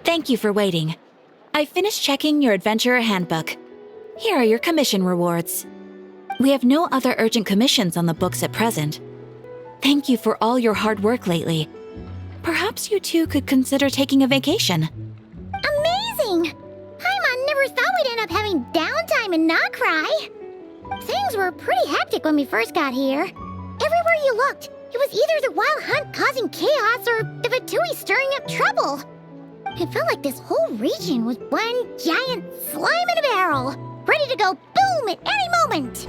Thank you for waiting. I finished checking your adventurer handbook. Here are your commission rewards. We have no other urgent commissions on the books at present. Thank you for all your hard work lately. Perhaps you two could consider taking a vacation. Amazing! Paimon never thought we'd end up having downtime and not cry. Things were pretty hectic when we first got here. Everywhere you looked, it was either the wild hunt causing chaos or the Fatui stirring up trouble. It felt like this whole region was one giant slime in a barrel, ready to go boom at any moment.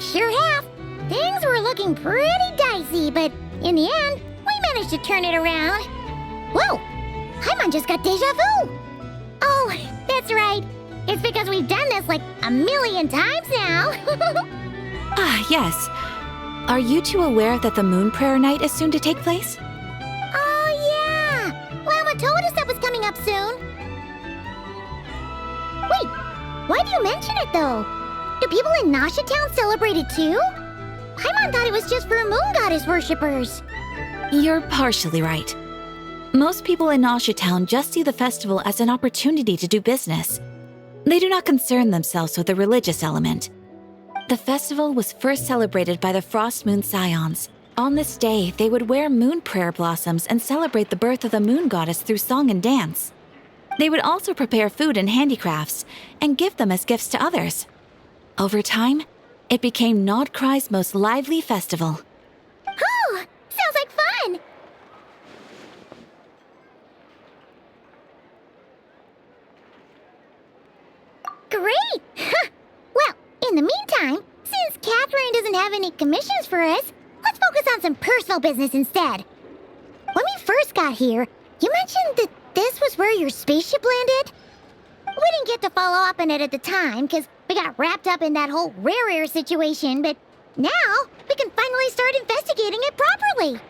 Sure have. Things were looking pretty dicey, but in the end, we managed to turn it around. Whoa! Paimon just got deja vu! Oh, that's right. It's because we've done this like a million times now. Ah, yes. Are you two aware that the Moon Prayer Night is soon to take place? Oh, yeah! Llama told us that was coming up soon. Wait, why do you mention it, though? Do people in Nasha Town celebrate it, too? Paimon thought it was just for moon goddess worshippers. You're partially right. Most people in Nasha Town just see the festival as an opportunity to do business. They do not concern themselves with the religious element. The festival was first celebrated by the Frost Moon Scions. On this day, they would wear moon prayer blossoms and celebrate the birth of the moon goddess through song and dance. They would also prepare food and handicrafts and give them as gifts to others. Over time, it became Nodcry's most lively festival. Oh, sounds like fun! Great! Well, in the meantime, since Catherine doesn't have any commissions for us, let's focus on some personal business instead. When we first got here, you mentioned that this was where your spaceship landed? We didn't get to follow up on it at the time, because we got wrapped up in that whole rare air situation, but now we can finally start investigating it properly.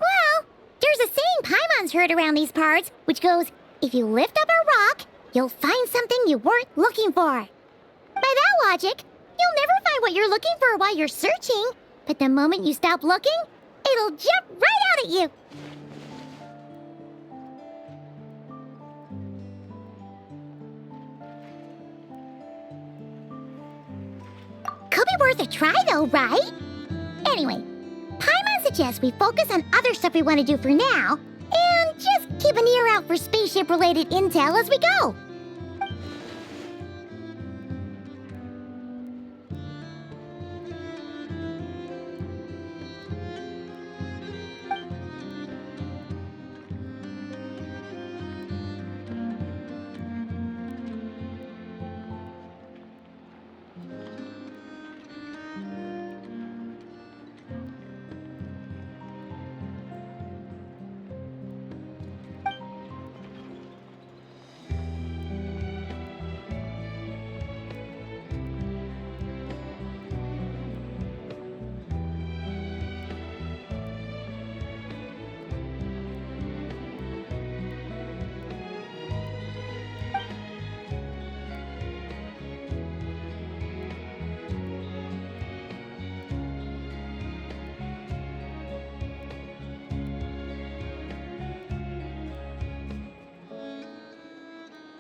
Well, there's a saying Paimon's heard around these parts, which goes, if you lift up a rock, you'll find something you weren't looking for. By that logic, you'll never find what you're looking for while you're searching, but the moment you stop looking, it'll jump right out at you. Could be worth a try though, right? Anyway, Paimon suggests we focus on other stuff we want to do for now, and just keep an ear out for spaceship-related intel as we go.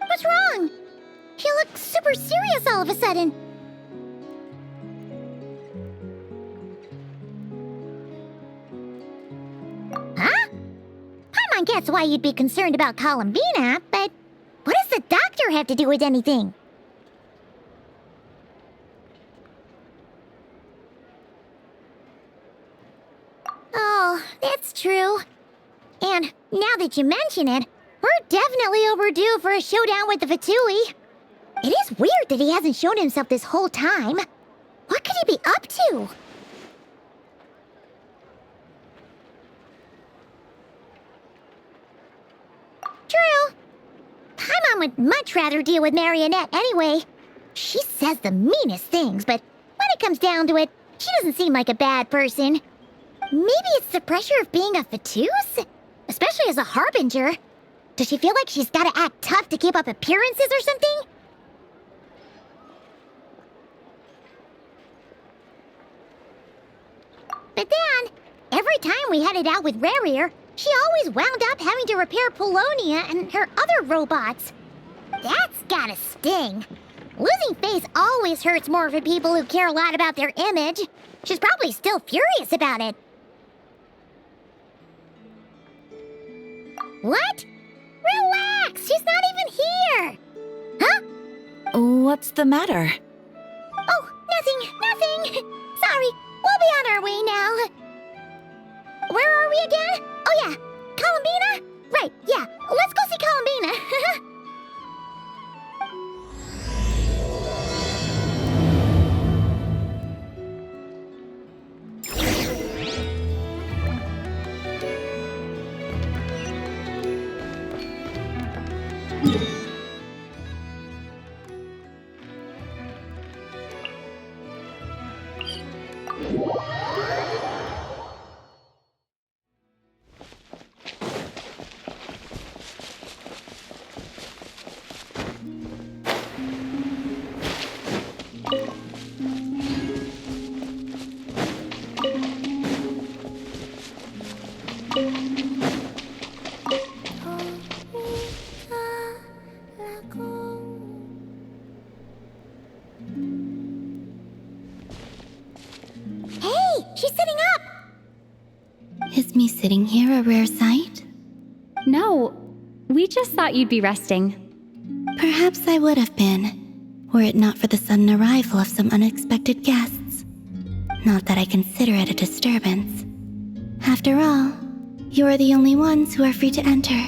What's wrong? You look super serious all of a sudden. Huh? Paimon gets why you'd be concerned about Columbina, but what does the doctor have to do with anything? Oh, that's true. And now that you mention it, we're definitely overdue for a showdown with the Fatui. It is weird that he hasn't shown himself this whole time. What could he be up to? True. Paimon would much rather deal with Marionette anyway. She says the meanest things, but when it comes down to it, she doesn't seem like a bad person. Maybe it's the pressure of being a Fatuse? Especially as a Harbinger. Does she feel like she's gotta act tough to keep up appearances or something? But then, every time we headed out with Rarier, she always wound up having to repair Polonia and her other robots. That's gotta sting. Losing face always hurts more for people who care a lot about their image. She's probably still furious about it. What? Relax! She's not even here! Huh? What's the matter? Oh, nothing. Sorry, we'll be on our way now. Where are we again? Oh yeah, Columbina? Right, yeah, let's go see Columbina. She's sitting up! Is me sitting here a rare sight? No, we just thought you'd be resting. Perhaps I would have been, were it not for the sudden arrival of some unexpected guests. Not that I consider it a disturbance. After all, you are the only ones who are free to enter.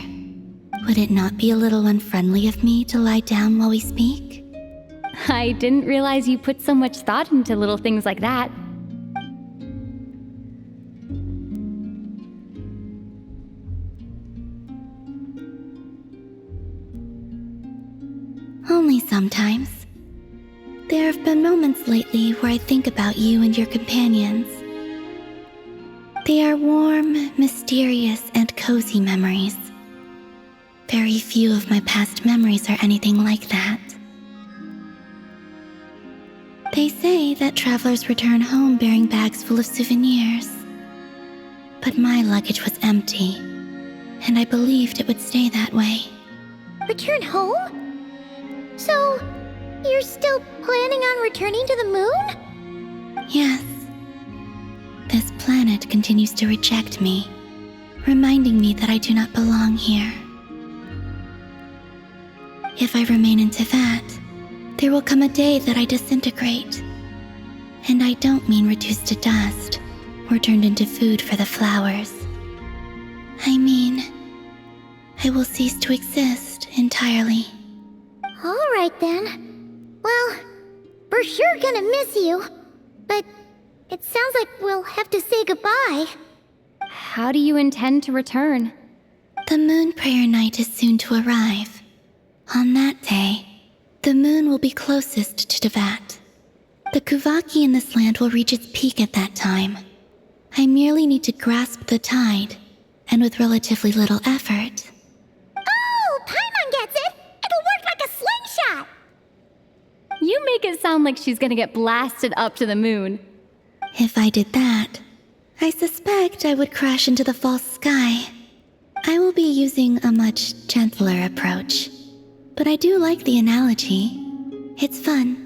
Would it not be a little unfriendly of me to lie down while we speak? I didn't realize you put so much thought into little things like that. Only sometimes. There have been moments lately where I think about you and your companions. They are warm, mysterious, and cozy memories. Very few of my past memories are anything like that. They say that travelers return home bearing bags full of souvenirs. But my luggage was empty, and I believed it would stay that way. Return home? So, you're still planning on returning to the moon? Yes. This planet continues to reject me, reminding me that I do not belong here. If I remain into that, there will come a day that I disintegrate. And I don't mean reduced to dust or turned into food for the flowers. I mean, I will cease to exist entirely. Alright then. Well, we're sure gonna miss you. But it sounds like we'll have to say goodbye. How do you intend to return? The moon prayer night is soon to arrive. On that day, the moon will be closest to Devat. The Kuvaki in this land will reach its peak at that time. I merely need to grasp the tide, and with relatively little effort. Oh, Paimon gets it! It'll work like a slingshot! You make it sound like she's gonna get blasted up to the moon. If I did that, I suspect I would crash into the false sky. I will be using a much gentler approach. But I do like the analogy. It's fun.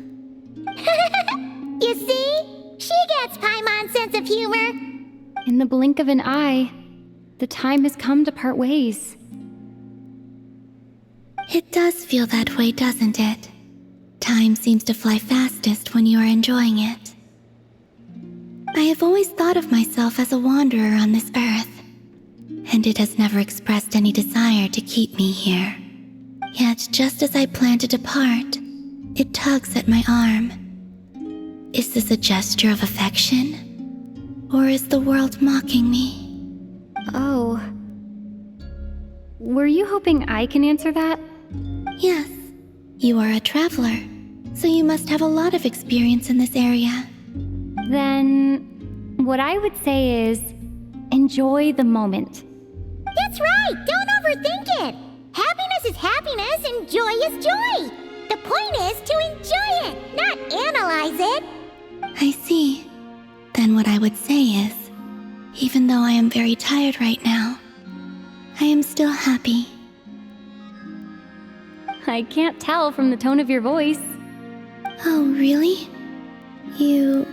You see? She gets Paimon's sense of humor. In the blink of an eye, the time has come to part ways. It does feel that way, doesn't it? Time seems to fly fastest when you are enjoying it. I have always thought of myself as a wanderer on this earth, and it has never expressed any desire to keep me here. Yet, just as I plan to depart, it tugs at my arm. Is this a gesture of affection? Or is the world mocking me? Oh. Were you hoping I can answer that? Yes. You are a traveler, so you must have a lot of experience in this area. Then, what I would say is, enjoy the moment. That's right! Don't overthink it! Happiness is happiness and joy is joy! The point is to enjoy it, not analyze it! I see. Then what I would say is, even though I am very tired right now, I am still happy. I can't tell from the tone of your voice. Oh, really? You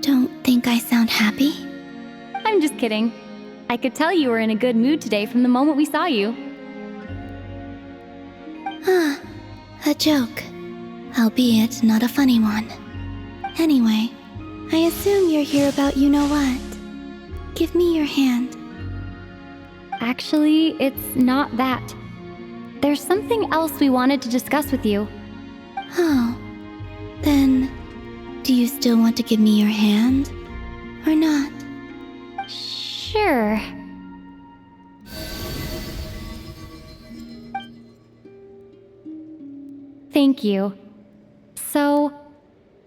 don't think I sound happy? I'm just kidding. I could tell you were in a good mood today from the moment we saw you. Ah, a joke. Albeit not a funny one. Anyway, I assume you're here about you-know-what. Give me your hand. Actually, it's not that. There's something else we wanted to discuss with you. Oh, then, do you still want to give me your hand? Or not? Sure. Thank you. So,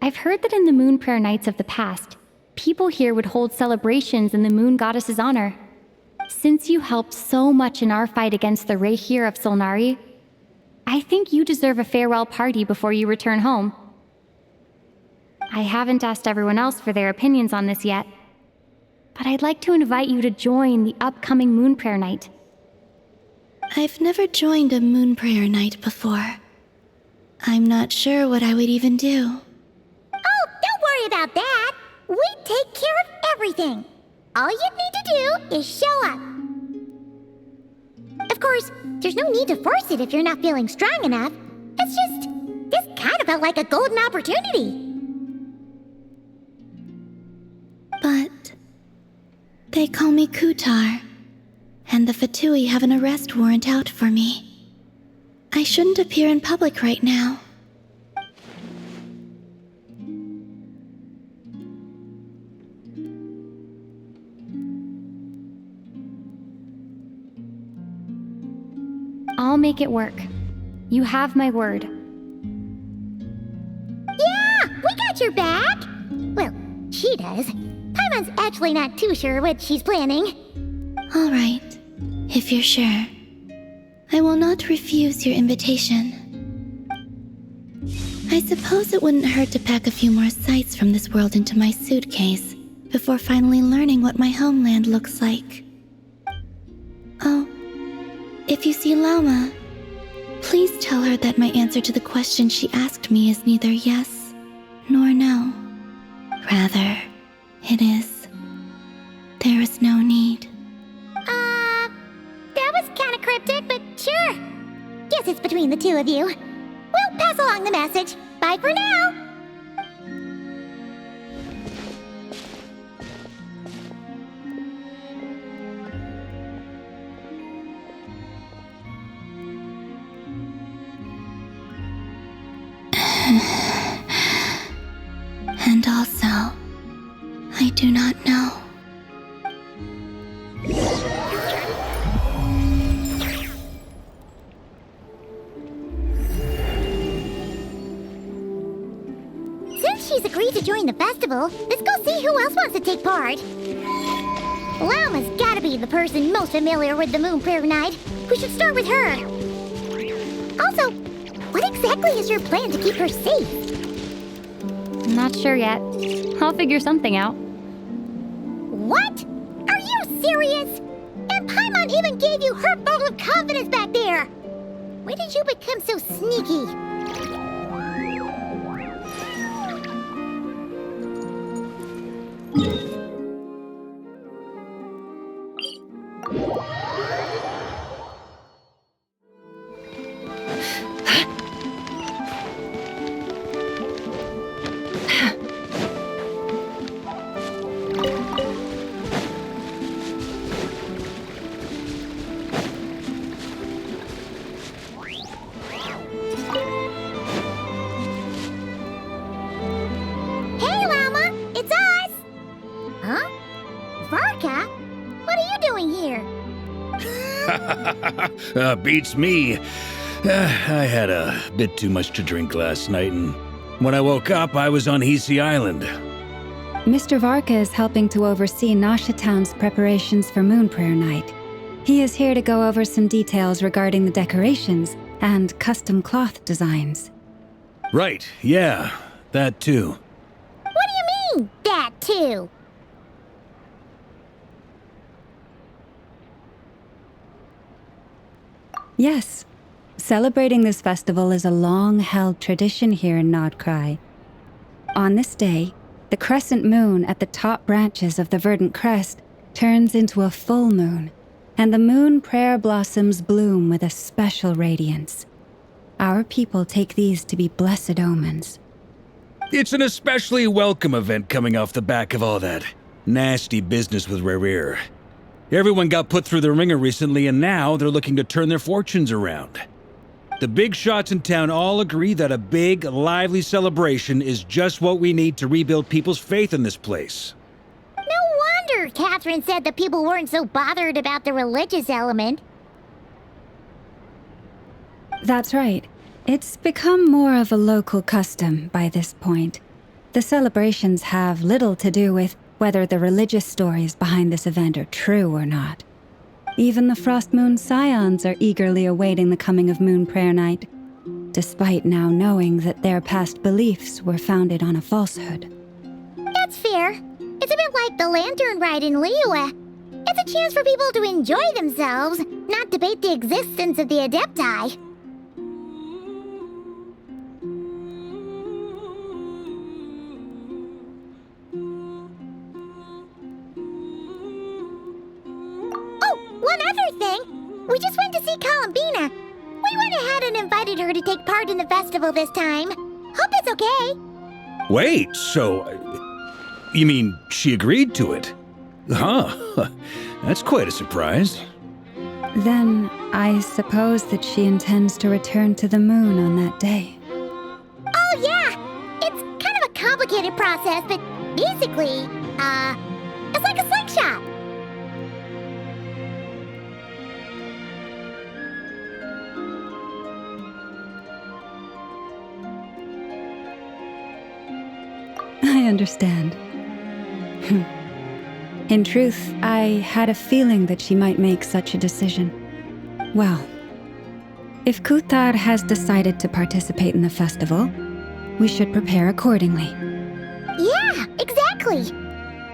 I've heard that in the Moon Prayer Nights of the past, people here would hold celebrations in the Moon Goddess's honor. Since you helped so much in our fight against the Rehir of Solnari, I think you deserve a farewell party before you return home. I haven't asked everyone else for their opinions on this yet, but I'd like to invite you to join the upcoming Moon Prayer Night. I've never joined a Moon Prayer Night before. I'm not sure what I would even do. Oh, don't worry about that! We take care of everything! All you need to do is show up. Of course, there's no need to force it if you're not feeling strong enough. It's just, this kind of felt like a golden opportunity. But they call me Kutar, and the Fatui have an arrest warrant out for me. I shouldn't appear in public right now. I'll make it work. You have my word. Yeah, we got your back! Well, she does. Paimon's actually not too sure what she's planning. All right, if you're sure. I will not refuse your invitation. I suppose it wouldn't hurt to pack a few more sights from this world into my suitcase before finally learning what my homeland looks like. Oh, if you see Lauma, please tell her that my answer to the question she asked me is neither yes nor no. Rather, it is, there is no need. That was kinda cryptic, but sure. Guess it's between the two of you. We'll pass along the message. Bye for now! And also, I do not know. Since she's agreed to join the festival, let's go see who else wants to take part. Lauma's gotta be the person most familiar with the Moon Prayer Night. We should start with her. Also, what exactly is your plan to keep her safe? Not sure yet. I'll figure something out. What? Are you serious? And Paimon even gave you her vote of confidence back there! When did you become so sneaky? doing here? Beats me. I had a bit too much to drink last night, and when I woke up, I was on Hisi Island. Mr. Varka is helping to oversee Nasha Town's preparations for Moon Prayer Night. He is here to go over some details regarding the decorations and custom cloth designs. Right, yeah, that too. What do you mean, that too? Yes. Celebrating this festival is a long-held tradition here in Nodcry. On this day, the crescent moon at the top branches of the verdant crest turns into a full moon, and the moon prayer blossoms bloom with a special radiance. Our people take these to be blessed omens. It's an especially welcome event coming off the back of all that nasty business with Rare. Everyone got put through the ringer recently, and now they're looking to turn their fortunes around. The big shots in town all agree that a big, lively celebration is just what we need to rebuild people's faith in this place. No wonder Catherine said the people weren't so bothered about the religious element. That's right. It's become more of a local custom by this point. The celebrations have little to do with whether the religious stories behind this event are true or not. Even the Frost Moon Scions are eagerly awaiting the coming of Moon Prayer Night, despite now knowing that their past beliefs were founded on a falsehood. That's fair. It's a bit like the lantern ride in Liyue. It's a chance for people to enjoy themselves, not debate the existence of the Adepti. One other thing, we just went to see Columbina. We went ahead and invited her to take part in the festival this time. Hope it's okay. Wait, so... you mean she agreed to it? Huh, that's quite a surprise. Then I suppose that she intends to return to the moon on that day. Oh yeah, it's kind of a complicated process, but basically, it's like a slingshot. I understand. In truth, I had a feeling that she might make such a decision. Well, if Kuthar has decided to participate in the festival, we should prepare accordingly. Yeah, exactly.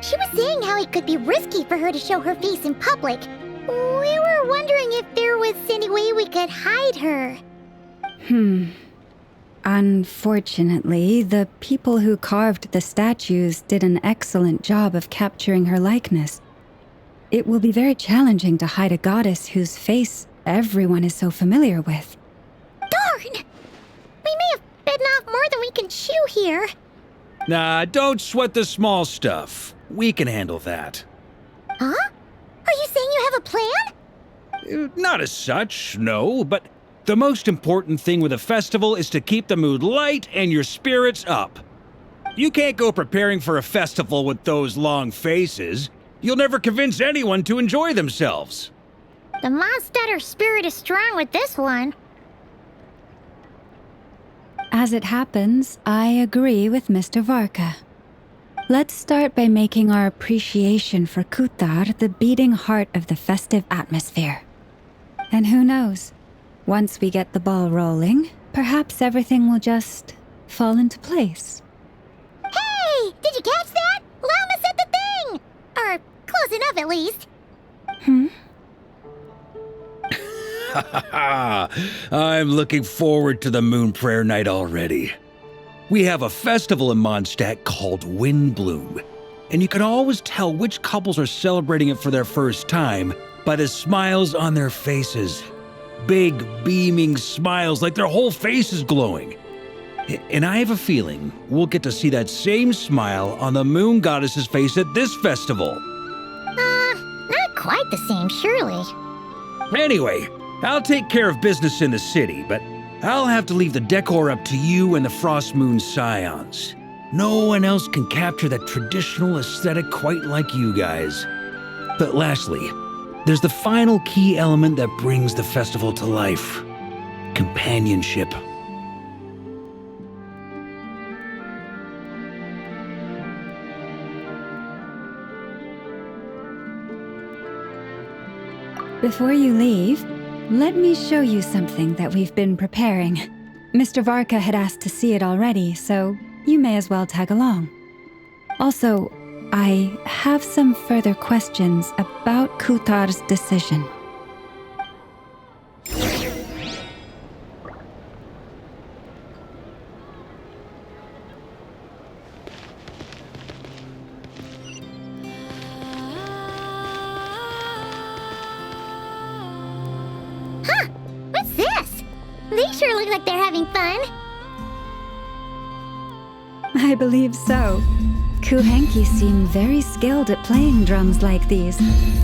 She was saying how it could be risky for her to show her face in public. We were wondering if there was any way we could hide her. Unfortunately, the people who carved the statues did an excellent job of capturing her likeness. It will be very challenging to hide a goddess whose face everyone is so familiar with. Darn! We may have bitten off more than we can chew here. Nah, don't sweat the small stuff. We can handle that. Huh? Are you saying you have a plan? Not as such, no, but the most important thing with a festival is to keep the mood light and your spirits up. You can't go preparing for a festival with those long faces. You'll never convince anyone to enjoy themselves. The Mondstatter spirit is strong with this one. As it happens, I agree with Mr. Varka. Let's start by making our appreciation for Kuthar the beating heart of the festive atmosphere. And who knows? Once we get the ball rolling, perhaps everything will just fall into place. Hey! Did you catch that? Lama said the thing! Or close enough at least. I'm looking forward to the Moon Prayer Night already. We have a festival in Mondstadt called Windbloom, and you can always tell which couples are celebrating it for their first time by the smiles on their faces. Big, beaming smiles like their whole face is glowing. And I have a feeling we'll get to see that same smile on the Moon Goddess's face at this festival. Not quite the same, surely. Anyway, I'll take care of business in the city, but I'll have to leave the decor up to you and the Frost Moon Scions. No one else can capture that traditional aesthetic quite like you guys. But lastly, there's the final key element that brings the festival to life: companionship. Before you leave, let me show you something that we've been preparing. Mr. Varka had asked to see it already, so you may as well tag along. Also, I have some further questions about Kutar's decision. What's this? They sure look like they're having fun. I believe so. Kuhenki seem very skilled at playing drums like these,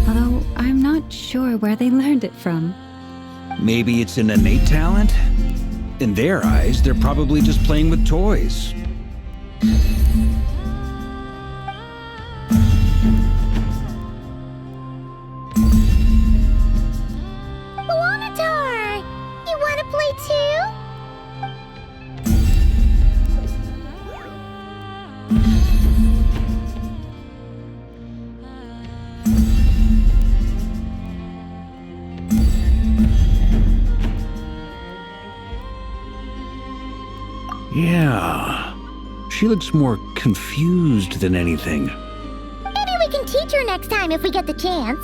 although I'm not sure where they learned it from. Maybe it's an innate talent? In their eyes, they're probably just playing with toys. Luanatar! You wanna play too? Yeah. She looks more confused than anything. Maybe we can teach her next time if we get the chance.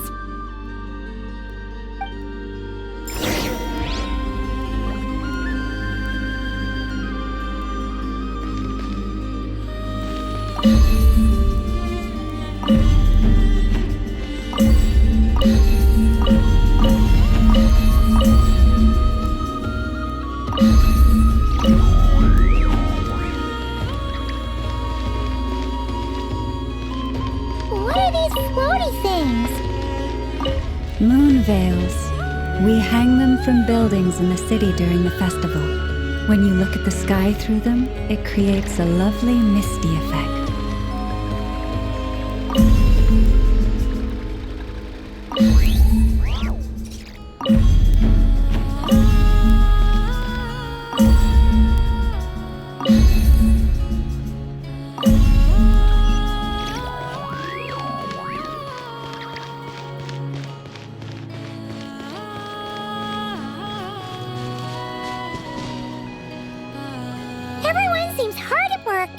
What are these floaty things? Moon veils. We hang them from buildings in the city during the festival. When you look at the sky through them, it creates a lovely misty effect. Everyone seems hard at work.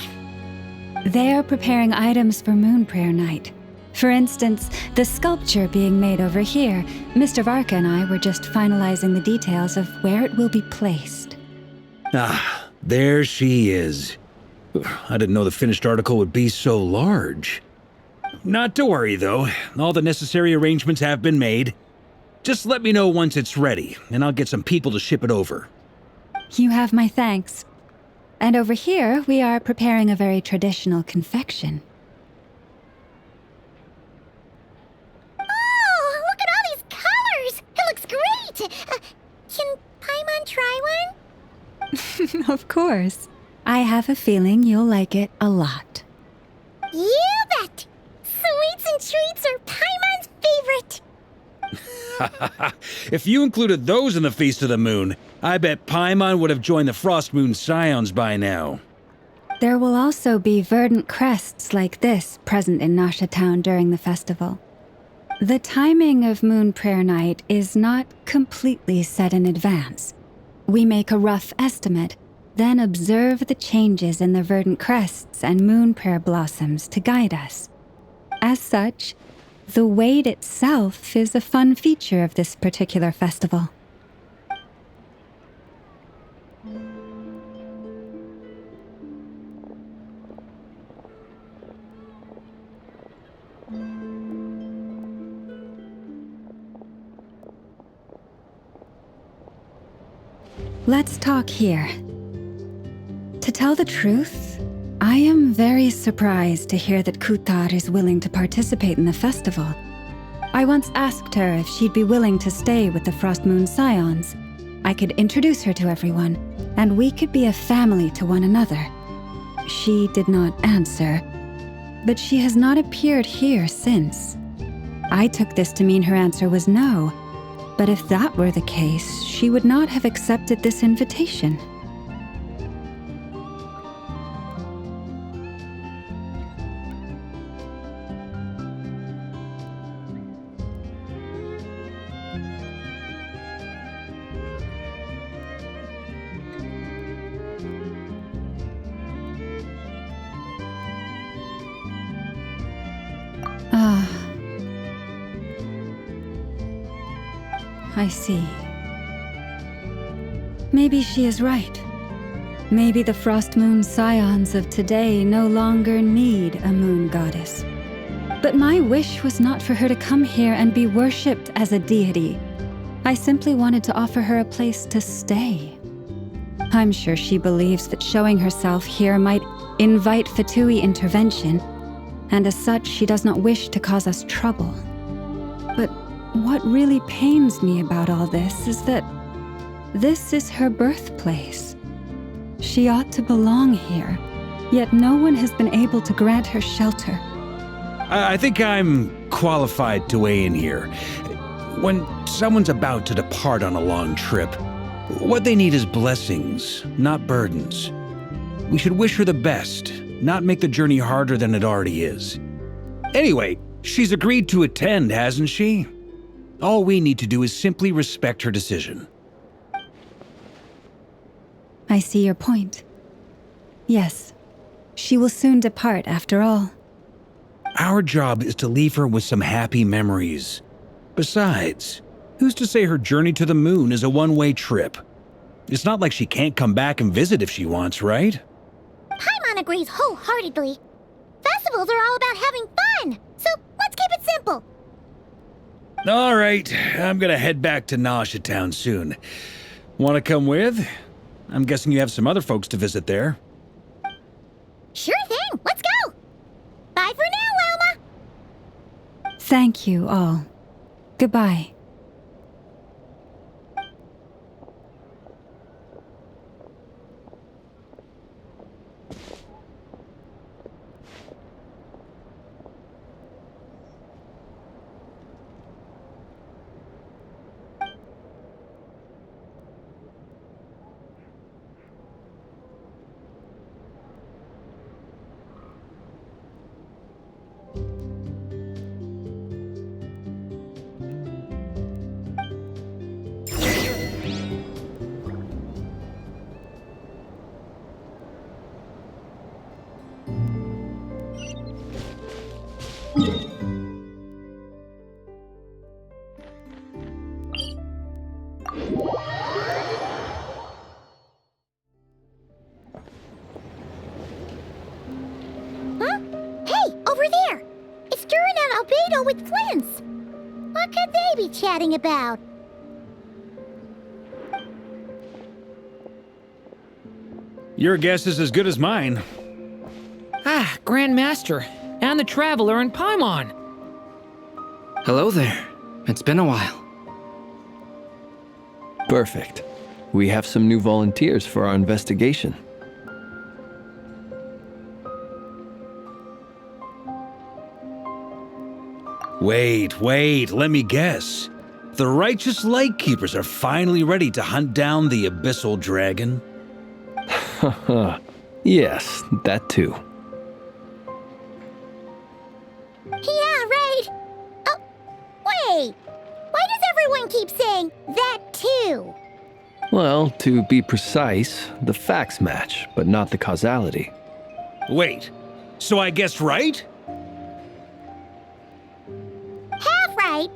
They are preparing items for Moon Prayer Night. For instance, the sculpture being made over here, Mr. Varka and I were just finalizing the details of where it will be placed. Ah, there she is. I didn't know the finished article would be so large. Not to worry, though. All the necessary arrangements have been made. Just let me know once it's ready, and I'll get some people to ship it over. You have my thanks. And over here, we are preparing a very traditional confection. Oh, look at all these colors! It looks great! Can Paimon try one? Of course. I have a feeling you'll like it a lot. You bet! Sweets and treats are Paimon's favorite! If you included those in the Feast of the Moon, I bet Paimon would have joined the Frost Moon Scions by now. There will also be verdant crests like this present in Nasha Town during the festival. The timing of Moon Prayer Night is not completely set in advance. We make a rough estimate, then observe the changes in the verdant crests and moon prayer blossoms to guide us. As such, the wait itself is a fun feature of this particular festival. Let's talk here. To tell the truth, I am very surprised to hear that Kutar is willing to participate in the festival. I once asked her if she'd be willing to stay with the Frost Moon Scions. I could introduce her to everyone, and we could be a family to one another. She did not answer, but she has not appeared here since. I took this to mean her answer was no. But if that were the case, she would not have accepted this invitation. I see. Maybe she is right. Maybe the Frost Moon Scions of today no longer need a moon goddess. But my wish was not for her to come here and be worshipped as a deity. I simply wanted to offer her a place to stay. I'm sure she believes that showing herself here might invite Fatui intervention, and as such she does not wish to cause us trouble. But what really pains me about all this is that this is her birthplace. She ought to belong here, yet no one has been able to grant her shelter. I think I'm qualified to weigh in here. When someone's about to depart on a long trip, what they need is blessings, not burdens. We should wish her the best, not make the journey harder than it already is. Anyway, she's agreed to attend, hasn't she? All we need to do is simply respect her decision. I see your point. Yes, she will soon depart after all. Our job is to leave her with some happy memories. Besides, who's to say her journey to the moon is a one-way trip? It's not like she can't come back and visit if she wants, right? Paimon agrees wholeheartedly. Festivals are all about having fun, so let's keep it simple. All right, I'm gonna head back to Nausea Town soon. Wanna come with? I'm guessing you have some other folks to visit there. Sure thing, let's go! Bye for now, Wilma! Thank you all. Goodbye. Huh? Hey, over there! It's Durin and Albedo with Flints! What could they be chatting about? Your guess is as good as mine. Ah, Grand Master, and the Traveler and Paimon. Hello there. It's been a while. Perfect. We have some new volunteers for our investigation. Wait, let me guess. The righteous Lightkeepers are finally ready to hunt down the Abyssal Dragon? Yes, that too. Yeah, right! Oh, wait! Why does everyone keep saying that too? Well, to be precise, the facts match, but not the causality. Wait, so I guessed right? Half right!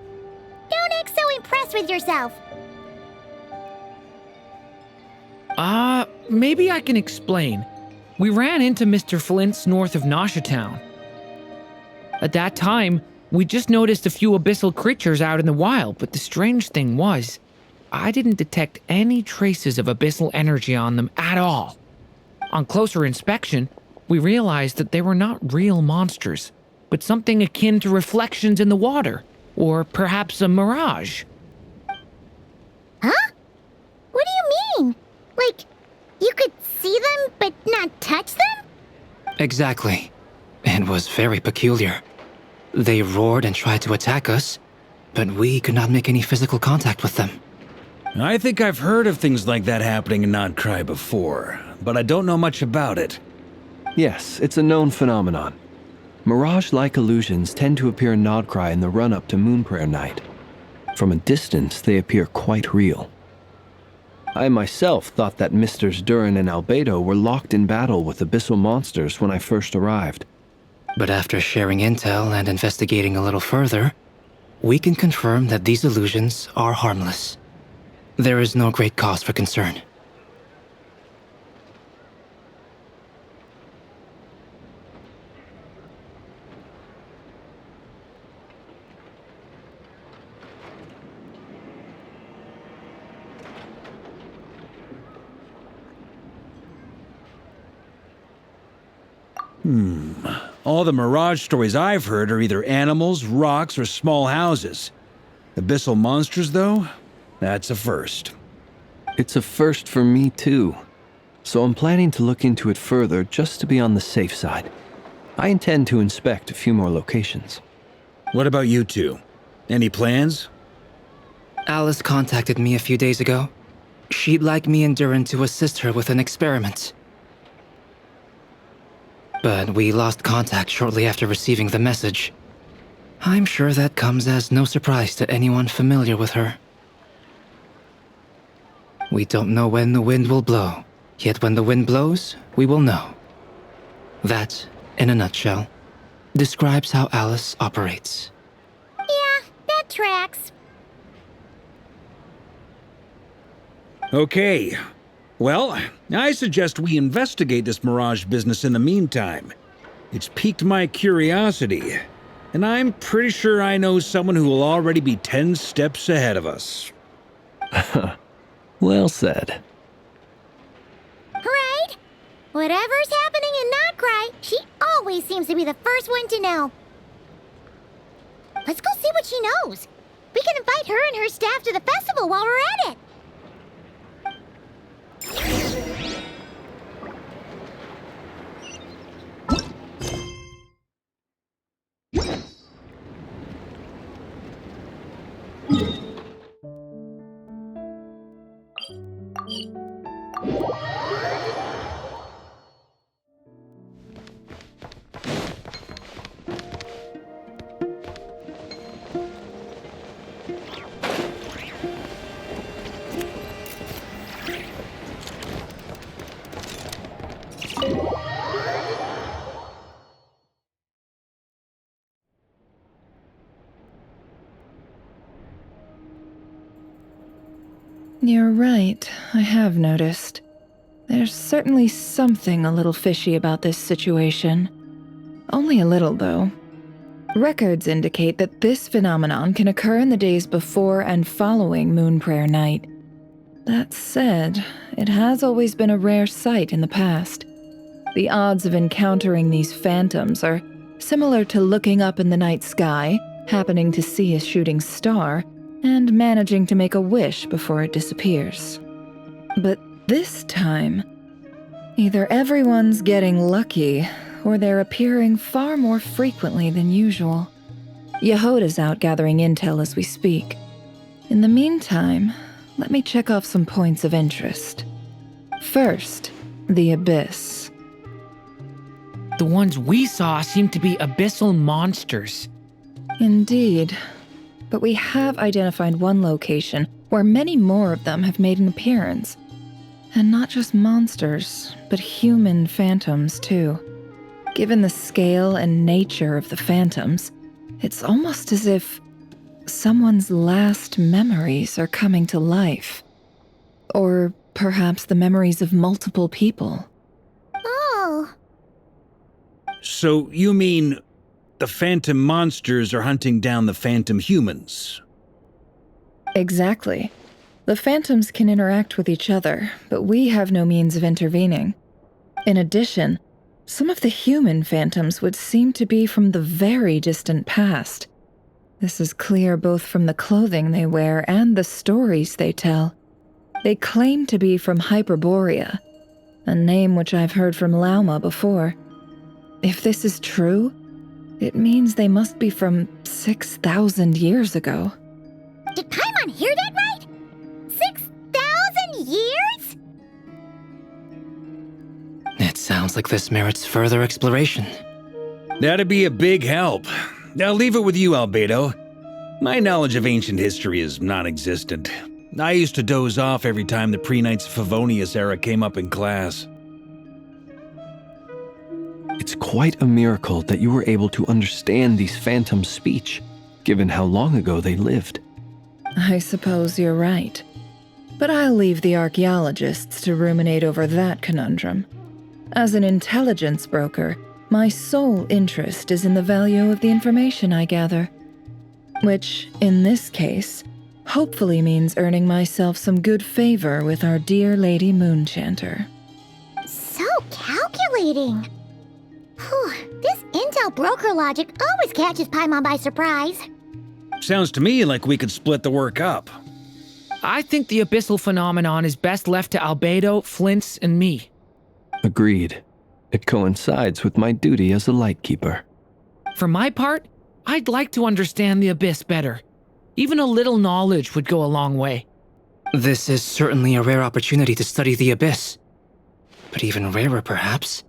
Don't act so impressed with yourself. Maybe I can explain. We ran into Mr. Flint's north of Nausea Town. At that time, we just noticed a few abyssal creatures out in the wild, but the strange thing was, I didn't detect any traces of abyssal energy on them at all. On closer inspection, we realized that they were not real monsters, but something akin to reflections in the water, or perhaps a mirage. Huh? What do you mean? Like, you could see them but not touch them? Exactly. It was very peculiar. They roared and tried to attack us, but we could not make any physical contact with them. I think I've heard of things like that happening in Nocturne before, but I don't know much about it. Yes, it's a known phenomenon. Mirage-like illusions tend to appear in Nocturne in the run-up to Moonprayer Night. From a distance, they appear quite real. I myself thought that Misters Durin and Albedo were locked in battle with abyssal monsters when I first arrived. But after sharing intel and investigating a little further, we can confirm that these illusions are harmless. There is no great cause for concern. All the Mirage stories I've heard are either animals, rocks, or small houses. Abyssal monsters, though? That's a first. It's a first for me, too. So I'm planning to look into it further just to be on the safe side. I intend to inspect a few more locations. What about you two? Any plans? Alice contacted me a few days ago. She'd like me and Durin to assist her with an experiment. But we lost contact shortly after receiving the message. I'm sure that comes as no surprise to anyone familiar with her. We don't know when the wind will blow, yet when the wind blows, we will know. That, in a nutshell, describes how Alice operates. Yeah, that tracks. Okay. Well, I suggest we investigate this Mirage business in the meantime. It's piqued my curiosity, and I'm pretty sure I know someone who will already be 10 steps ahead of us. Well said. Right? Whatever's happening in Nocturne, she always seems to be the first one to know. Let's go see what she knows. We can invite her and her staff to the festival while we're at it. You're right, I have noticed. There's certainly something a little fishy about this situation. Only a little, though. Records indicate that this phenomenon can occur in the days before and following Moonprayer Night. That said, it has always been a rare sight in the past. The odds of encountering these phantoms are similar to looking up in the night sky, happening to see a shooting star, and managing to make a wish before it disappears. But this time, either everyone's getting lucky, or they're appearing far more frequently than usual. Yehoda's out gathering intel as we speak. In the meantime, let me check off some points of interest. First, the Abyss. The ones we saw seem to be abyssal monsters. Indeed. But we have identified one location where many more of them have made an appearance. And not just monsters, but human phantoms, too. Given the scale and nature of the phantoms, it's almost as if someone's last memories are coming to life. Or perhaps the memories of multiple people. Oh. So you mean the phantom monsters are hunting down the phantom humans? Exactly. The phantoms can interact with each other, but we have no means of intervening. In addition, some of the human phantoms would seem to be from the very distant past. This is clear both from the clothing they wear and the stories they tell. They claim to be from Hyperborea, a name which I've heard from Lauma before. If this is true, It means they must be from 6,000 years ago. Did Paimon hear that right? 6,000 years? It sounds like this merits further exploration. That'd be a big help. I'll leave it with you, Albedo. My knowledge of ancient history is non-existent. I used to doze off every time the pre-Knights of Favonius era came up in class. It's quite a miracle that you were able to understand these phantoms' speech, given how long ago they lived. I suppose you're right. But I'll leave the archaeologists to ruminate over that conundrum. As an intelligence broker, my sole interest is in the value of the information I gather. Which, in this case, hopefully means earning myself some good favor with our dear Lady Moonchanter. So calculating. Whew, this intel broker logic always catches Paimon by surprise. Sounds to me like we could split the work up. I think the abyssal phenomenon is best left to Albedo, Flint's, and me. Agreed. It coincides with my duty as a lightkeeper. For my part, I'd like to understand the abyss better. Even a little knowledge would go a long way. This is certainly a rare opportunity to study the abyss. But even rarer, perhaps,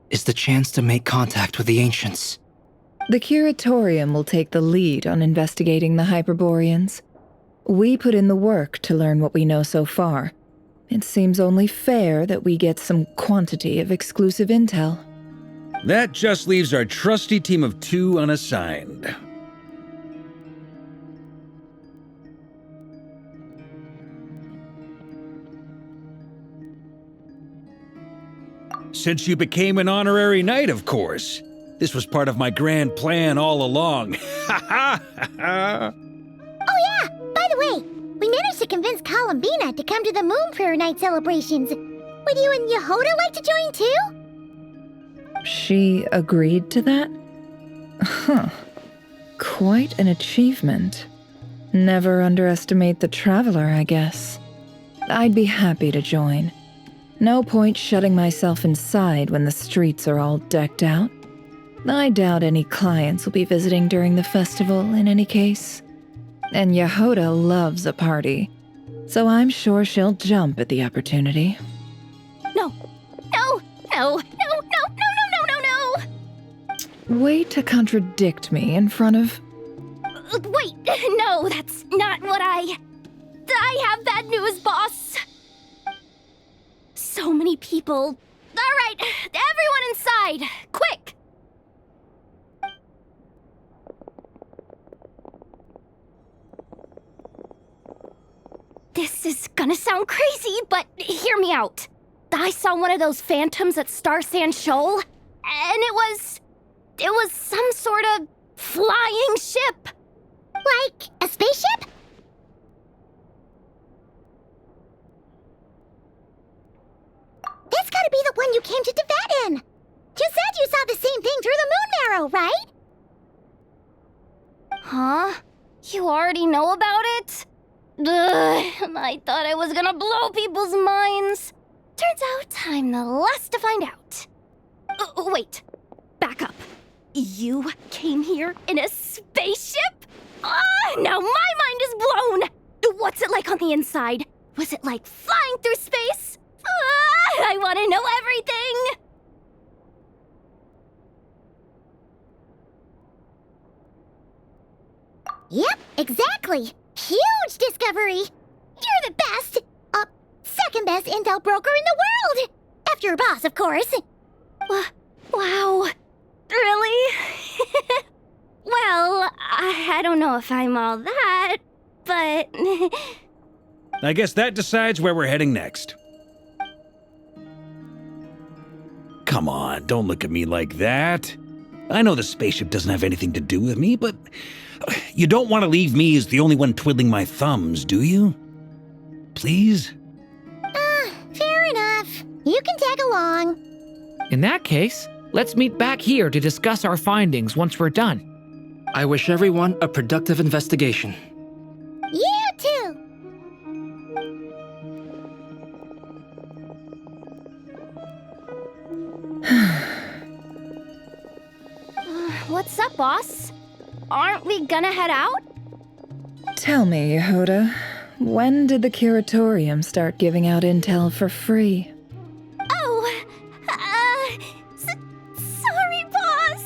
is the chance to make contact with the ancients. The Curatorium will take the lead on investigating the Hyperboreans. We put in the work to learn what we know so far. It seems only fair that we get some quantity of exclusive intel. That just leaves our trusty team of 2 unassigned. Since you became an honorary knight, of course. This was part of my grand plan all along. Ha ha ha! Oh yeah, by the way, we managed to convince Columbina to come to the Moon Prayer Night celebrations. Would you and Yehoda like to join too? She agreed to that? Huh. Quite an achievement. Never underestimate the traveler, I guess. I'd be happy to join. No point shutting myself inside when the streets are all decked out. I doubt any clients will be visiting during the festival in any case. And Yehoda loves a party, so I'm sure she'll jump at the opportunity. No, no, no, no, no, no, no, no, no, no! Way to contradict me in front of... Wait, no, that's not what I have bad news, boss! So many people. All right, everyone inside, quick! This is gonna sound crazy, but hear me out. I saw one of those phantoms at Star Sand Shoal, and it was some sort of flying ship. Like a spaceship? That's gotta be the one you came to Tibet in. You said you saw the same thing through the moon marrow, right? Huh? You already know about it? Ugh, I thought I was gonna blow people's minds. Turns out I'm the last to find out. Wait, back up. You came here in a spaceship? Now my mind is blown! What's it like on the inside? Was it like flying through space? I want to know everything! Yep, exactly. Huge discovery. You're the best. Second best intel broker in the world. After your boss, of course. Wow. Really? Well, I don't know if I'm all that, but... I guess that decides where we're heading next. Come on, don't look at me like that. I know the spaceship doesn't have anything to do with me, but you don't want to leave me as the only one twiddling my thumbs, do you? Please? Fair enough. You can tag along. In that case, let's meet back here to discuss our findings once we're done. I wish everyone a productive investigation. You too. What What's up, boss? Aren't we gonna head out? Tell me, Yehuda, when did the curatorium start giving out intel for free? Oh, sorry, boss.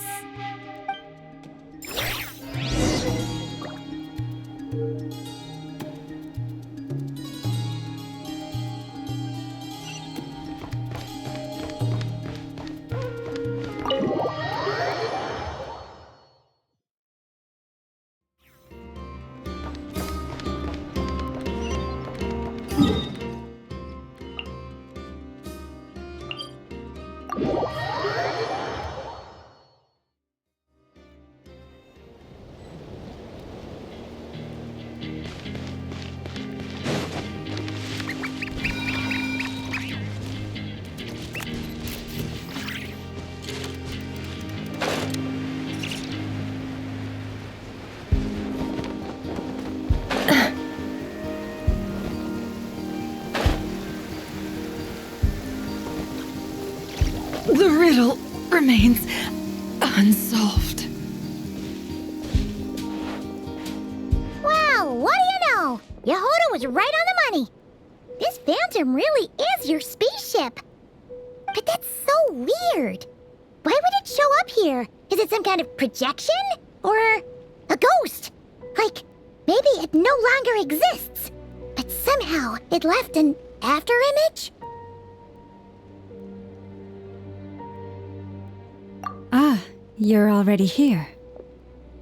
The riddle remains unsolved. Wow, what do you know? Yehuda was right on the money. This phantom really is your spaceship. But that's so weird. Why would it show up here? Is it some kind of projection? Or a ghost? Like, maybe it no longer exists, but somehow it left an afterimage? Ah, you're already here.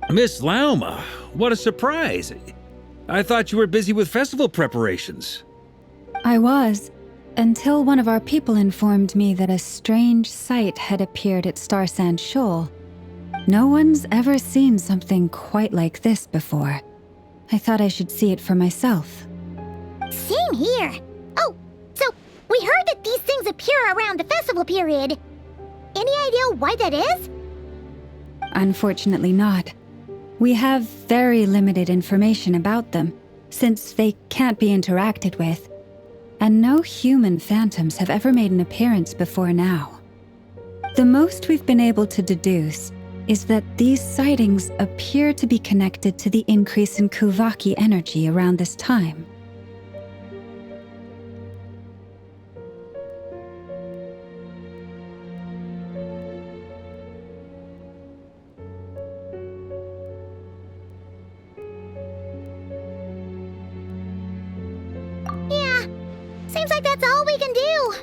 Miss Lauma, what a surprise. I thought you were busy with festival preparations. I was, until one of our people informed me that a strange sight had appeared at Starsand Shoal. No one's ever seen something quite like this before. I thought I should see it for myself. Same here. Oh, so we heard that these things appear around the festival period. Any idea why that is? Unfortunately not. We have very limited information about them, since they can't be interacted with. And no human phantoms have ever made an appearance before now. The most we've been able to deduce is that these sightings appear to be connected to the increase in Kuvaki energy around this time. Yeah, seems like that's all we can do.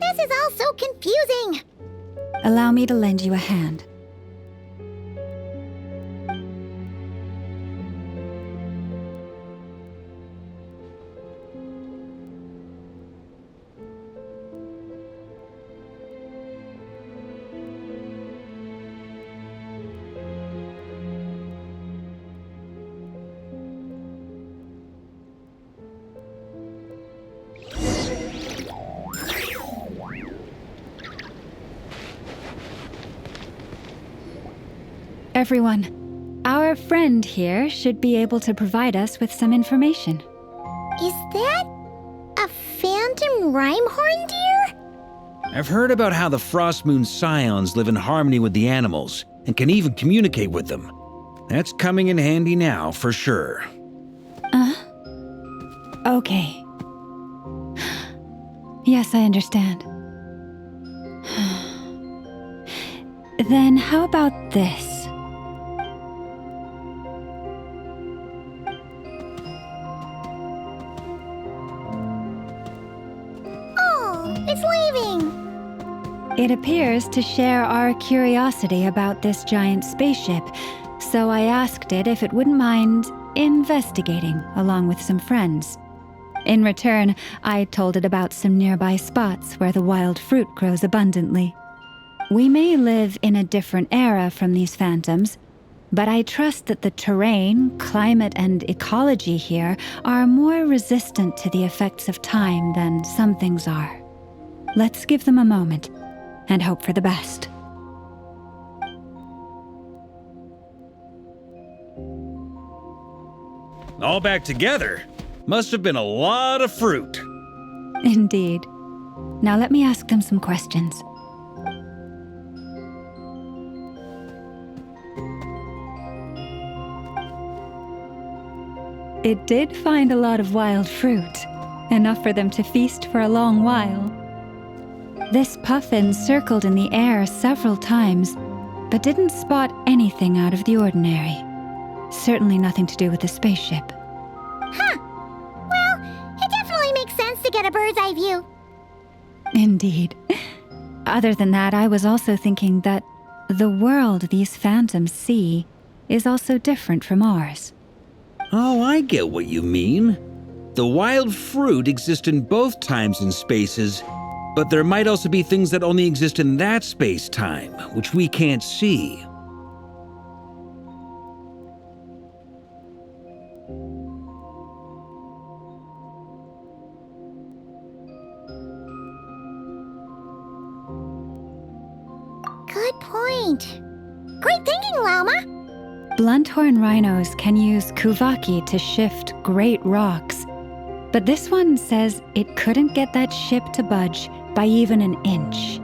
This is all so confusing. Allow me to lend you a hand. Everyone, our friend here should be able to provide us with some information. Is that a phantom rhymehorn deer? I've heard about how the Frost Moon Scions live in harmony with the animals and can even communicate with them. That's coming in handy now, for sure. Okay. Yes, I understand. Then how about this? Oh, it's leaving. It appears to share our curiosity about this giant spaceship, so I asked it if it wouldn't mind investigating along with some friends. In return, I told it about some nearby spots where the wild fruit grows abundantly. We may live in a different era from these phantoms, but I trust that the terrain, climate, and ecology here are more resistant to the effects of time than some things are. Let's give them a moment and hope for the best. All back together? Must have been a lot of fruit. Indeed. Now let me ask them some questions. it did find a lot of wild fruit, enough for them to feast for a long while. This puffin circled in the air several times, but didn't spot anything out of the ordinary. Certainly nothing to do with the spaceship. Huh. Well, it definitely makes sense to get a bird's eye view. Indeed. Other than that, I was also thinking that the world these phantoms see is also different from ours. Oh, I get what you mean. The wild fruit exists in both times and spaces, but there might also be things that only exist in that space-time, which we can't see. Good point. Great thinking, Llama. Blunthorn rhinos can use kuvaki to shift great rocks, but this one says it couldn't get that ship to budge by even an inch.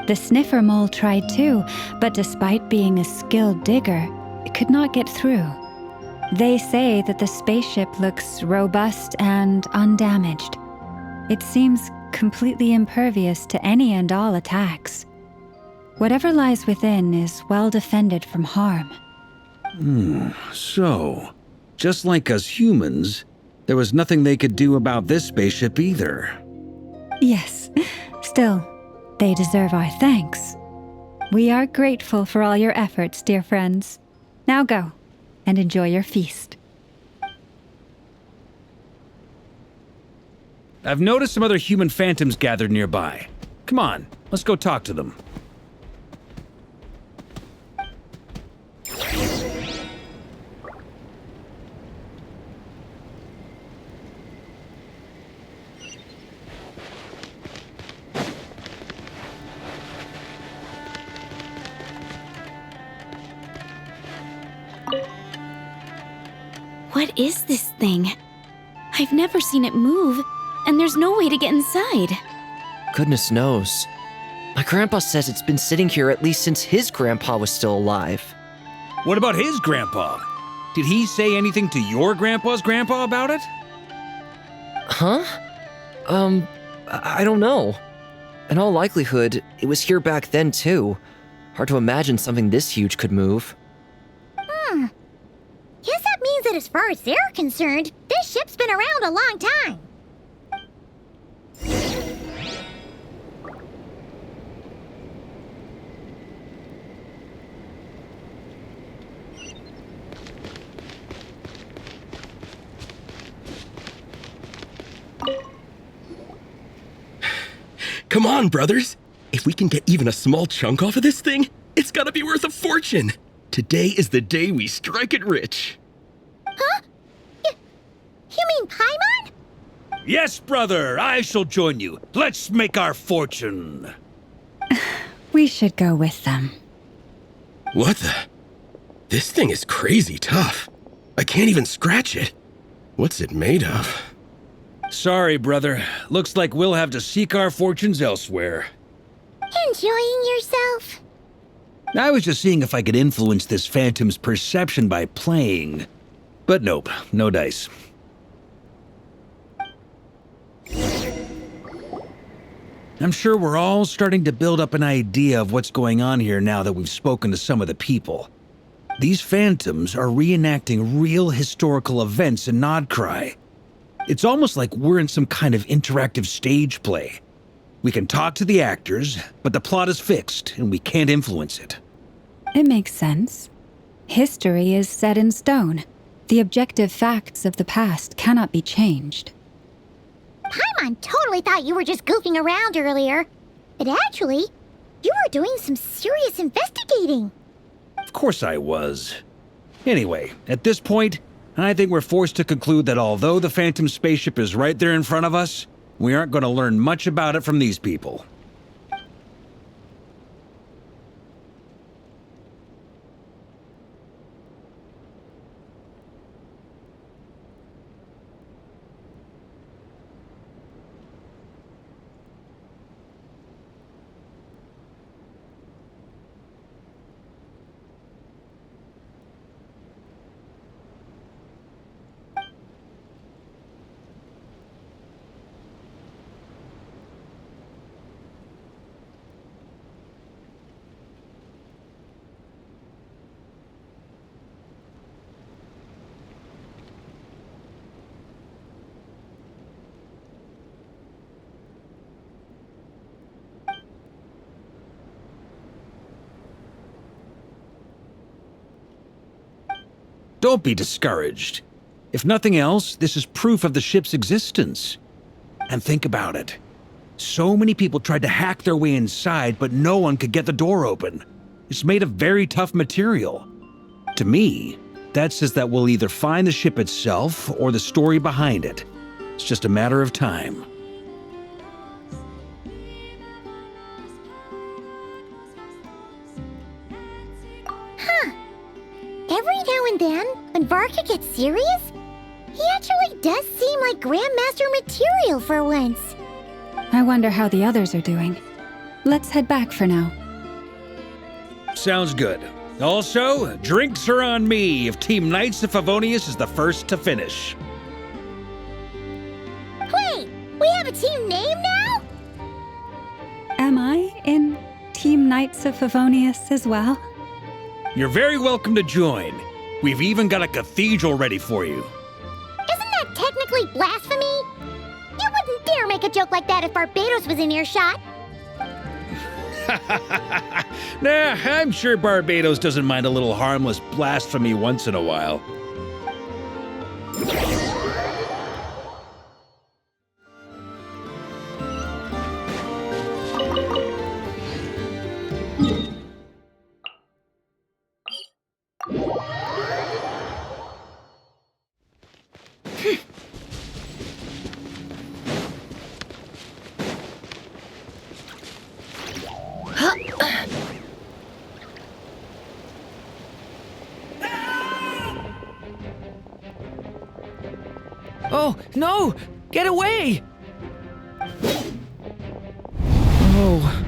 The sniffer mole tried too, but despite being a skilled digger, it could not get through. They say that the spaceship looks robust and undamaged. It seems completely impervious to any and all attacks. Whatever lies within is well defended from harm. So, just like us humans, there was nothing they could do about this spaceship either. Yes, still, they deserve our thanks. We are grateful for all your efforts, dear friends. Now go, and enjoy your feast. I've noticed some other human phantoms gathered nearby. Come on, let's go talk to them. What is this thing? I've never seen it move, and there's no way to get inside. Goodness knows. My grandpa says it's been sitting here at least since his grandpa was still alive. What about his grandpa? Did he say anything to your grandpa's grandpa about it? Huh? I don't know. In all likelihood, it was here back then too. Hard to imagine something this huge could move. Guess that means that as far as they're concerned, this ship's been around a long time. Come on, brothers! If we can get even a small chunk off of this thing, it's gotta be worth a fortune! Today is the day we strike it rich. Huh? You mean Paimon? Yes, brother, I shall join you. Let's make our fortune. We should go with them. What the? This thing is crazy tough. I can't even scratch it. What's it made of? Sorry, brother. Looks like we'll have to seek our fortunes elsewhere. Enjoying yourself? I was just seeing if I could influence this phantom's perception by playing. But nope, no dice. I'm sure we're all starting to build up an idea of what's going on here now that we've spoken to some of the people. These phantoms are reenacting real historical events in Nodcry. It's almost like we're in some kind of interactive stage play. We can talk to the actors, but the plot is fixed and we can't influence it. It makes sense. History is set in stone. The objective facts of the past cannot be changed. Paimon totally thought you were just goofing around earlier. But actually, you were doing some serious investigating. Of course I was. Anyway, at this point, I think we're forced to conclude that although the Phantom spaceship is right there in front of us, we aren't going to learn much about it from these people. Don't be discouraged. If nothing else, this is proof of the ship's existence. And think about it. So many people tried to hack their way inside, but no one could get the door open. It's made of very tough material. To me, that says that we'll either find the ship itself or the story behind it. It's just a matter of time. Every now and then, when Varka gets serious, he actually does seem like Grandmaster material for once. I wonder how the others are doing. Let's head back for now. Sounds good. Also, drinks are on me if Team Knights of Favonius is the first to finish. Wait, we have a team name now? Am I in Team Knights of Favonius as well? You're very welcome to join. We've even got a cathedral ready for you. Isn't that technically blasphemy? You wouldn't dare make a joke like that if Barbados was in earshot. Nah, I'm sure Barbados doesn't mind a little harmless blasphemy once in a while. Oh, no! Get away! Oh.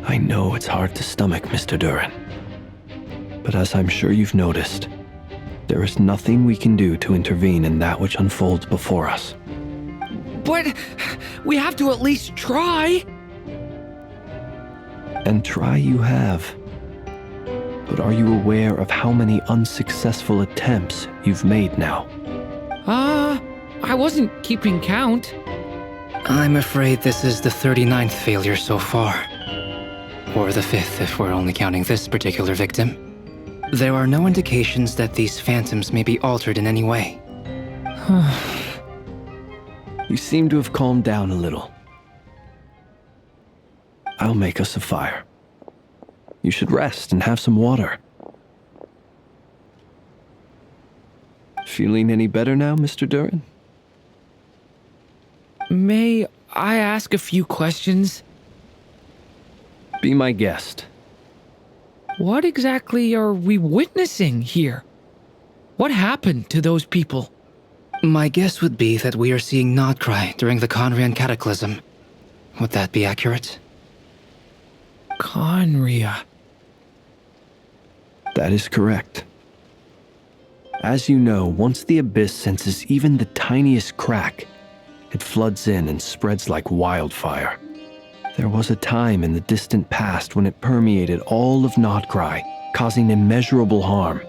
I know it's hard to stomach, Mr. Duran. But as I'm sure you've noticed, there is nothing we can do to intervene in that which unfolds before us. But we have to at least try. And try you have. But are you aware of how many unsuccessful attempts you've made now? I wasn't keeping count. I'm afraid this is the 39th failure so far. Or the 5th if we're only counting this particular victim. There are no indications that these phantoms may be altered in any way. You seem to have calmed down a little. I'll make us a fire. You should rest and have some water. Feeling any better now, Mr. Duran? May I ask a few questions? Be my guest. What exactly are we witnessing here? What happened to those people? My guess would be that we are seeing Nodcry during the Conrian Cataclysm. Would that be accurate? Conria. That is correct. As you know, once the Abyss senses even the tiniest crack, it floods in and spreads like wildfire. There was a time in the distant past when it permeated all of Nodcry, causing immeasurable harm.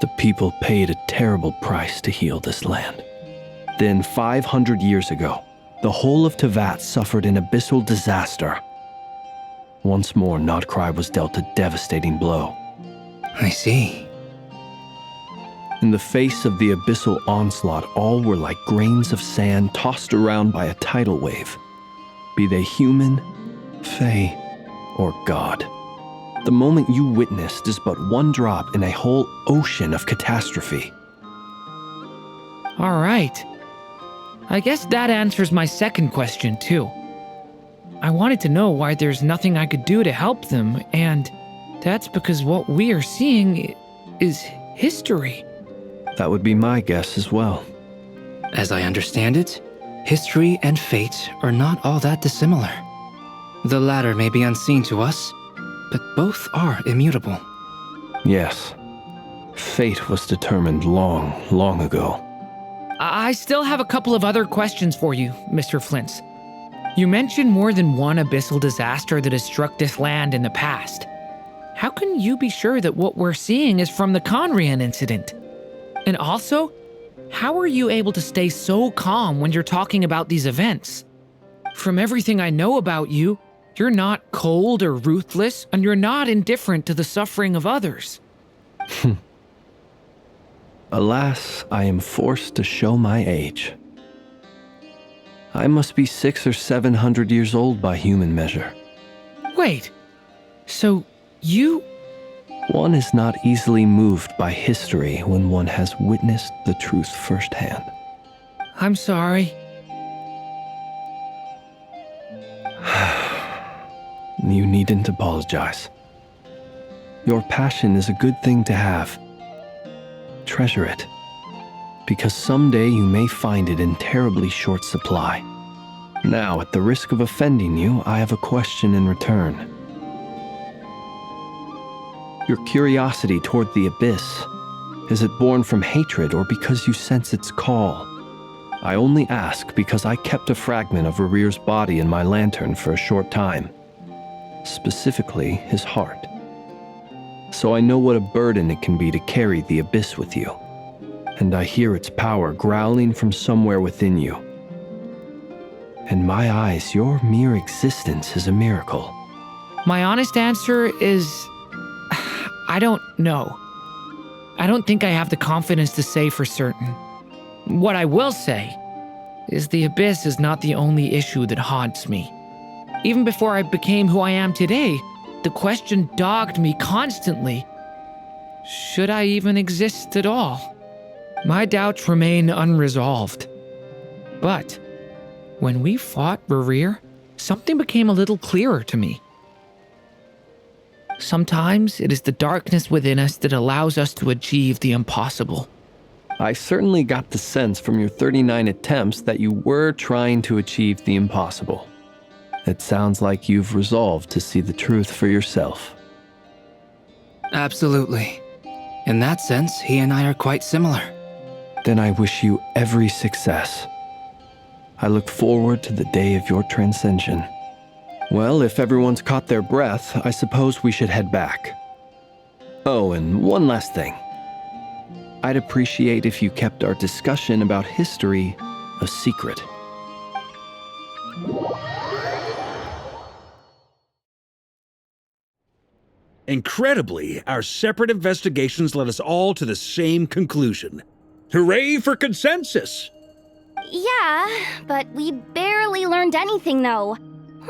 The people paid a terrible price to heal this land. Then 500 years ago, the whole of Teyvat suffered an abyssal disaster. Once more, Nodcry was dealt a devastating blow. I see. In the face of the abyssal onslaught, all were like grains of sand tossed around by a tidal wave. Be they human, fae, or god. The moment you witnessed is but one drop in a whole ocean of catastrophe. All right. I guess that answers my second question, too. I wanted to know why there's nothing I could do to help them, and that's because what we are seeing is history. That would be my guess as well. As I understand it, history and fate are not all that dissimilar. The latter may be unseen to us, but both are immutable. Yes. Fate was determined long, long ago. I still have a couple of other questions for you, Mr. Flint's. You mentioned more than one abyssal disaster that has struck this land in the past. How can you be sure that what we're seeing is from the Conrian incident? And also, How are you able to stay so calm when you're talking about these events? From everything I know about you, you're not cold or ruthless, and you're not indifferent to the suffering of others. Alas, I am forced to show my age. I must be 600 or 700 years old by human measure. Wait, so you... One is not easily moved by history when one has witnessed the truth firsthand. I'm sorry. You needn't apologize. Your passion is a good thing to have. Treasure it, because someday you may find it in terribly short supply. Now, at the risk of offending you, I have a question in return. Your curiosity toward the abyss, is it born from hatred or because you sense its call? I only ask because I kept a fragment of Rerear's body in my lantern for a short time, specifically his heart. So I know what a burden it can be to carry the abyss with you, and I hear its power growling from somewhere within you. In my eyes, your mere existence is a miracle. My honest answer is... I don't know. I don't think I have the confidence to say for certain. What I will say is the abyss is not the only issue that haunts me. Even before I became who I am today, the question dogged me constantly. Should I even exist at all? My doubts remain unresolved. But when we fought Rerear, something became a little clearer to me. Sometimes it is the darkness within us that allows us to achieve the impossible. I certainly got the sense from your 39 attempts that you were trying to achieve the impossible. It sounds like you've resolved to see the truth for yourself. Absolutely. In that sense, he and I are quite similar. Then I wish you every success. I look forward to the day of your transcension. Well, if everyone's caught their breath, I suppose we should head back. Oh, and one last thing. I'd appreciate if you kept our discussion about history a secret. Incredibly, our separate investigations led us all to the same conclusion. Hooray for consensus! Yeah, but we barely learned anything, though.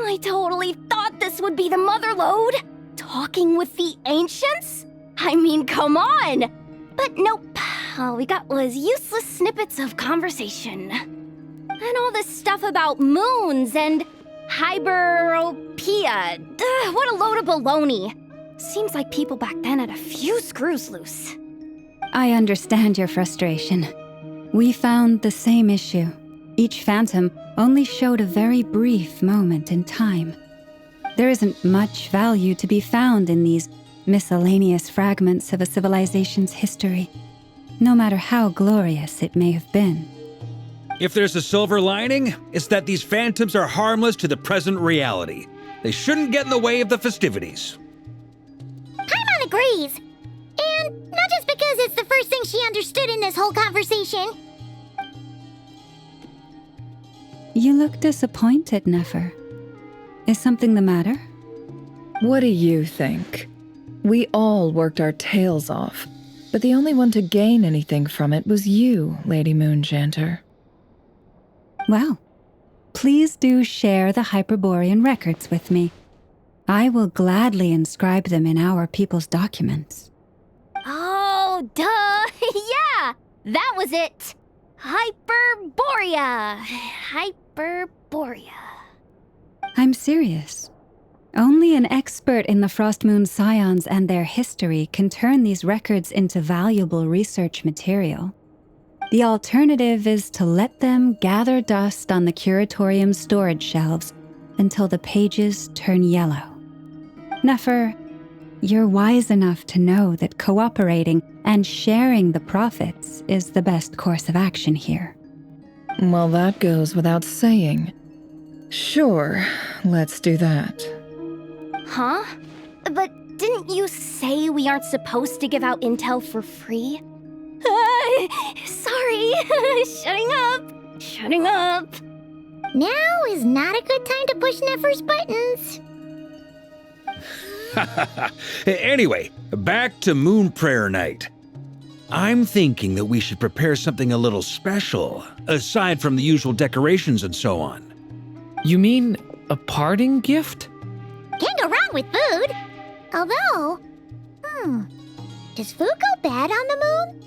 I totally thought this would be the mother lode. Talking with the ancients? I mean, come on! But nope. All we got was useless snippets of conversation. And all this stuff about moons and hyperopia. What a load of baloney. Seems like people back then had a few screws loose. I understand your frustration. We found the same issue. Each phantom only showed a very brief moment in time. There isn't much value to be found in these miscellaneous fragments of a civilization's history, no matter how glorious it may have been. If there's a silver lining, it's that these phantoms are harmless to the present reality. They shouldn't get in the way of the festivities. Paimon agrees. And not just because it's the first thing she understood in this whole conversation. You look disappointed, Nefer. Is something the matter? What do you think? We all worked our tails off, but the only one to gain anything from it was you, Lady Moonjanter. Well, please do share the Hyperborean records with me. I will gladly inscribe them in our people's documents. Oh, duh! Yeah! That was it! Hyperborea! Hyperborea. I'm serious. Only an expert in the Frostmoon Scions and their history can turn these records into valuable research material. The alternative is to let them gather dust on the curatorium's storage shelves until the pages turn yellow. Nefer, you're wise enough to know that cooperating and sharing the profits is the best course of action here. Well, that goes without saying. Sure, let's do that. Huh? But didn't you say we aren't supposed to give out intel for free? Sorry. Shutting up. Now is not a good time to push Nefer's buttons. Anyway, back to Moon Prayer Night. I'm thinking that we should prepare something a little special, aside from the usual decorations and so on. You mean a parting gift? Can't go wrong with food. Although, does food go bad on the moon?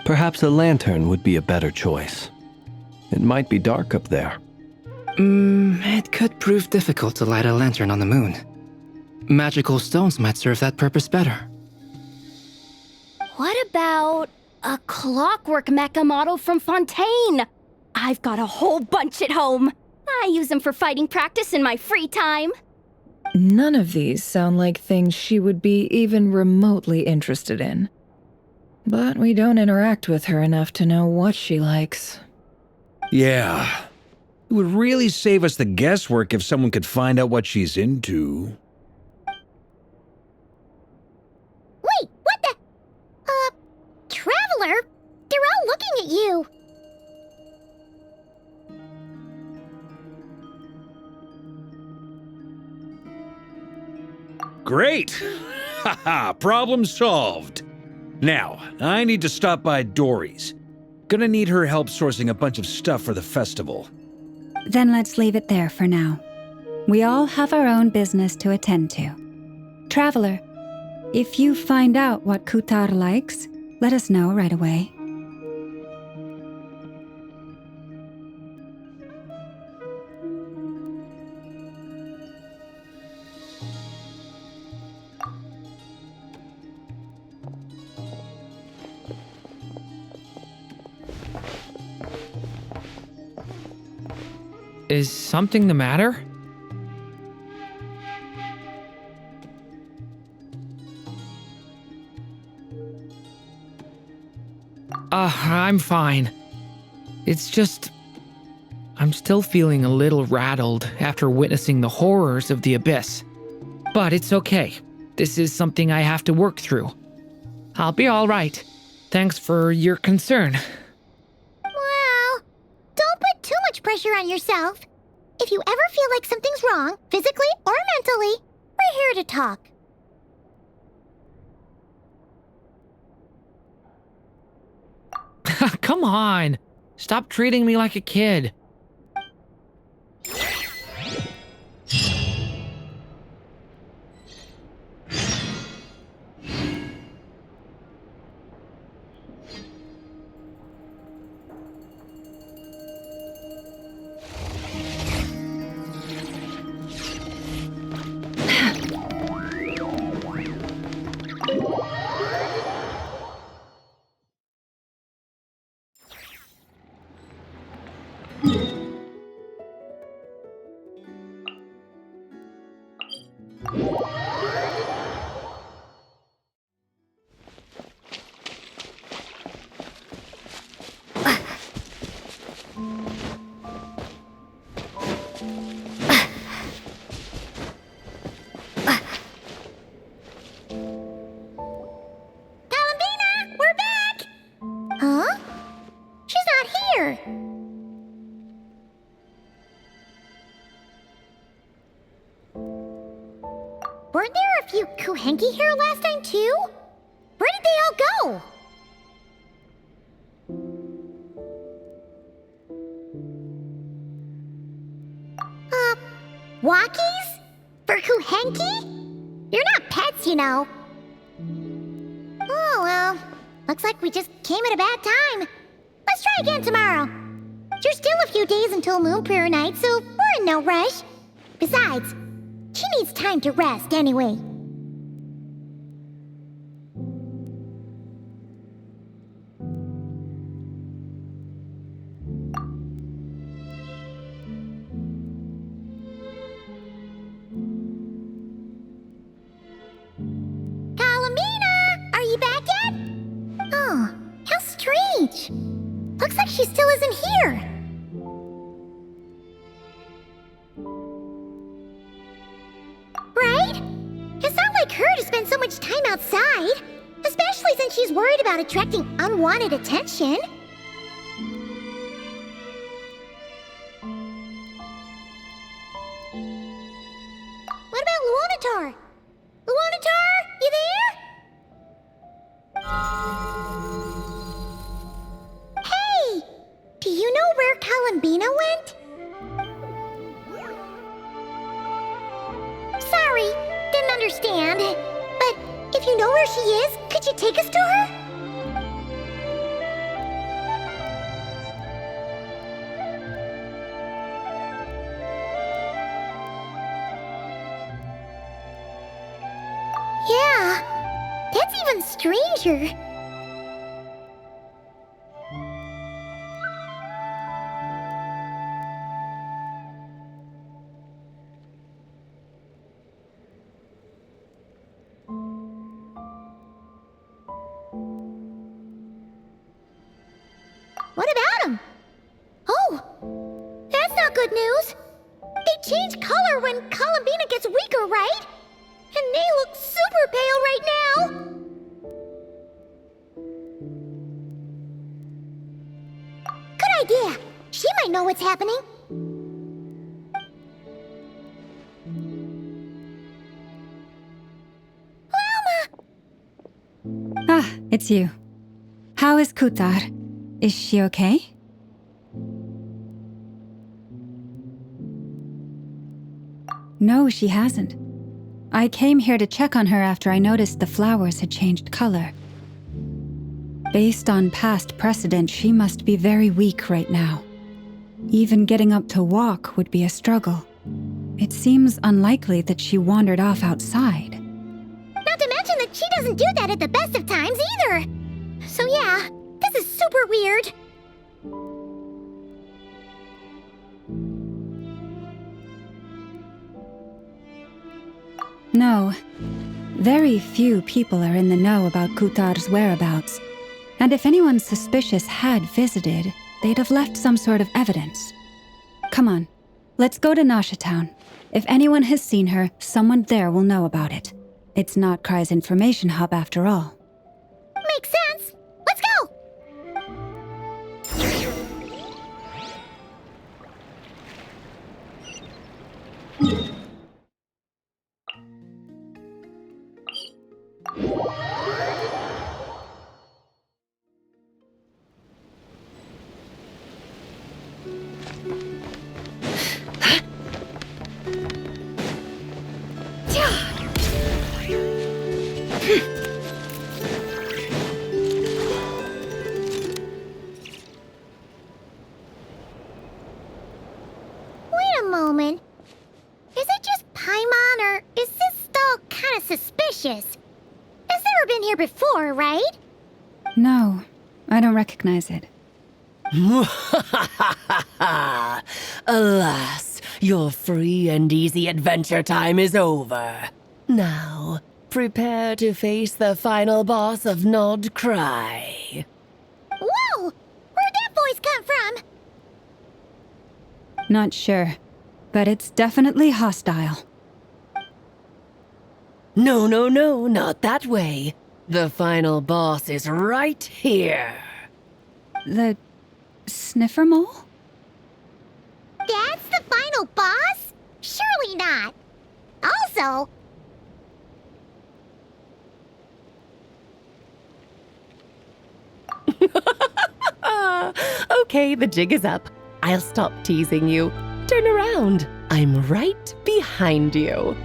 Perhaps a lantern would be a better choice. It might be dark up there. It could prove difficult to light a lantern on the moon. Magical stones might serve that purpose better. What about a clockwork mecha model from Fontaine? I've got a whole bunch at home. I use them for fighting practice in my free time. None of these sound like things she would be even remotely interested in. But we don't interact with her enough to know what she likes. Yeah. It would really save us the guesswork if someone could find out what she's into. Wait, what the? Traveler? They're all looking at you. Great! Haha, problem solved. Now, I need to stop by Dory's. Gonna need her help sourcing a bunch of stuff for the festival. Then let's leave it there for now. We all have our own business to attend to. Traveler, if you find out what Kutar likes, let us know right away. Is something the matter? I'm fine. It's just... I'm still feeling a little rattled after witnessing the horrors of the abyss. But it's okay. This is something I have to work through. I'll be all right. Thanks for your concern. Well, don't put too much pressure on yourself. If you ever feel like something's wrong, physically or mentally, we're here to talk. Come on. Stop treating me like a kid. Weren't there a few Kuhenki here last time too? Where did they all go? Walkies? For Kuhenki? You're not pets, you know. Oh well, looks like we just came at a bad time. Let's try again tomorrow. There's still a few days until Moon Prayer Night, so we're in no rush. Besides, she needs time to rest anyway. Kalamina! Are you back yet? Oh, how strange. Looks like she still isn't here. Right? It's not like her to spend so much time outside, especially Especially since she's worried about attracting unwanted attention. What about Luonatar? Luonatar, you there? Hey! Do you know where Columbina went? Sorry, didn't understand. But if you know where she is, could you take us to her? Yeah, that's even stranger. What about him? Oh, that's not good news. They change color when Columbina gets weaker, right? And they look super pale right now. Good idea. She might know what's happening. Ah, it's you. How is Kutar? Is she okay? No, she hasn't. I came here to check on her after I noticed the flowers had changed color. Based on past precedent, she must be very weak right now. Even getting up to walk would be a struggle. It seems unlikely that she wandered off outside. Not to mention that she doesn't do that at the best of times either. So yeah, this is super weird. No. Very few people are in the know about Kutar's whereabouts. And if anyone suspicious had visited, they'd have left some sort of evidence. Come on, let's go to Nasha Town. If anyone has seen her, someone there will know about it. It's not Cry's information hub after all. Makes sense. Let's go! Wait a moment. Is it just Paimon, or is this stall kind of suspicious? It's never been here before, right? No, I don't recognize it. Alas, your free and easy adventure time is over. Now, prepare to face the final boss of Nod Cry. Whoa! Where'd that voice come from? Not sure, but it's definitely hostile. No, not that way. The final boss is right here. The sniffer mole? That's the final boss? Surely not. Also... Okay, the jig is up. I'll stop teasing you. Turn around. I'm right behind you.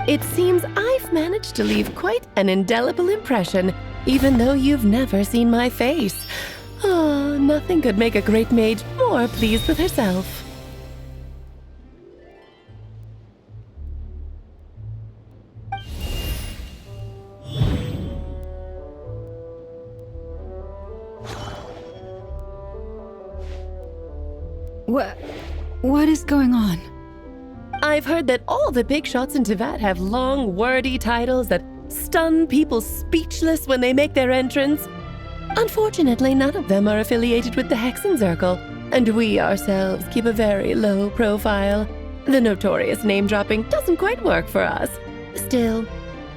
It seems I've managed to leave quite an indelible impression, even though you've never seen my face. Ah, nothing could make a great mage more pleased with herself. What is going on? I've heard that all the big shots in Teyvat have long, wordy titles that stun people speechless when they make their entrance. Unfortunately, none of them are affiliated with the Hexenzirkel, and we ourselves keep a very low profile. The notorious name-dropping doesn't quite work for us. Still,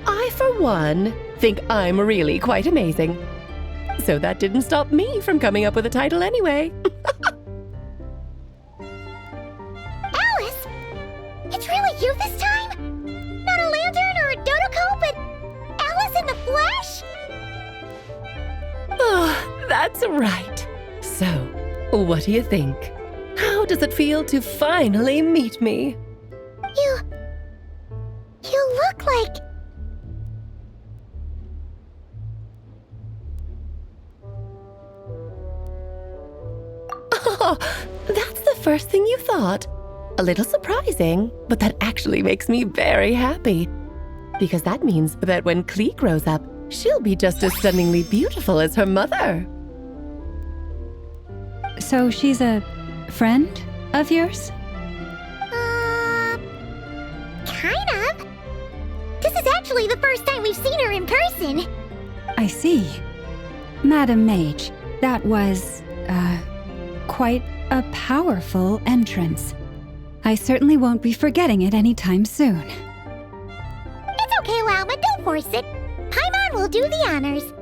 I, for one, think I'm really quite amazing. So that didn't stop me from coming up with a title anyway. Alice? It's really you this time? Not a lantern or a dodo, but Alice in the flesh? Oh, that's right. So, what do you think? How does it feel to finally meet me? You look like... Oh, that's the first thing you thought. A little surprising, but that actually makes me very happy. Because that means that when Klee grows up, she'll be just as stunningly beautiful as her mother. So she's a friend of yours? Kind of. This is actually the first time we've seen her in person. I see. Madam Mage, that was, quite a powerful entrance. I certainly won't be forgetting it anytime soon. It's okay, Lauma, don't force it. Paimon will do the honors.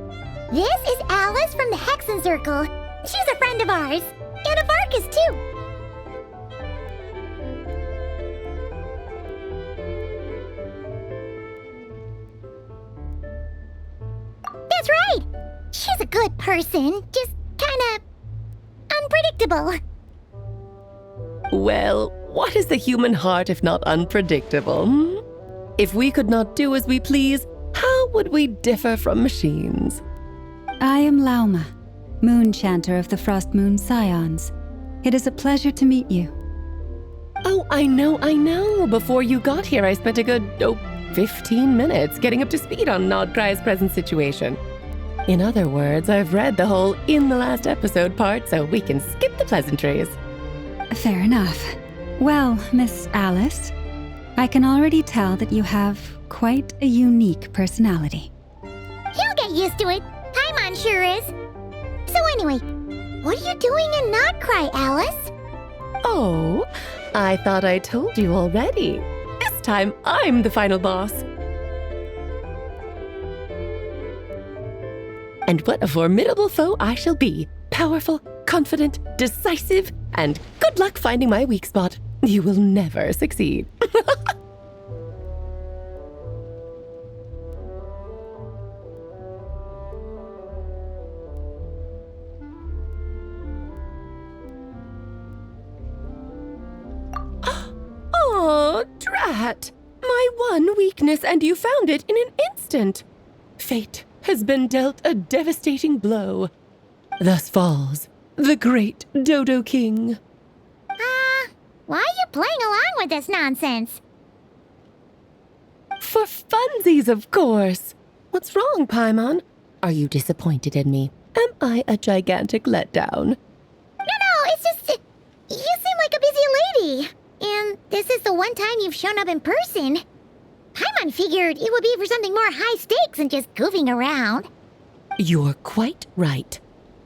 This is Alice from the Hexen Circle. She's a friend of ours. And of Arcus, too. That's right. She's a good person, just kinda unpredictable. Well, what is the human heart if not unpredictable? Hmm? If we could not do as we please, how would we differ from machines? I am Lauma, Moon Chanter of the Frost Moon Scions. It is a pleasure to meet you. Oh, I know. Before you got here, I spent a good, 15 minutes getting up to speed on Nodcry's present situation. In other words, I've read the whole in the last episode part, so we can skip the pleasantries. Fair enough. Well, Miss Alice, I can already tell that you have quite a unique personality. He'll get used to it. Paimon sure is. So anyway, what are you doing in Nodcry, Alice? Oh, I thought I told you already. This time, I'm the final boss. And what a formidable foe I shall be. Powerful, confident, decisive, and good luck finding my weak spot. You will never succeed. Oh, drat! My one weakness, and you found it in an instant. Fate has been dealt a devastating blow. Thus falls the great Dodo King. Why are you playing along with this nonsense? For funsies, of course. What's wrong, Paimon? Are you disappointed in me? Am I a gigantic letdown? No, it's just... You seem like a busy lady. And this is the one time you've shown up in person. Paimon figured it would be for something more high stakes than just goofing around. You're quite right.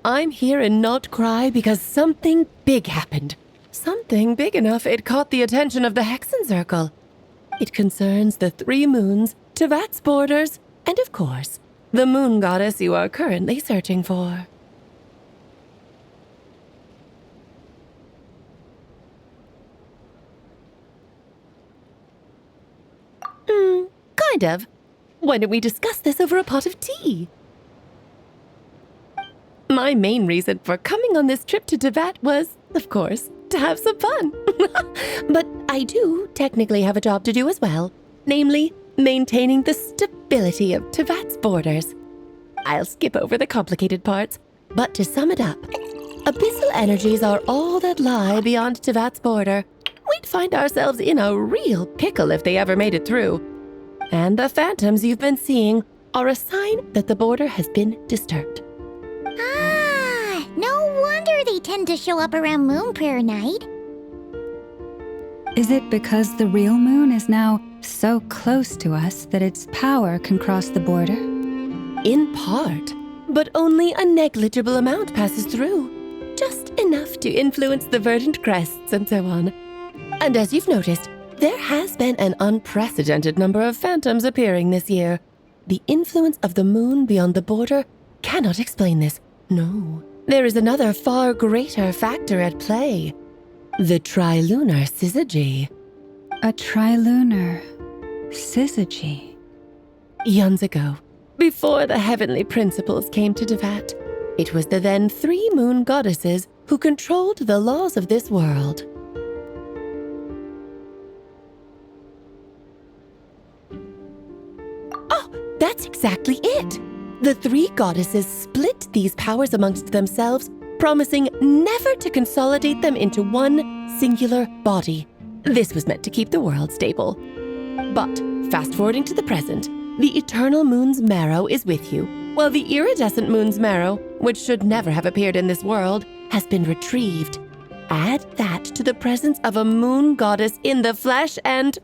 I'm here in Nodcry because something big happened. Something big enough it caught the attention of the Hexen Circle. It concerns the 3 moons, Tevat's borders, and of course, the moon goddess you are currently searching for. Kind of. Why don't we discuss this over a pot of tea? My main reason for coming on this trip to Tevat was, of course, to have some fun. But I do technically have a job to do as well, namely, maintaining the stability of Tevat's borders. I'll skip over the complicated parts, but to sum it up, abyssal energies are all that lie beyond Tevat's border. We'd find ourselves in a real pickle if they ever made it through. And the phantoms you've been seeing are a sign that the border has been disturbed. No wonder they tend to show up around Moon Prayer Night. Is it because the real moon is now so close to us that its power can cross the border? In part, but only a negligible amount passes through. Just enough to influence the verdant crests and so on. And as you've noticed, there has been an unprecedented number of phantoms appearing this year. The influence of the moon beyond the border cannot explain this. No, there is another far greater factor at play. The trilunar syzygy. A trilunar syzygy. Eons ago, before the heavenly principles came to Devat, it was the then 3 moon goddesses who controlled the laws of this world. Oh, that's exactly it! The 3 goddesses split these powers amongst themselves, promising never to consolidate them into one singular body. This was meant to keep the world stable. But, fast-forwarding to the present, the eternal moon's marrow is with you, while the iridescent moon's marrow, which should never have appeared in this world, has been retrieved. Add that to the presence of a moon goddess in the flesh and...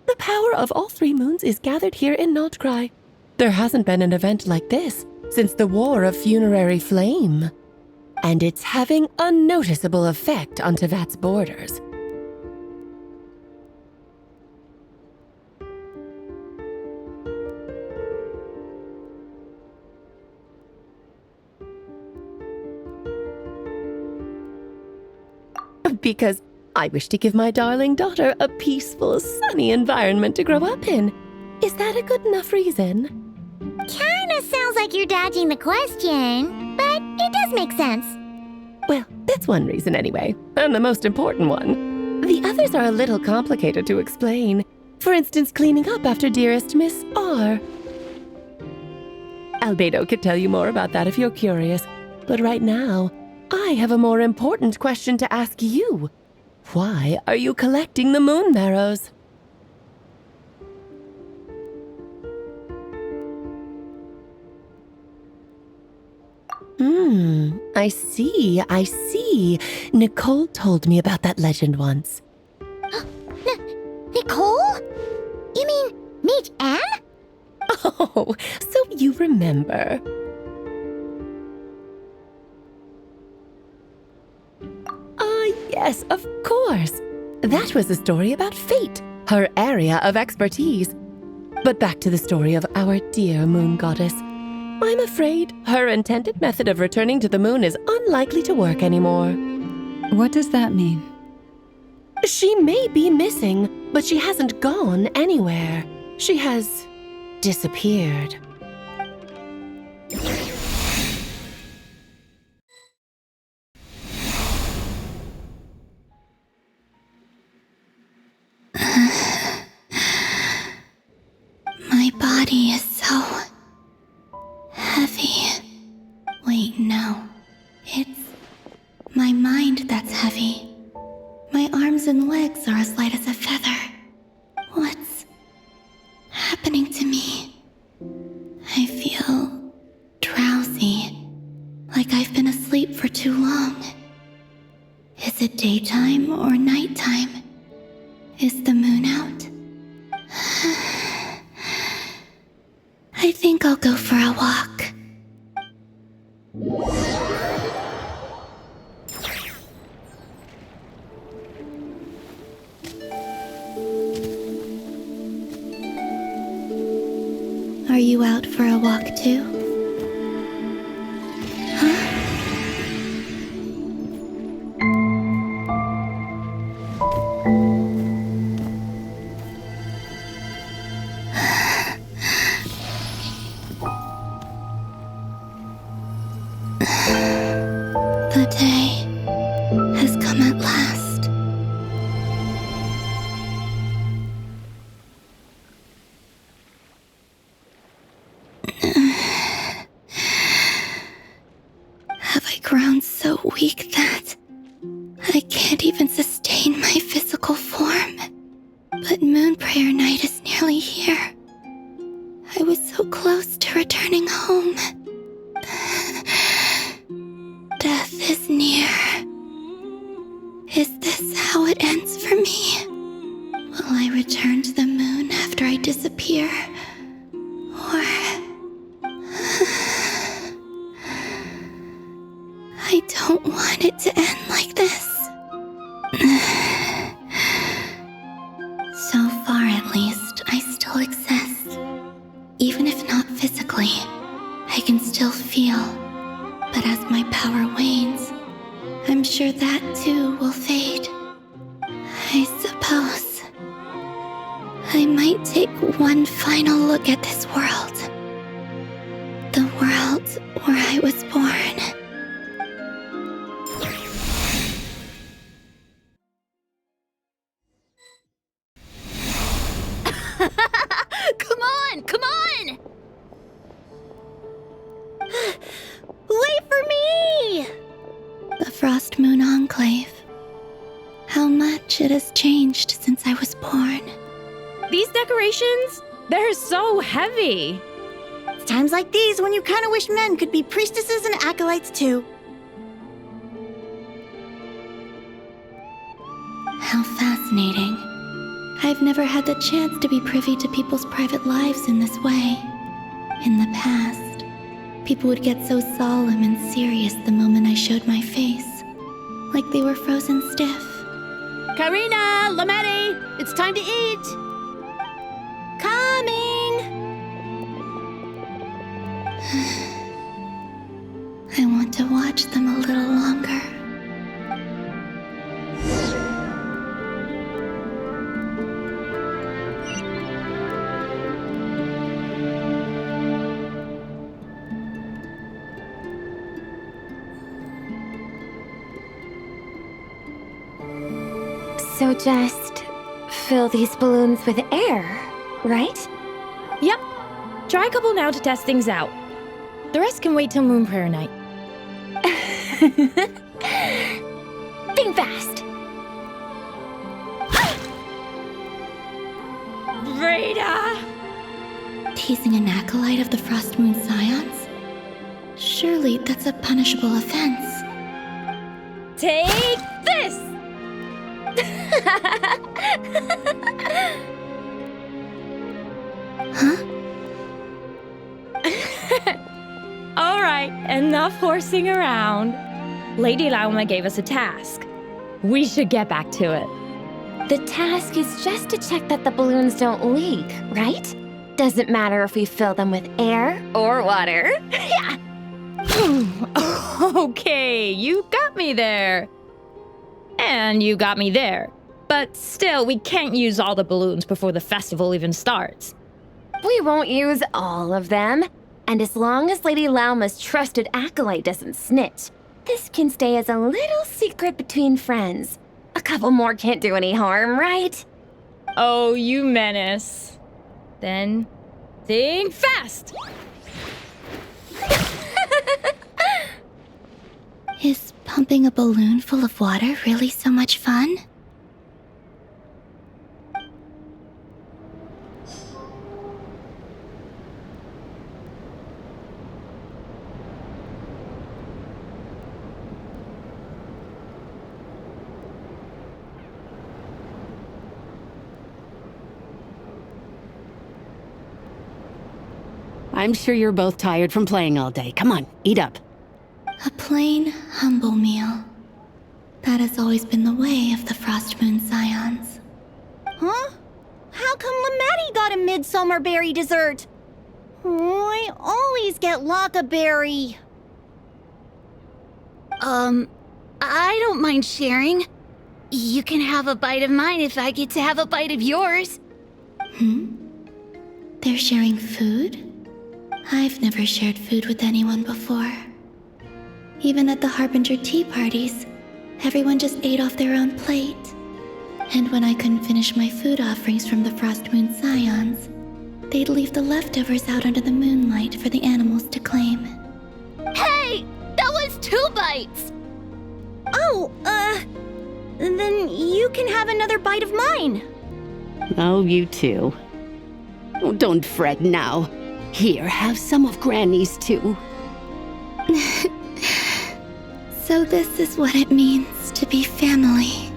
the power of all 3 moons is gathered here in Nocturne. There hasn't been an event like this since the War of Funerary Flame. And it's having a noticeable effect on Tevat's borders. Because I wish to give my darling daughter a peaceful, sunny environment to grow up in. Is that a good enough reason? Kinda sounds like you're dodging the question, but it does make sense. Well, that's one reason anyway, and the most important one. The others are a little complicated to explain. For instance, cleaning up after dearest Miss R. Albedo could tell you more about that if you're curious, but right now, I have a more important question to ask you. Why are you collecting the moon marrows? I see. Nicole told me about that legend once. Nicole? You mean Mage Anne? Oh, so you remember. Yes, of course. That was a story about fate, her area of expertise. But back to the story of our dear moon goddess. I'm afraid her intended method of returning to the moon is unlikely to work anymore. What does that mean? She may be missing, but she hasn't gone anywhere. She has disappeared. My body is so heavy. Wait, no. It's my mind that's heavy. My arms and legs are as light as a feather. What's happening to me? I feel drowsy, like I've been asleep for too long. Is it daytime or nighttime? Is the moon out? I think I'll go for a walk. Are you out for a walk too? The day has come at last. Have I grown so weak that I can't even sustain my physical form? But Moon Prayer Night is nearly here. I was so close to returning home. Death is near. Is this how it ends for me? Will I return to the moon after I disappear? Or... I don't want it to end like this. So far, at least, I still exist. Exactly. I can still feel. But as my power wanes, I'm sure that too will fade. I suppose I might take one final look at this world. The world where I was born. Come on! Come on! Wait for me! The Frost Moon Enclave. How much it has changed since I was born. These decorations, they're so heavy. It's times like these when you kind of wish men could be priestesses and acolytes too. How fascinating. I've never had the chance to be privy to people's private lives in this way. In the past, people would get so solemn and serious the moment I showed my face, like they were frozen stiff. Karina, Lametti, it's time to eat. Coming! I want to watch them a little longer. So just fill these balloons with air, right? Yep. Try a couple now to test things out. The rest can wait till Moon Prayer Night. Think fast. Rita! Teasing an acolyte of the Frost Moon Scions? Surely that's a punishable offense. Take this! Huh? All right, enough horsing around. Lady Lauma gave us a task. We should get back to it. The task is just to check that the balloons don't leak, right? Doesn't matter if we fill them with air or water. Yeah. Okay, you got me there. And you got me there. But still, we can't use all the balloons before the festival even starts. We won't use all of them. And as long as Lady Lauma's trusted acolyte doesn't snitch, this can stay as a little secret between friends. A couple more can't do any harm, right? Oh, you menace. Then, think fast! Is pumping a balloon full of water really so much fun? I'm sure you're both tired from playing all day. Come on, eat up. A plain, humble meal. That has always been the way of the Frost Moon Scions. Huh? How come Lametti got a midsummer berry dessert? Oh, I always get Lockaberry. I don't mind sharing. You can have a bite of mine if I get to have a bite of yours. They're sharing food? I've never shared food with anyone before. Even at the Harbinger tea parties, everyone just ate off their own plate. And when I couldn't finish my food offerings from the Frost Moon Scions, they'd leave the leftovers out under the moonlight for the animals to claim. Hey! That was 2 bites! Oh, then you can have another bite of mine. Oh, you too. Oh, don't fret now. Here, have some of Granny's too. So this is what it means to be family.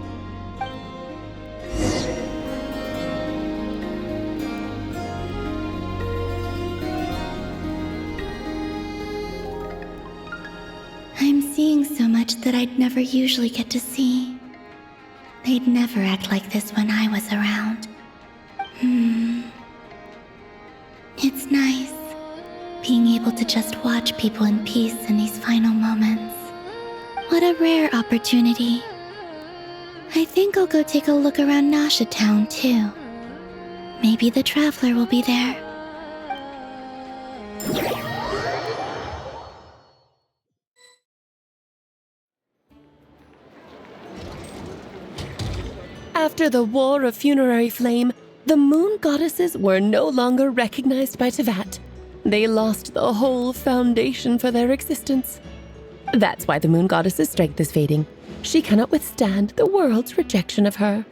I'm seeing so much that I'd never usually get to see. They'd never act like this when I was around. It's nice. to just watch people in peace in these final moments. What a rare opportunity. I think I'll go take a look around Nasha Town too. Maybe the Traveler will be there. After the War of Funerary Flame, the moon goddesses were no longer recognized by Tevat. They lost the whole foundation for their existence. That's why the moon goddess's strength is fading. She cannot withstand the world's rejection of her.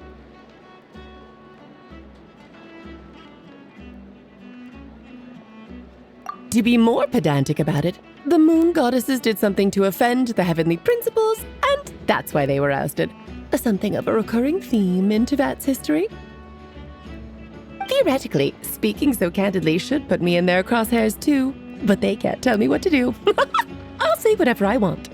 To be more pedantic about it, the moon goddesses did something to offend the heavenly principles, and that's why they were ousted. Something of a recurring theme in Tevat's history. Theoretically, speaking so candidly should put me in their crosshairs too, but they can't tell me what to do. I'll say whatever I want.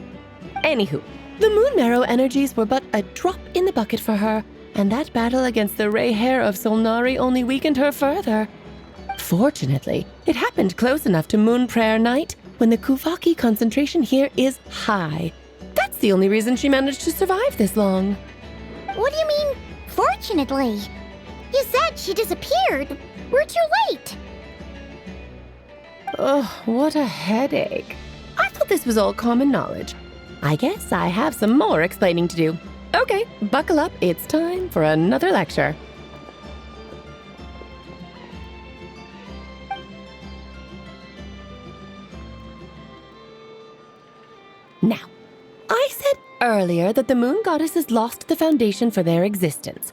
Anywho, the Moon Marrow energies were but a drop in the bucket for her, and that battle against the Ray Hair of Solnari only weakened her further. Fortunately, it happened close enough to Moon Prayer Night when the Kuvaki concentration here is high. That's the only reason she managed to survive this long. What do you mean, fortunately? You said she disappeared. We're too late. Ugh, what a headache. I thought this was all common knowledge. I guess I have some more explaining to do. Okay, buckle up. It's time for another lecture. Now, I said earlier that the moon goddesses lost the foundation for their existence.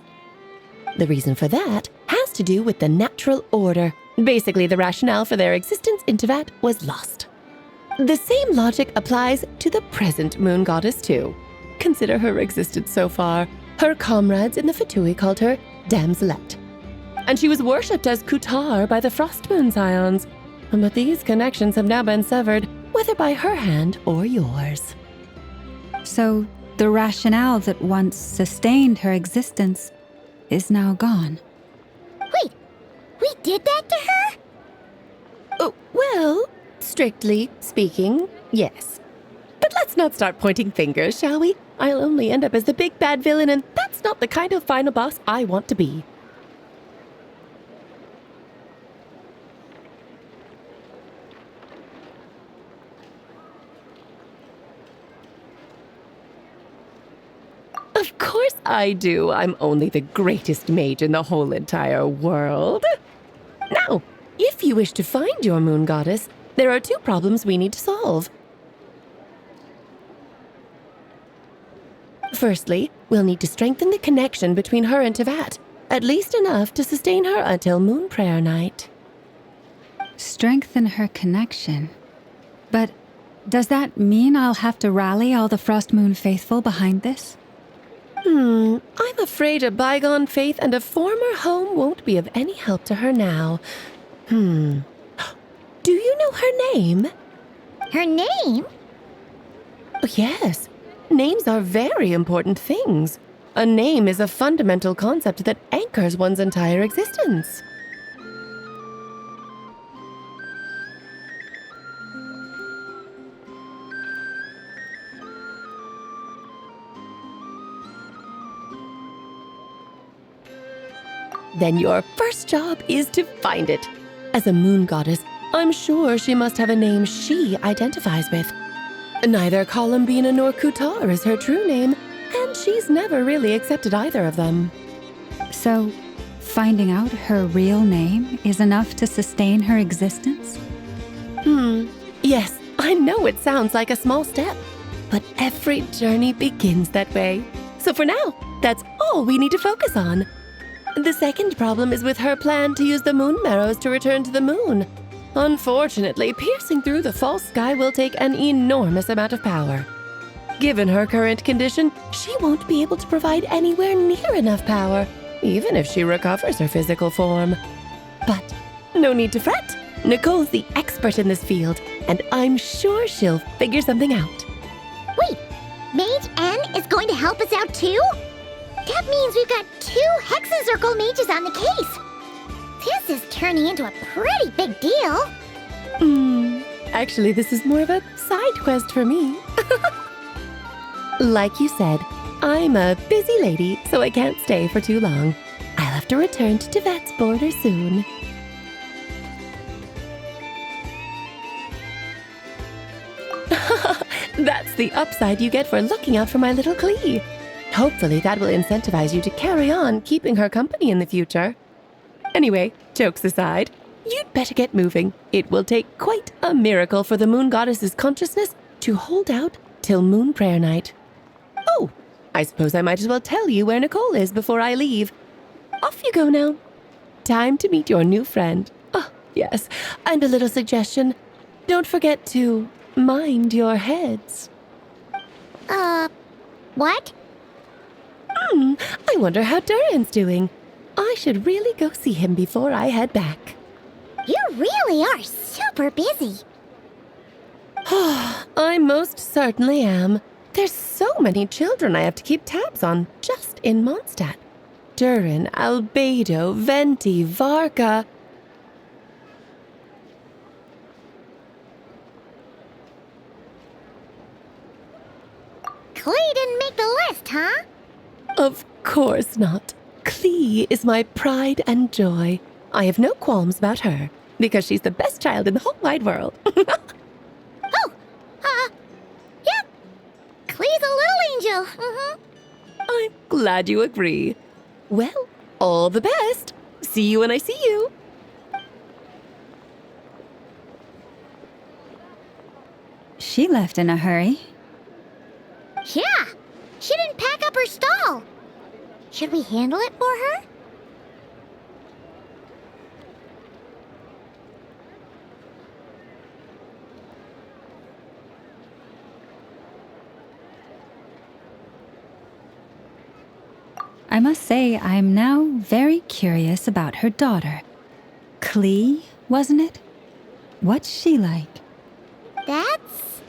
The reason for that has to do with the natural order. Basically, the rationale for their existence in Tevat was lost. The same logic applies to the present moon goddess too. Consider her existence so far. Her comrades in the Fatui called her Damselette. And she was worshipped as Kutar by the Frost Moon Scions. But these connections have now been severed, whether by her hand or yours. So, the rationale that once sustained her existence is now gone. Wait, we did that to her? Oh, well, strictly speaking, yes. But let's not start pointing fingers, shall we? I'll only end up as the big bad villain, and that's not the kind of final boss I want to be. Of course I do. I'm only the greatest mage in the whole entire world. Now, if you wish to find your moon goddess, there are two problems we need to solve. Firstly, we'll need to strengthen the connection between her and Tevat, at least enough to sustain her until Moon Prayer Night. Strengthen her connection? But does that mean I'll have to rally all the Frost Moon faithful behind this? I'm afraid a bygone faith and a former home won't be of any help to her now. Do you know her name? Her name? Yes. Names are very important things. A name is a fundamental concept that anchors one's entire existence. Then your first job is to find it. As a moon goddess, I'm sure she must have a name she identifies with. Neither Columbina nor Kutar is her true name, and she's never really accepted either of them. So, finding out her real name is enough to sustain her existence? Yes, I know it sounds like a small step, but every journey begins that way. So for now, that's all we need to focus on. The second problem is with her plan to use the moon marrows to return to the moon. Unfortunately, piercing through the false sky will take an enormous amount of power. Given her current condition, she won't be able to provide anywhere near enough power, even if she recovers her physical form. But no need to fret. Nicole's the expert in this field, and I'm sure she'll figure something out. Wait, Mage N is going to help us out too? That means we've got 2 Hexencircle mages on the case. This is turning into a pretty big deal. Actually, this is more of a side quest for me. Like you said, I'm a busy lady, so I can't stay for too long. I'll have to return to Tibet's border soon. That's the upside you get for looking out for my little Klee. Hopefully that will incentivize you to carry on keeping her company in the future. Anyway, jokes aside, you'd better get moving. It will take quite a miracle for the moon goddess's consciousness to hold out till moon prayer night. Oh, I suppose I might as well tell you where Nicole is before I leave. Off you go now. Time to meet your new friend. Oh, yes, and a little suggestion. Don't forget to mind your heads. What? I wonder how Durin's doing. I should really go see him before I head back. You really are super busy. I most certainly am. There's so many children I have to keep tabs on just in Mondstadt. Durin, Albedo, Venti, Varka. Klee didn't make the list, huh? Of course not. Klee is my pride and joy. I have no qualms about her, because she's the best child in the whole wide world. Yep. Klee's a little angel. I'm glad you agree. Well, all the best. See you when I see you. She left in a hurry. Yeah, she didn't pack up her stall. Should we handle it for her? I must say, I'm now very curious about her daughter. Klee, wasn't it? What's she like? That's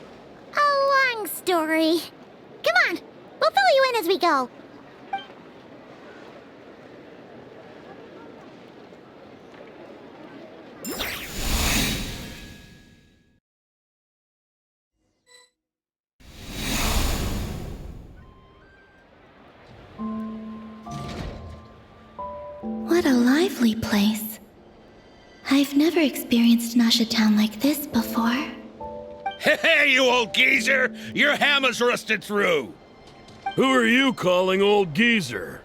a long story. Come on, we'll fill you in as we go. What a lively place. I've never experienced Nasha Town like this before. Hey, you old geezer! Your hammer's rusted through! Who are you calling old geezer?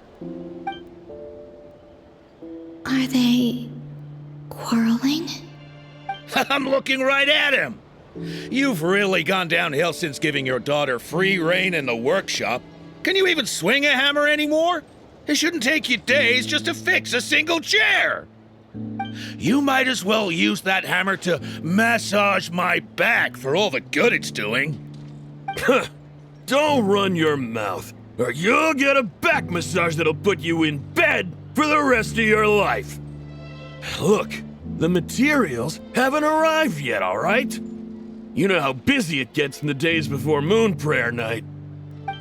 Are they quarreling? I'm looking right at him! You've really gone downhill since giving your daughter free rein in the workshop. Can you even swing a hammer anymore? It shouldn't take you days just to fix a single chair. You might as well use that hammer to massage my back for all the good it's doing. Don't run your mouth, or you'll get a back massage that'll put you in bed for the rest of your life. Look, the materials haven't arrived yet, all right? You know how busy it gets in the days before moon prayer night.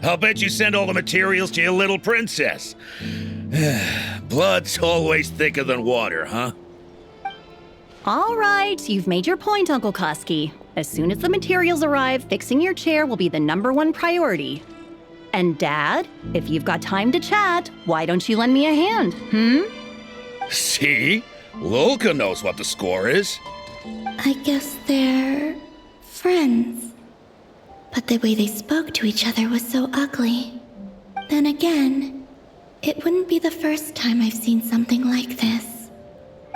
I'll bet you send all the materials to your little princess. Blood's always thicker than water, huh? All right, you've made your point, Uncle Koski. As soon as the materials arrive, fixing your chair will be the #1 priority. And Dad, if you've got time to chat, why don't you lend me a hand, See? Lolka knows what the score is. I guess they're friends. But the way they spoke to each other was so ugly. Then again, it wouldn't be the first time I've seen something like this.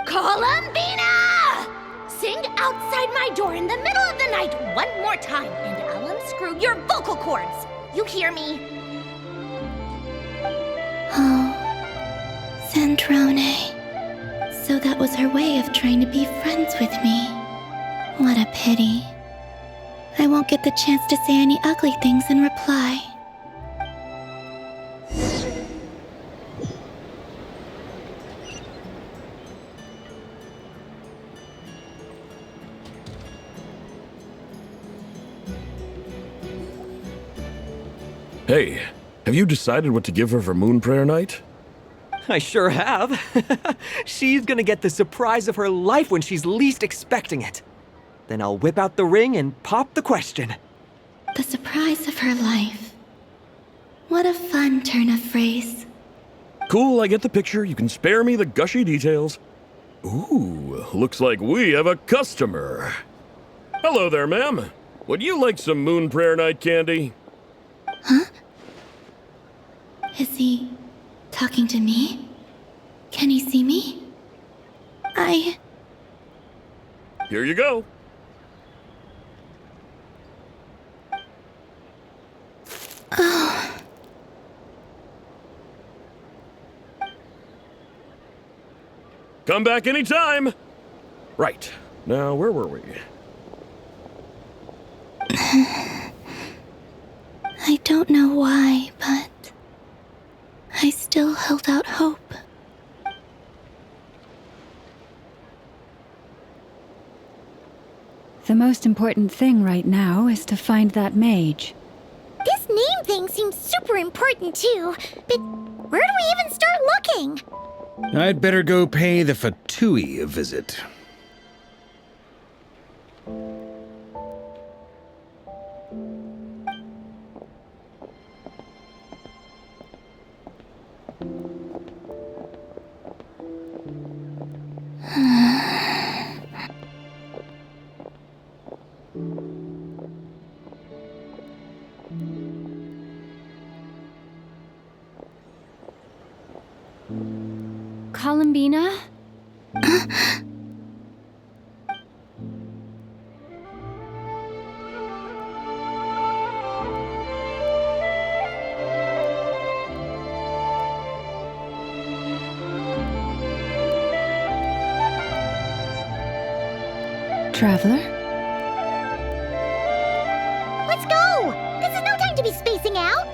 Columbina! Sing outside my door in the middle of the night one more time, and I'll unscrew your vocal cords. You hear me? Oh, Sandrone. So that was her way of trying to be friends with me. What a pity. I won't get the chance to say any ugly things in reply. Hey, have you decided what to give her for moon prayer night? I sure have. She's gonna get the surprise of her life when she's least expecting it. Then I'll whip out the ring and pop the question. The surprise of her life. What a fun turn of phrase. Cool, I get the picture. You can spare me the gushy details. Ooh, looks like we have a customer. Hello there, ma'am. Would you like some Moon Prayer Night candy? Huh? Is he talking to me? Can he see me? Here you go. Oh. Come back anytime. Right. Now, where were we? I don't know why, but I still held out hope. The most important thing right now is to find that mage. This name thing seems super important too, but where do we even start looking? I'd better go pay the Fatui a visit. Columbina? Traveler? Let's go! This is no time to be spacing out!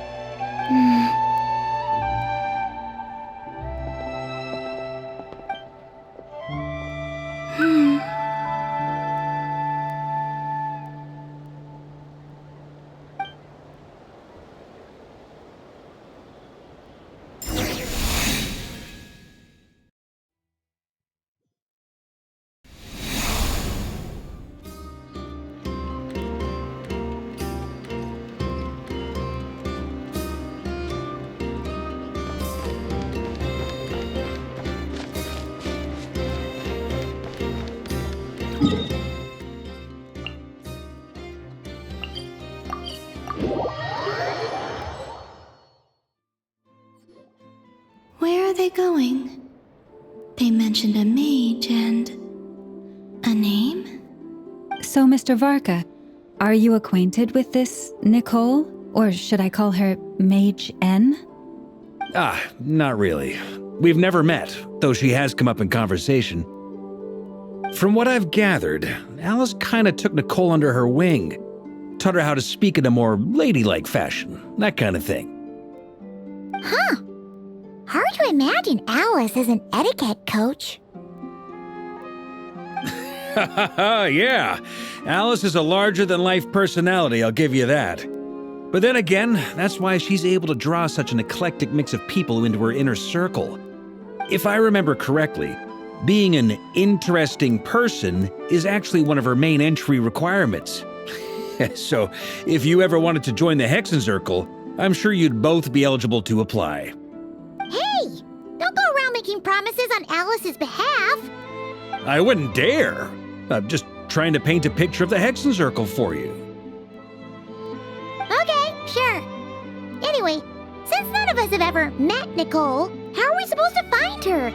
Where are they going? They mentioned a mage and a name? So, Mr. Varka, are you acquainted with this Nicole? Or should I call her Mage N? Not really. We've never met, though she has come up in conversation. From what I've gathered, Alice kinda took Nicole under her wing. Taught her how to speak in a more ladylike fashion, that kind of thing. Huh. Hard to imagine Alice as an etiquette coach. Yeah, Alice is a larger-than-life personality, I'll give you that. But then again, that's why she's able to draw such an eclectic mix of people into her inner circle. If I remember correctly, being an interesting person is actually one of her main entry requirements. So, if you ever wanted to join the Hexenzirkel, I'm sure you'd both be eligible to apply. Hey! Don't go around making promises on Alice's behalf! I wouldn't dare. I'm just trying to paint a picture of the Hexenzirkel for you. Okay, sure. Anyway, since none of us have ever met Nicole, how are we supposed to find her?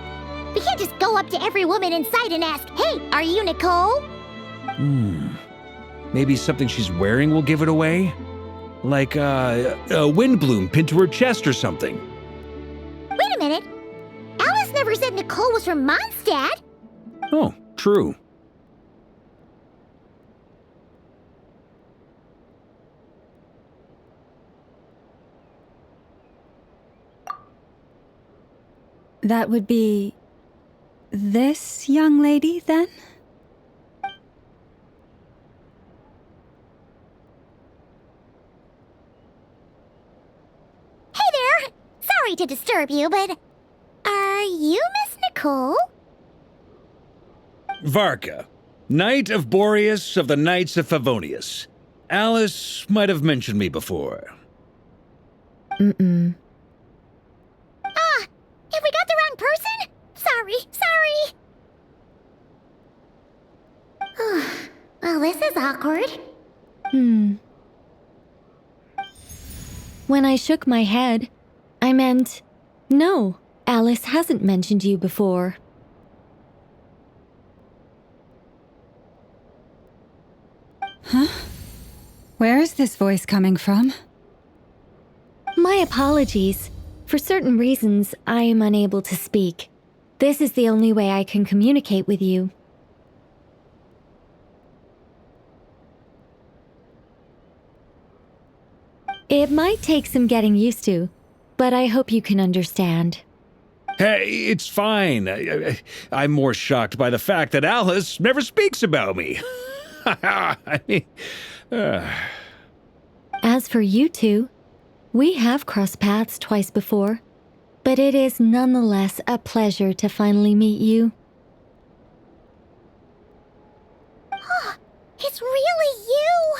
We can't just go up to every woman in sight and ask, "Hey, are you Nicole?" Maybe something she's wearing will give it away? Like a windbloom pinned to her chest or something. Wait a minute. Alice never said Nicole was from Mondstadt. Oh, true. That would be this young lady, then? Hey there! Sorry to disturb you, but are you Miss Nicole? Varka. Knight of Boreas of the Knights of Favonius. Alice might have mentioned me before. Have we got the wrong person? Sorry. Well, this is awkward. When I shook my head, I meant, no, Alice hasn't mentioned you before. Huh? Where is this voice coming from? My apologies. For certain reasons, I am unable to speak. This is the only way I can communicate with you. It might take some getting used to, but I hope you can understand. Hey, it's fine. I'm more shocked by the fact that Alice never speaks about me. I mean, As for you two, we have crossed paths twice before, but it is nonetheless a pleasure to finally meet you. It's really you!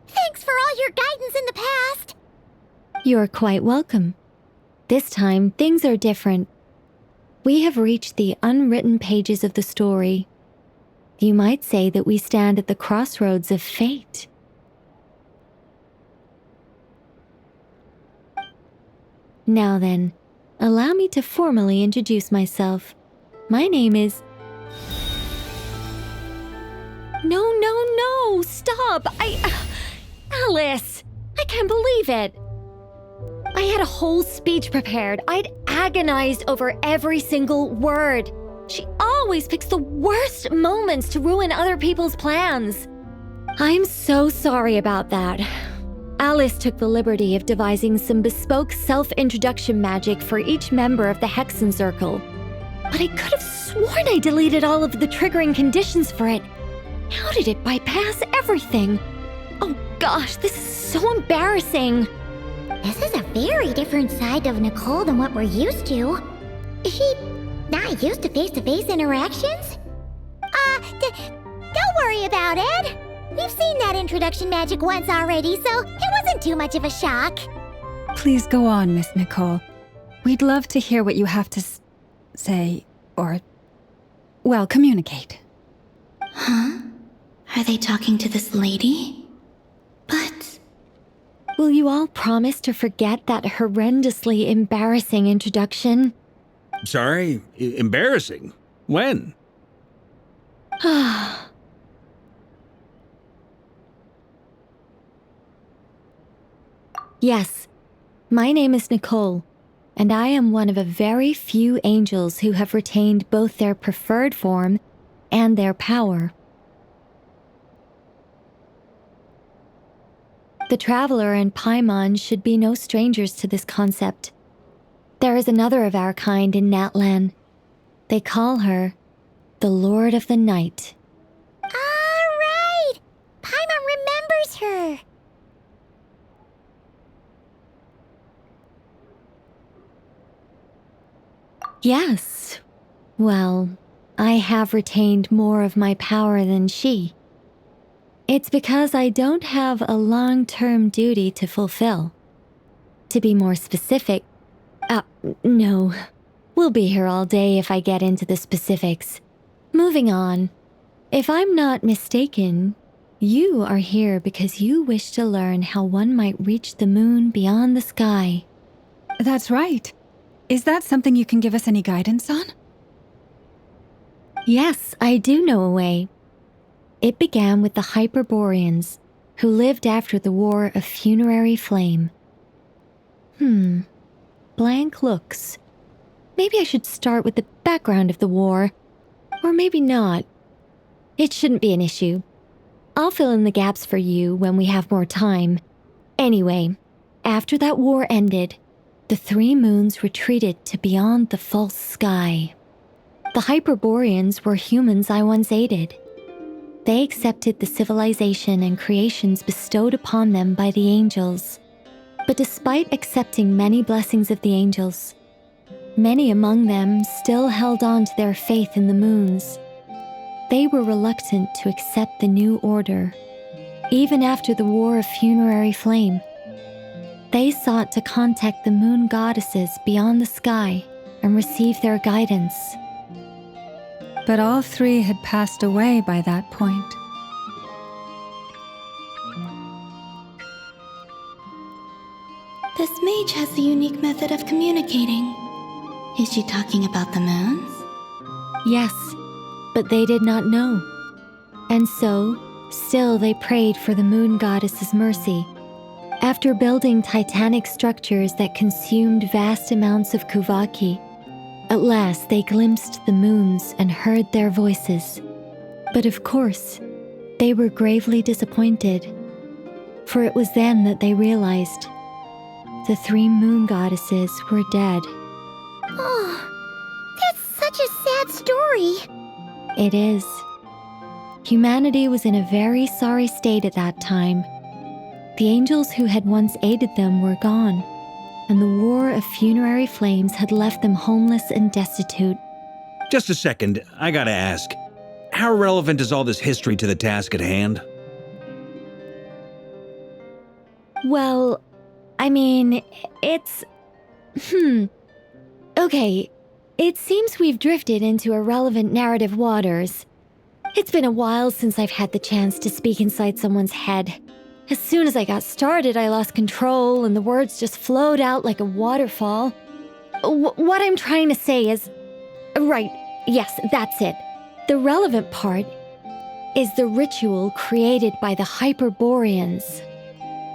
Thanks for all your guidance in the past! You're quite welcome. This time, things are different. We have reached the unwritten pages of the story. You might say that we stand at the crossroads of fate. Now then, allow me to formally introduce myself. My name is... No, stop! Alice! I can't believe it! I had a whole speech prepared. I'd agonized over every single word. She always picks the worst moments to ruin other people's plans. I'm so sorry about that. Alice took the liberty of devising some bespoke self-introduction magic for each member of the Hexen Circle. But I could have sworn I deleted all of the triggering conditions for it. How did it bypass everything? Oh gosh, this is so embarrassing. This is a very different side of Nicole than what we're used to. Is she not used to face-to-face interactions? Don't worry about it. We've seen that introduction magic once already, so it wasn't too much of a shock. Please go on, Miss Nicole. We'd love to hear what you have to say, or, well, communicate. Huh? Are they talking to this lady? But... Will you all promise to forget that horrendously embarrassing introduction? sorry, embarrassing. When? Yes, my name is Nicole, and I am one of a very few angels who have retained both their preferred form and their power. The Traveler and Paimon should be no strangers to this concept. There is another of our kind in Natlan. They call her the Lord of the Night. All right! Paimon remembers her! Yes. Well, I have retained more of my power than she. It's because I don't have a long-term duty to fulfill. To be more specific, no. We'll be here all day if I get into the specifics. Moving on. If I'm not mistaken, you are here because you wish to learn how one might reach the moon beyond the sky. That's right. Is that something you can give us any guidance on? Yes, I do know a way. It began with the Hyperboreans, who lived after the War of Funerary Flame. Blank looks. Maybe I should start with the background of the war. Or maybe not. It shouldn't be an issue. I'll fill in the gaps for you when we have more time. Anyway, after that war ended, the three moons retreated to beyond the false sky. The Hyperboreans were humans I once aided. They accepted the civilization and creations bestowed upon them by the angels. But despite accepting many blessings of the angels, many among them still held on to their faith in the moons. They were reluctant to accept the new order, even after the War of Funerary Flame. They sought to contact the moon goddesses beyond the sky and receive their guidance. But all three had passed away by that point. This mage has a unique method of communicating. Is she talking about the moons? Yes, but they did not know. And so, still they prayed for the moon goddess's mercy. After building titanic structures that consumed vast amounts of Kuvaki, at last they glimpsed the moons and heard their voices. But of course, they were gravely disappointed, for it was then that they realized the three moon goddesses were dead. Oh, that's such a sad story. It is. Humanity was in a very sorry state at that time. The angels who had once aided them were gone, and the War of Funerary Flames had left them homeless and destitute. Just a second, I gotta ask. How relevant is all this history to the task at hand? Well, I mean, it's... Okay, it seems we've drifted into irrelevant narrative waters. It's been a while since I've had the chance to speak inside someone's head. As soon as I got started, I lost control and the words just flowed out like a waterfall. What I'm trying to say is... Right, yes, that's it. The relevant part is the ritual created by the Hyperboreans.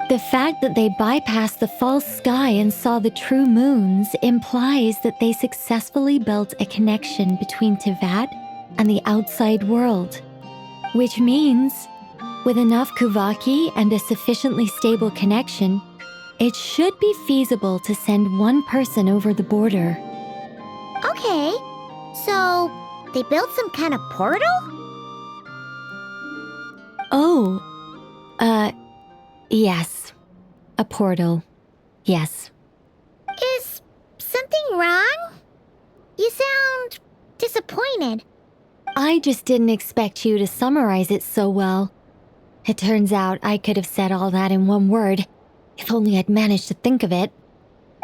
The fact that they bypassed the false sky and saw the true moons implies that they successfully built a connection between Tevat and the outside world. Which means, with enough Kuvaki and a sufficiently stable connection, it should be feasible to send one person over the border. Okay, so they built some kind of portal? Oh, yes. A portal. Yes. Is something wrong? You sound disappointed. I just didn't expect you to summarize it so well. It turns out I could have said all that in one word, if only I'd managed to think of it.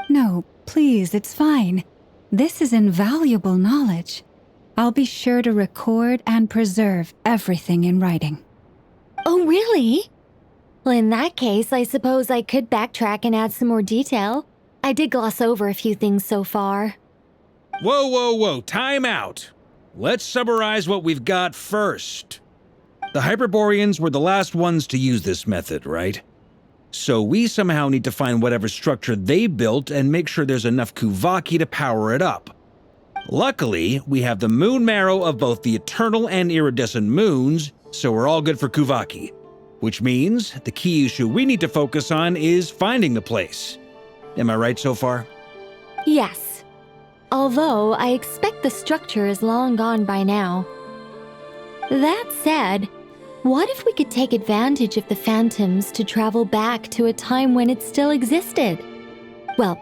No, please, it's fine. This is invaluable knowledge. I'll be sure to record and preserve everything in writing. Oh, really? Well, in that case, I suppose I could backtrack and add some more detail. I did gloss over a few things so far. Whoa, time out. Let's summarize what we've got first. The Hyperboreans were the last ones to use this method, right? So we somehow need to find whatever structure they built and make sure there's enough Kuvaki to power it up. Luckily, we have the moon marrow of both the eternal and iridescent moons, so we're all good for Kuvaki. Which means the key issue we need to focus on is finding the place. Am I right so far? Yes. Although I expect the structure is long gone by now. That said, what if we could take advantage of the phantoms to travel back to a time when it still existed? Well,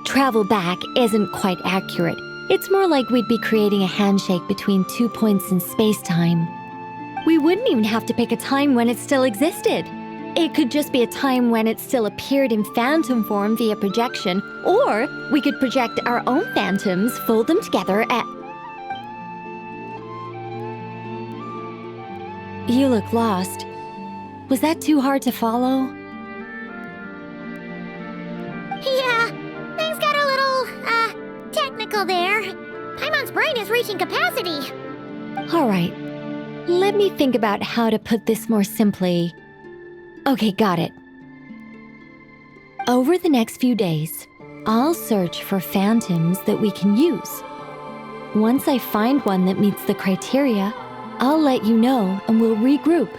travel back isn't quite accurate. It's more like we'd be creating a handshake between 2 points in space-time. We wouldn't even have to pick a time when it still existed. It could just be a time when it still appeared in phantom form via projection, or we could project our own phantoms, fold them together, and... You look lost. Was that too hard to follow? Yeah, things got a little, technical there. Paimon's brain is reaching capacity. All right. Let me think about how to put this more simply. Okay, got it. Over the next few days, I'll search for phantoms that we can use. Once I find one that meets the criteria, I'll let you know and we'll regroup.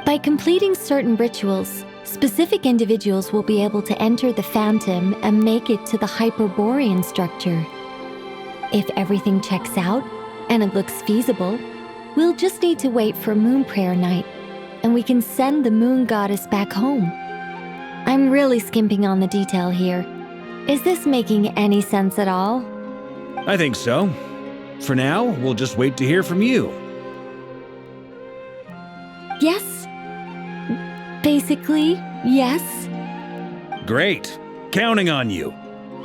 By completing certain rituals, specific individuals will be able to enter the phantom and make it to the Hyperborean structure. If everything checks out and it looks feasible, we'll just need to wait for Moon Prayer Night, and we can send the moon goddess back home. I'm really skimping on the detail here. Is this making any sense at all? I think so. For now, we'll just wait to hear from you. Yes. Basically, yes. Great. Counting on you.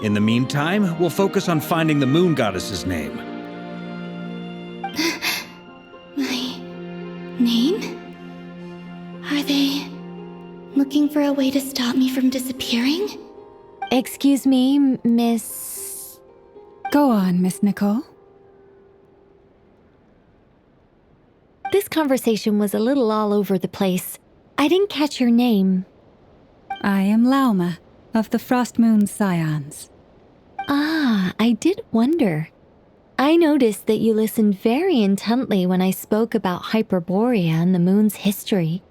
In the meantime, we'll focus on finding the moon goddess's name. My name? Are they looking for a way to stop me from disappearing? Excuse me, Miss... Go on, Miss Nicole. This conversation was a little all over the place. I didn't catch your name. I am Lauma, of the Frost Moon Scions. Ah, I did wonder. I noticed that you listened very intently when I spoke about Hyperborea and the moon's history.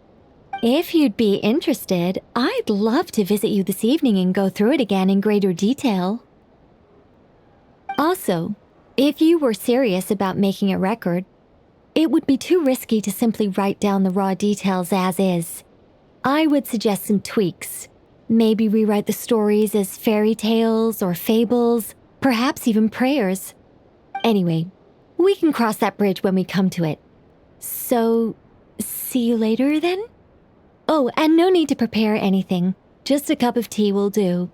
If you'd be interested, I'd love to visit you this evening and go through it again in greater detail. Also, if you were serious about making a record, it would be too risky to simply write down the raw details as is. I would suggest some tweaks. Maybe rewrite the stories as fairy tales or fables, perhaps even prayers. Anyway, we can cross that bridge when we come to it. So, see you later then? Oh, and no need to prepare anything. Just a cup of tea will do.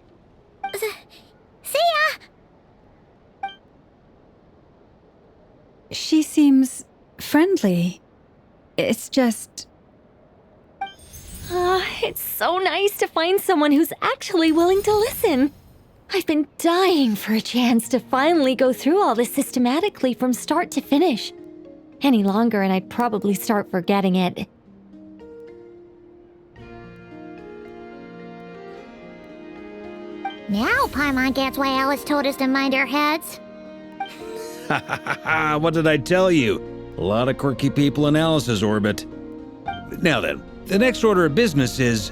See ya! She seems friendly. It's just... It's so nice to find someone who's actually willing to listen. I've been dying for a chance to finally go through all this systematically from start to finish. Any longer and I'd probably start forgetting it. Now Paimon gets why Alice told us to mind our heads. Ha ha ha ha! What did I tell you? A lot of quirky people in Alice's orbit. Now then, the next order of business is,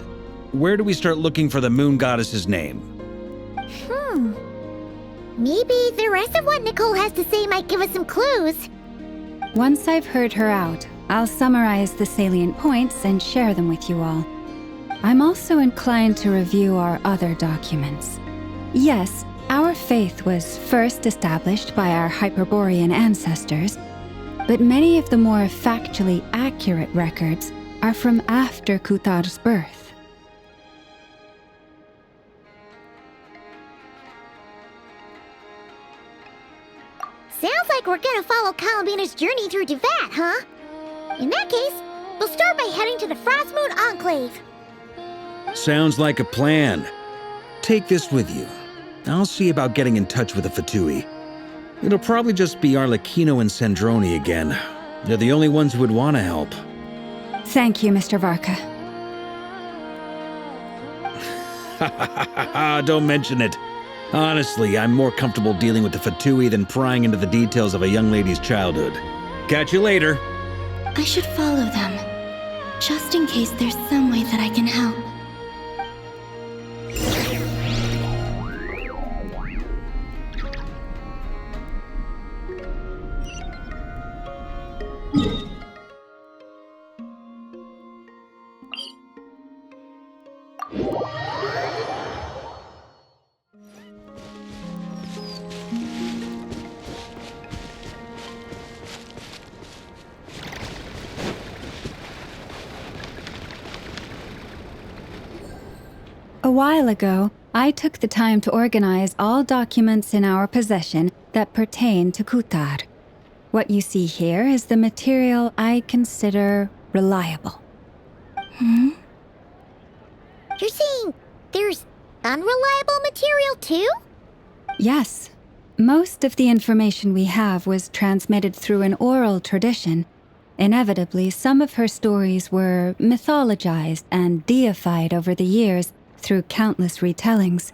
where do we start looking for the moon goddess's name? Maybe the rest of what Nicole has to say might give us some clues. Once I've heard her out, I'll summarize the salient points and share them with you all. I'm also inclined to review our other documents. Yes, our faith was first established by our Hyperborean ancestors, but many of the more factually accurate records are from after Kutar's birth. Sounds like we're gonna follow Columbina's journey through Devat, huh? In that case, we'll start by heading to the Frost Moon Enclave. Sounds like a plan. Take this with you. I'll see about getting in touch with the Fatui. It'll probably just be Arlecchino and Sandroni again. They're the only ones who would want to help. Thank you, Mr. Varka. Don't mention it. Honestly, I'm more comfortable dealing with the Fatui than prying into the details of a young lady's childhood. Catch you later. I should follow them, just in case there's some way that I can help. A while ago, I took the time to organize all documents in our possession that pertain to Kutar. What you see here is the material I consider reliable. You're saying there's unreliable material too? Yes. Most of the information we have was transmitted through an oral tradition. Inevitably, some of her stories were mythologized and deified over the years through countless retellings.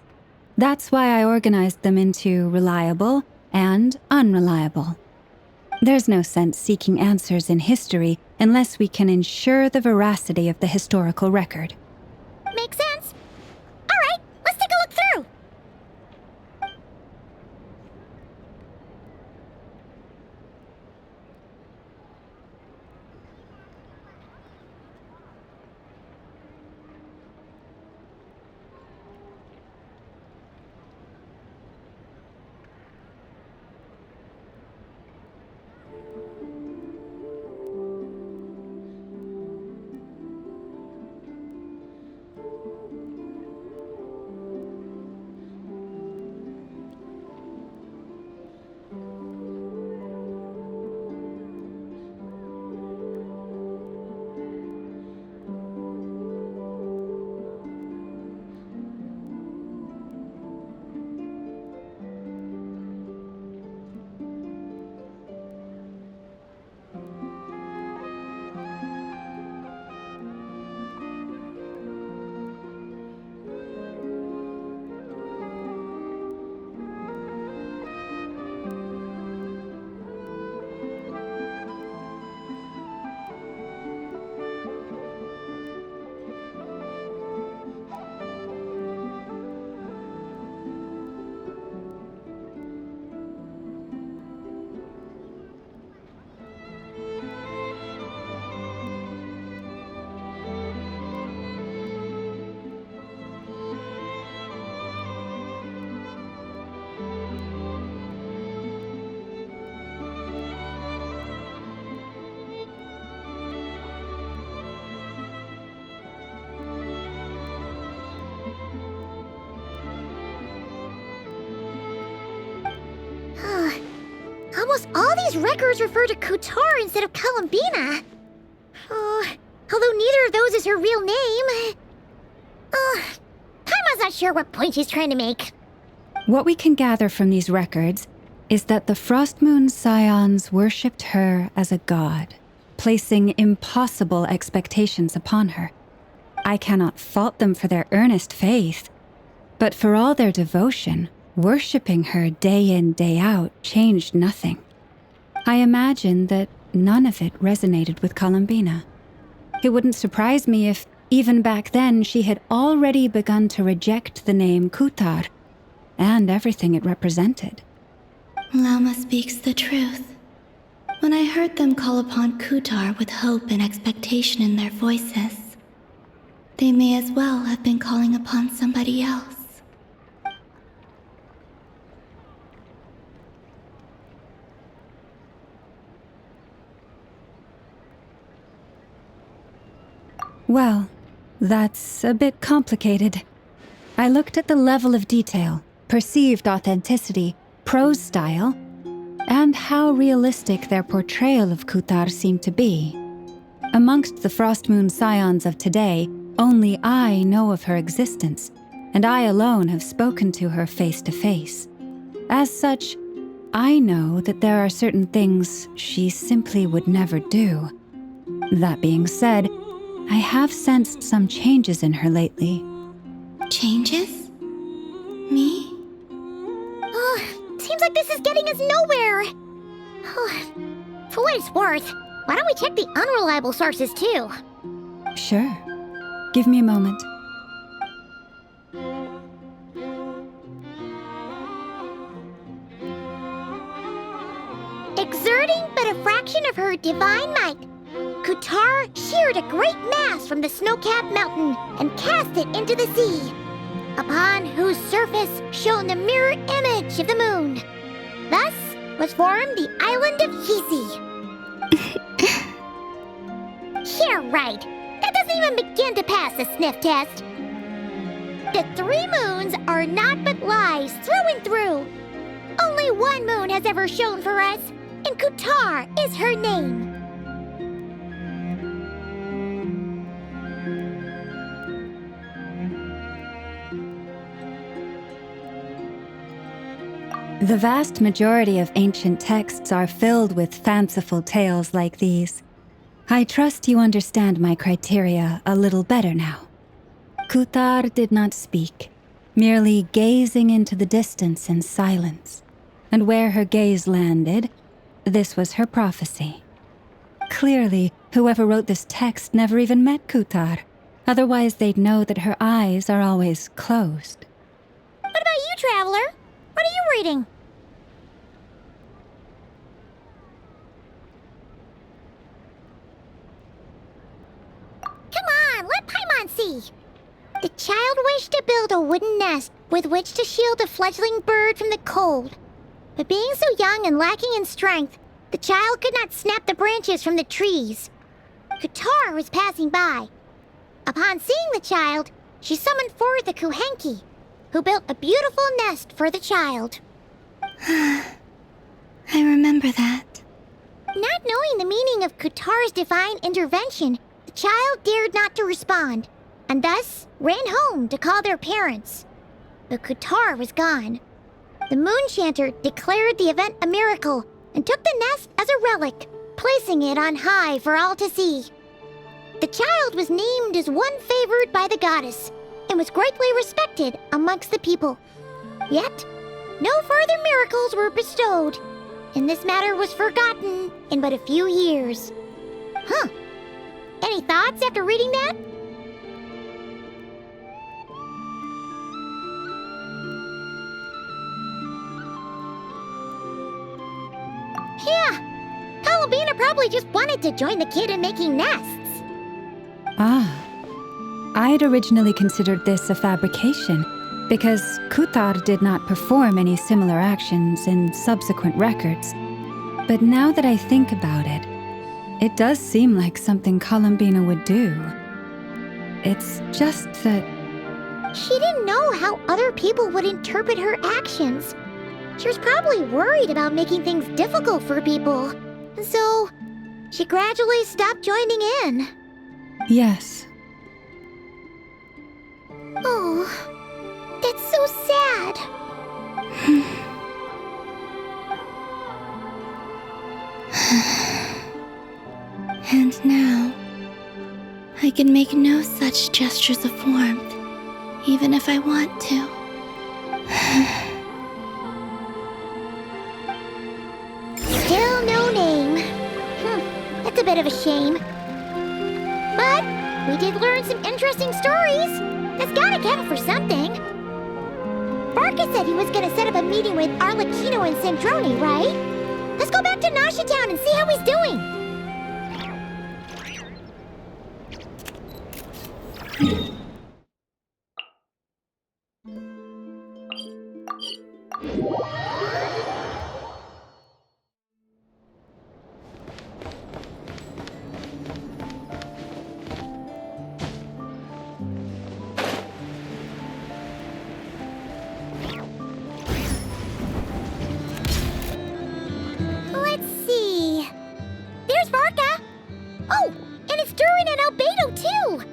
That's why I organized them into reliable and unreliable. There's no sense seeking answers in history unless we can ensure the veracity of the historical record. Makes sense. All right, let's take a look through. almost all these records refer to Kutar instead of Columbina. Although neither of those is her real name. Paimon's not sure what point she's trying to make. What we can gather from these records is that the Frost Moon Scions worshipped her as a god, placing impossible expectations upon her. I cannot fault them for their earnest faith, but for all their devotion, worshipping her day in, day out changed nothing. I imagine that none of it resonated with Columbina. It wouldn't surprise me if, even back then, she had already begun to reject the name Kutar and everything it represented. Lama speaks the truth. When I heard them call upon Kutar with hope and expectation in their voices, they may as well have been calling upon somebody else. Well, that's a bit complicated. I looked at the level of detail, perceived authenticity, prose style, and how realistic their portrayal of Kutar seemed to be. Amongst the Frostmoon Scions of today, only I know of her existence, and I alone have spoken to her face to face. As such, I know that there are certain things she simply would never do. That being said, I have sensed some changes in her lately. Changes? Me? Seems like this is getting us nowhere. For what it's worth, why don't we check the unreliable sources too? Sure. Give me a moment. Exerting but a fraction of her divine might, Kutar sheared a great mass from the snow-capped mountain and cast it into the sea, upon whose surface shone the mirror image of the moon. Thus was formed the island of Hisi. Yeah, right. That doesn't even begin to pass the sniff test. The 3 moons are naught but lies through and through. Only one moon has ever shone for us, and Kutar is her name. The vast majority of ancient texts are filled with fanciful tales like these. I trust you understand my criteria a little better now. Kutar did not speak, merely gazing into the distance in silence. And where her gaze landed, this was her prophecy. Clearly, whoever wrote this text never even met Kutar. Otherwise, they'd know that her eyes are always closed. What about you, Traveler? What are you reading? Come on, let Paimon see. The child wished to build a wooden nest with which to shield a fledgling bird from the cold. But being so young and lacking in strength, the child could not snap the branches from the trees. Kutar was passing by. Upon seeing the child, she summoned forth the Kuhenki, who built a beautiful nest for the child. I remember that. Not knowing the meaning of Kutar's divine intervention, the child dared not to respond, and thus ran home to call their parents. But Kutar was gone. The Moon Chanter declared the event a miracle and took the nest as a relic, placing it on high for all to see. The child was named as one favored by the goddess, and was greatly respected amongst the people. Yet, no further miracles were bestowed, and this matter was forgotten in but a few years. Any thoughts after reading that? Yeah, Columbina probably just wanted to join the kid in making nests. I'd originally considered this a fabrication, because Kutar did not perform any similar actions in subsequent records. But now that I think about it, it does seem like something Columbina would do. It's just that... She didn't know how other people would interpret her actions. She was probably worried about making things difficult for people. So, she gradually stopped joining in. Yes. Oh, that's so sad. And now, I can make no such gestures of warmth, even if I want to. Still no name. That's a bit of a shame. But we did learn some interesting stories. That's gotta count for something. Barca said he was gonna set up a meeting with Arlecchino and Centrone, right? Let's go back to Nasha Town and see how he's doing. Let's see. There's Varka. Oh, and it's Durin and Albedo too.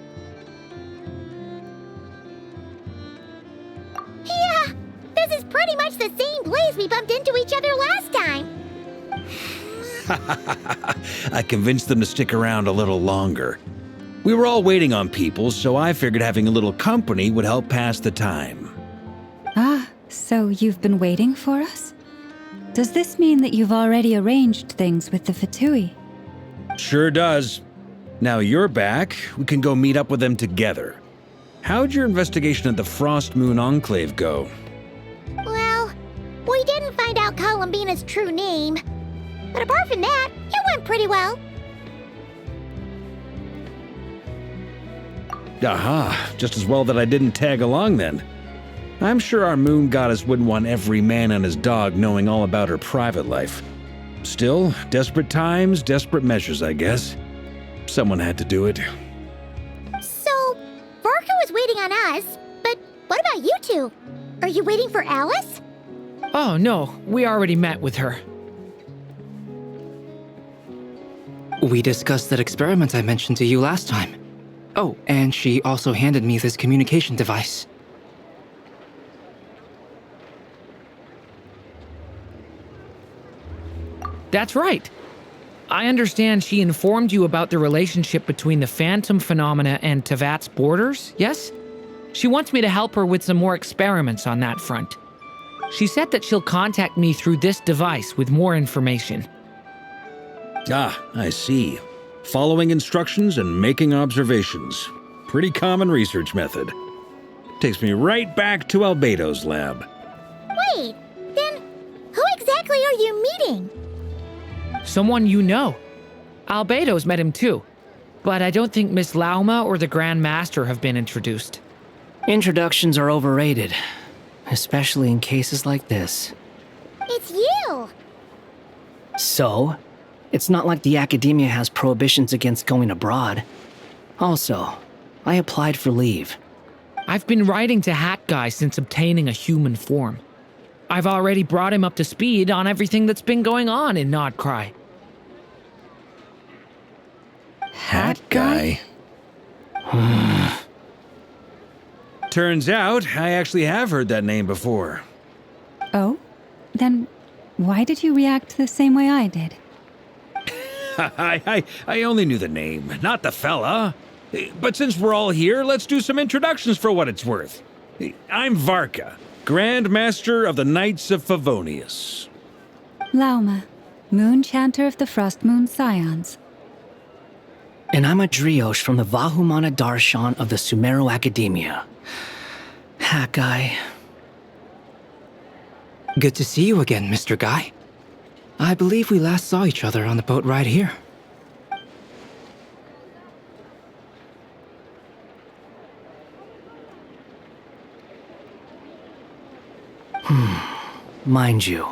Yeah, this is pretty much the same place we bumped into each other last time. I convinced them to stick around a little longer. We were all waiting on people, so I figured having a little company would help pass the time. Ah, so you've been waiting for us? Does this mean that you've already arranged things with the Fatui? Sure does. Now you're back, we can go meet up with them together. How'd your investigation at the Frost Moon Enclave go? Well, we didn't find out Columbina's true name. But apart from that, it went pretty well. Aha, just as well that I didn't tag along then. I'm sure our moon goddess wouldn't want every man and his dog knowing all about her private life. Still, desperate times, desperate measures, I guess. Someone had to do it. So, Varka was waiting on us, but what about you two? Are you waiting for Alice? Oh, no, we already met with her. We discussed that experiment I mentioned to you last time. Oh, and she also handed me this communication device. That's right. I understand she informed you about the relationship between the phantom phenomena and Tevat's borders, yes? She wants me to help her with some more experiments on that front. She said that she'll contact me through this device with more information. Ah, I see. Following instructions and making observations. Pretty common research method. Takes me right back to Albedo's lab. Wait, then who exactly are you meeting? Someone you know. Albedo's met him too. But I don't think Miss Lauma or the Grand Master have been introduced. Introductions are overrated, especially in cases like this. It's you! So, it's not like the academia has prohibitions against going abroad. Also, I applied for leave. I've been writing to Hat Guy since obtaining a human form. I've already brought him up to speed on everything that's been going on in Nodcry. Hat Guy? Turns out, I actually have heard that name before. Oh? Then why did you react the same way I did? I only knew the name, not the fella. But since we're all here, let's do some introductions for what it's worth. I'm Varka, Grand Master of the Knights of Favonius. Lauma, Moon Chanter of the Frost Moon Scions. And I'm a Driosh from the Vahumana Darshan of the Sumero Academia. Hat Guy. Good to see you again, Mr. Guy. I believe we last saw each other on the boat ride here. Mind you,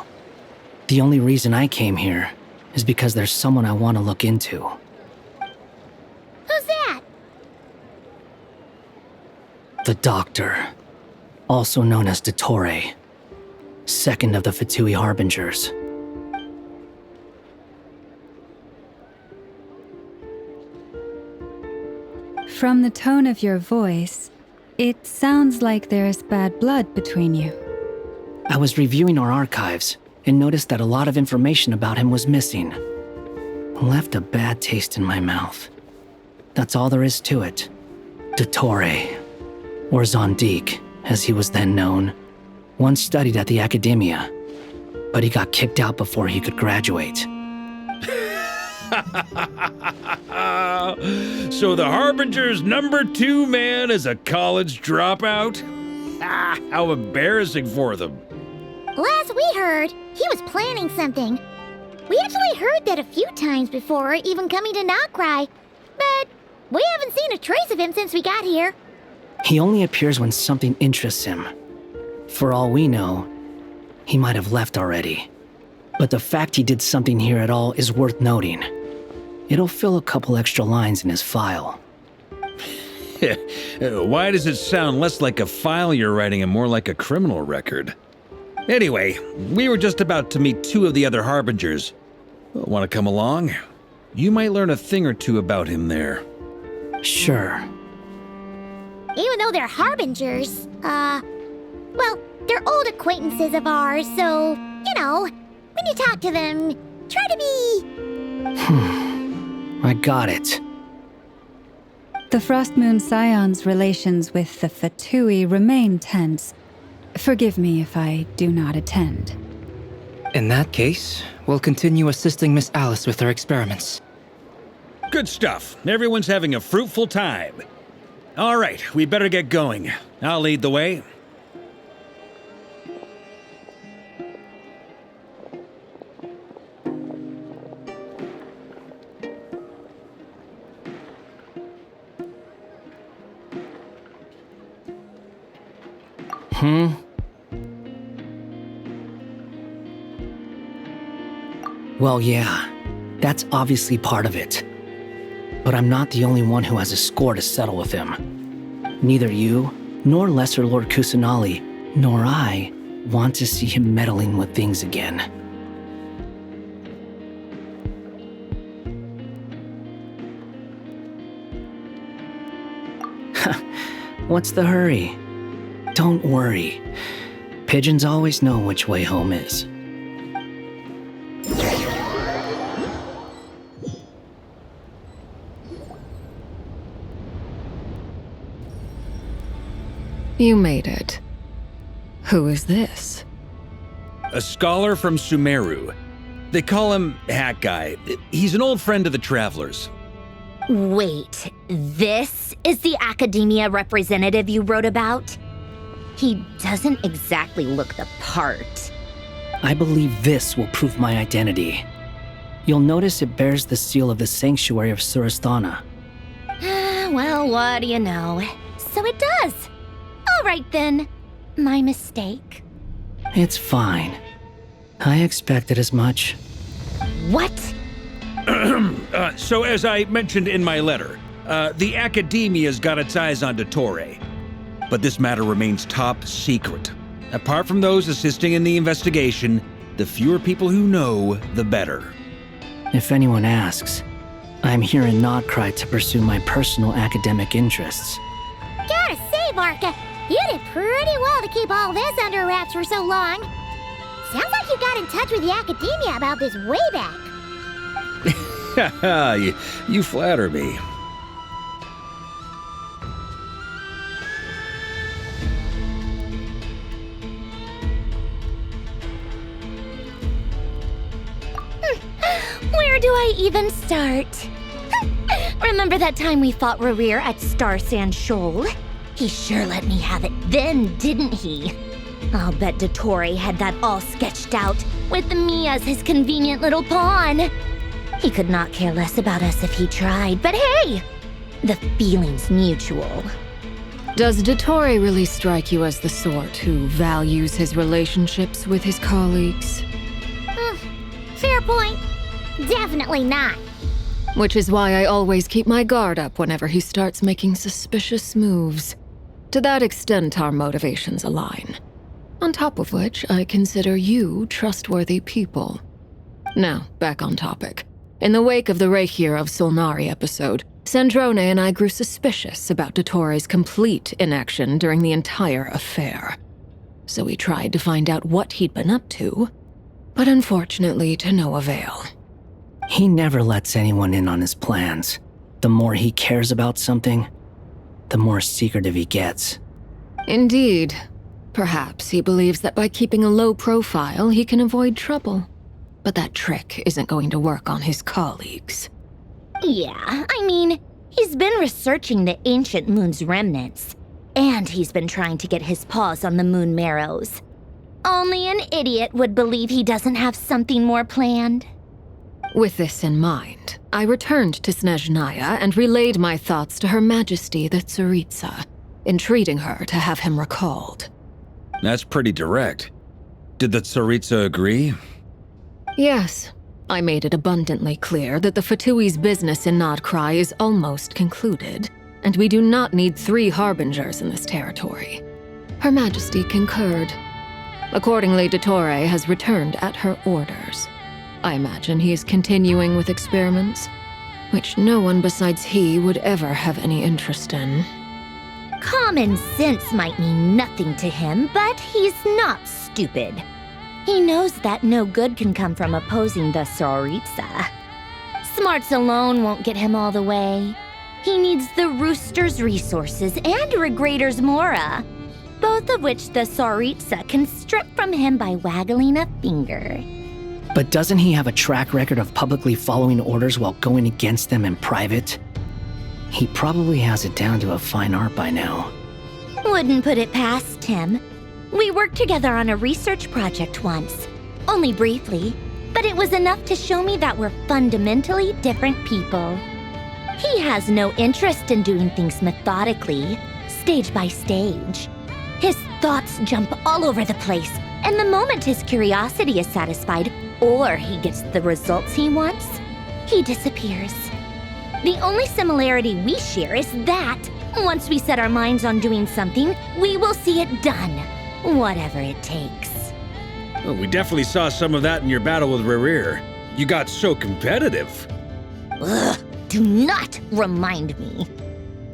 the only reason I came here is because there's someone I want to look into. Who's that? The Doctor, also known as Dottore. second of the Fatui Harbingers. From the tone of your voice, it sounds like there's bad blood between you. I was reviewing our archives and noticed that a lot of information about him was missing. Left a bad taste in my mouth. That's all there is to it. Dottore, or Zondique, as he was then known, once studied at the Academia, but he got kicked out before he could graduate. So the Harbinger's #2 man is a college dropout? How embarrassing for them. Last we heard, he was planning something. We actually heard that a few times before, even coming to Nocturne, but we haven't seen a trace of him since we got here. He only appears when something interests him. For all we know, he might have left already. But the fact he did something here at all is worth noting. It'll fill a couple extra lines in his file. Why does it sound less like a file you're writing and more like a criminal record? Anyway, we were just about to meet 2 of the other Harbingers. Want to come along? You might learn a thing or two about him there. Sure. Even though they're Harbingers, well, they're old acquaintances of ours, so, you know, when you talk to them, try to be... I got it. The Frostmoon Scion's relations with the Fatui remain tense. Forgive me if I do not attend. In that case, we'll continue assisting Miss Alice with her experiments. Good stuff. Everyone's having a fruitful time. All right, we better get going. I'll lead the way. Well, yeah, that's obviously part of it. But I'm not the only one who has a score to settle with him. Neither you, nor Lesser Lord Kusanali, nor I want to see him meddling with things again. What's the hurry? Don't worry. Pigeons always know which way home is. You made it. Who is this? A scholar from Sumeru. They call him Hat Guy. He's an old friend of the Travelers. Wait, this is the Academia representative you wrote about? He doesn't exactly look the part. I believe this will prove my identity. You'll notice it bears the seal of the Sanctuary of Surasthana. Well, what do you know? So it does. All right then. My mistake. It's fine. I expected as much. What? So as I mentioned in my letter, the Academia's got its eyes on Dottore. But this matter remains top secret. Apart from those assisting in the investigation, the fewer people who know, the better. If anyone asks, I'm here in Nocturne to pursue my personal academic interests. Gotta say, Barca, you did pretty well to keep all this under wraps for so long. Sounds like you got in touch with the Academia about this way back. You flatter me. Where do I even start? Remember that time we fought Rerir at Star Sand Shoal? He sure let me have it then, didn't he? I'll bet Dottore had that all sketched out, with me as his convenient little pawn. He could not care less about us if he tried, but hey! The feeling's mutual. Does Dottore really strike you as the sort who values his relationships with his colleagues? Fair point. Definitely not. Which is why I always keep my guard up whenever he starts making suspicious moves. To that extent, our motivations align. On top of which, I consider you trustworthy people. Now, back on topic. In the wake of the Reikir of Solnari episode, Sandrone and I grew suspicious about Dottore's complete inaction during the entire affair. So we tried to find out what he'd been up to, but unfortunately to no avail. He never lets anyone in on his plans. The more he cares about something, the more secretive he gets. Indeed. Perhaps he believes that by keeping a low profile, he can avoid trouble. But that trick isn't going to work on his colleagues. Yeah, I mean, he's been researching the ancient moon's remnants, and he's been trying to get his paws on the moon marrows. Only an idiot would believe he doesn't have something more planned. With this in mind, I returned to Snezhnaya and relayed my thoughts to Her Majesty the Tsaritsa, entreating her to have him recalled. That's pretty direct. Did the Tsaritsa agree? Yes. I made it abundantly clear that the Fatui's business in Nodcry is almost concluded, and we do not need 3 harbingers in this territory. Her Majesty concurred. Accordingly, Dottore has returned at her orders. I imagine he is continuing with experiments, which no one besides he would ever have any interest in. Common sense might mean nothing to him, but he's not stupid. He knows that no good can come from opposing the Tsaritsa. Smarts alone won't get him all the way. He needs the Rooster's resources and Regrator's Mora, both of which the Tsaritsa can strip from him by waggling a finger. But doesn't he have a track record of publicly following orders while going against them in private? He probably has it down to a fine art by now. Wouldn't put it past him. We worked together on a research project once. Only briefly, but it was enough to show me that we're fundamentally different people. He has no interest in doing things methodically, stage by stage. His thoughts jump all over the place, and the moment his curiosity is satisfied, or he gets the results he wants, he disappears. The only similarity we share is that, once we set our minds on doing something, we will see it done, whatever it takes. Well, we definitely saw some of that in your battle with Rerir. You got so competitive. Ugh, do not remind me.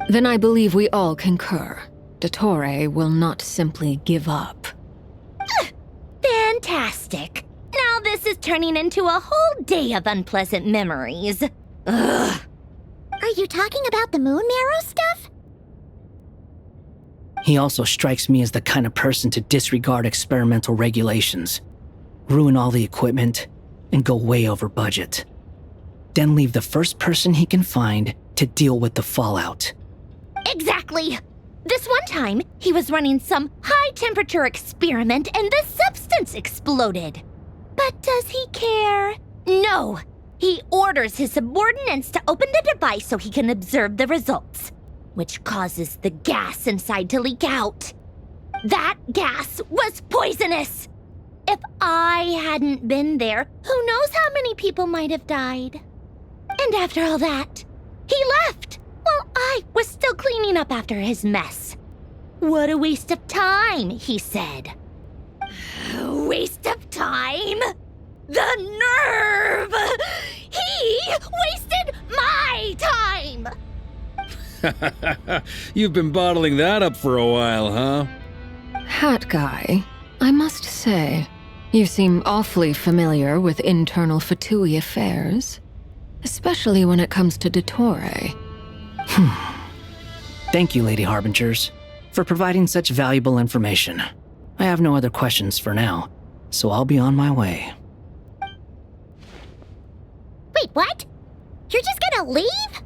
Then I believe we all concur. Dottore will not simply give up. Fantastic. Now this is turning into a whole day of unpleasant memories. Ugh. Are you talking about the moon marrow stuff? He also strikes me as the kind of person to disregard experimental regulations, ruin all the equipment, and go way over budget. Then leave the first person he can find to deal with the fallout. Exactly. This one time, he was running some high-temperature experiment and the substance exploded. But does he care? No. He orders his subordinates to open the device so he can observe the results, which causes the gas inside to leak out. That gas was poisonous! If I hadn't been there, who knows how many people might have died. And after all that, he left while I was still cleaning up after his mess. What a waste of time, he said. Waste of time? The nerve! He wasted my time! You've been bottling that up for a while, huh? Hat guy, I must say, you seem awfully familiar with internal Fatui affairs, especially when it comes to Dottore. Thank you, Lady Harbingers, for providing such valuable information. I have no other questions for now, so I'll be on my way. Wait, what? You're just gonna leave?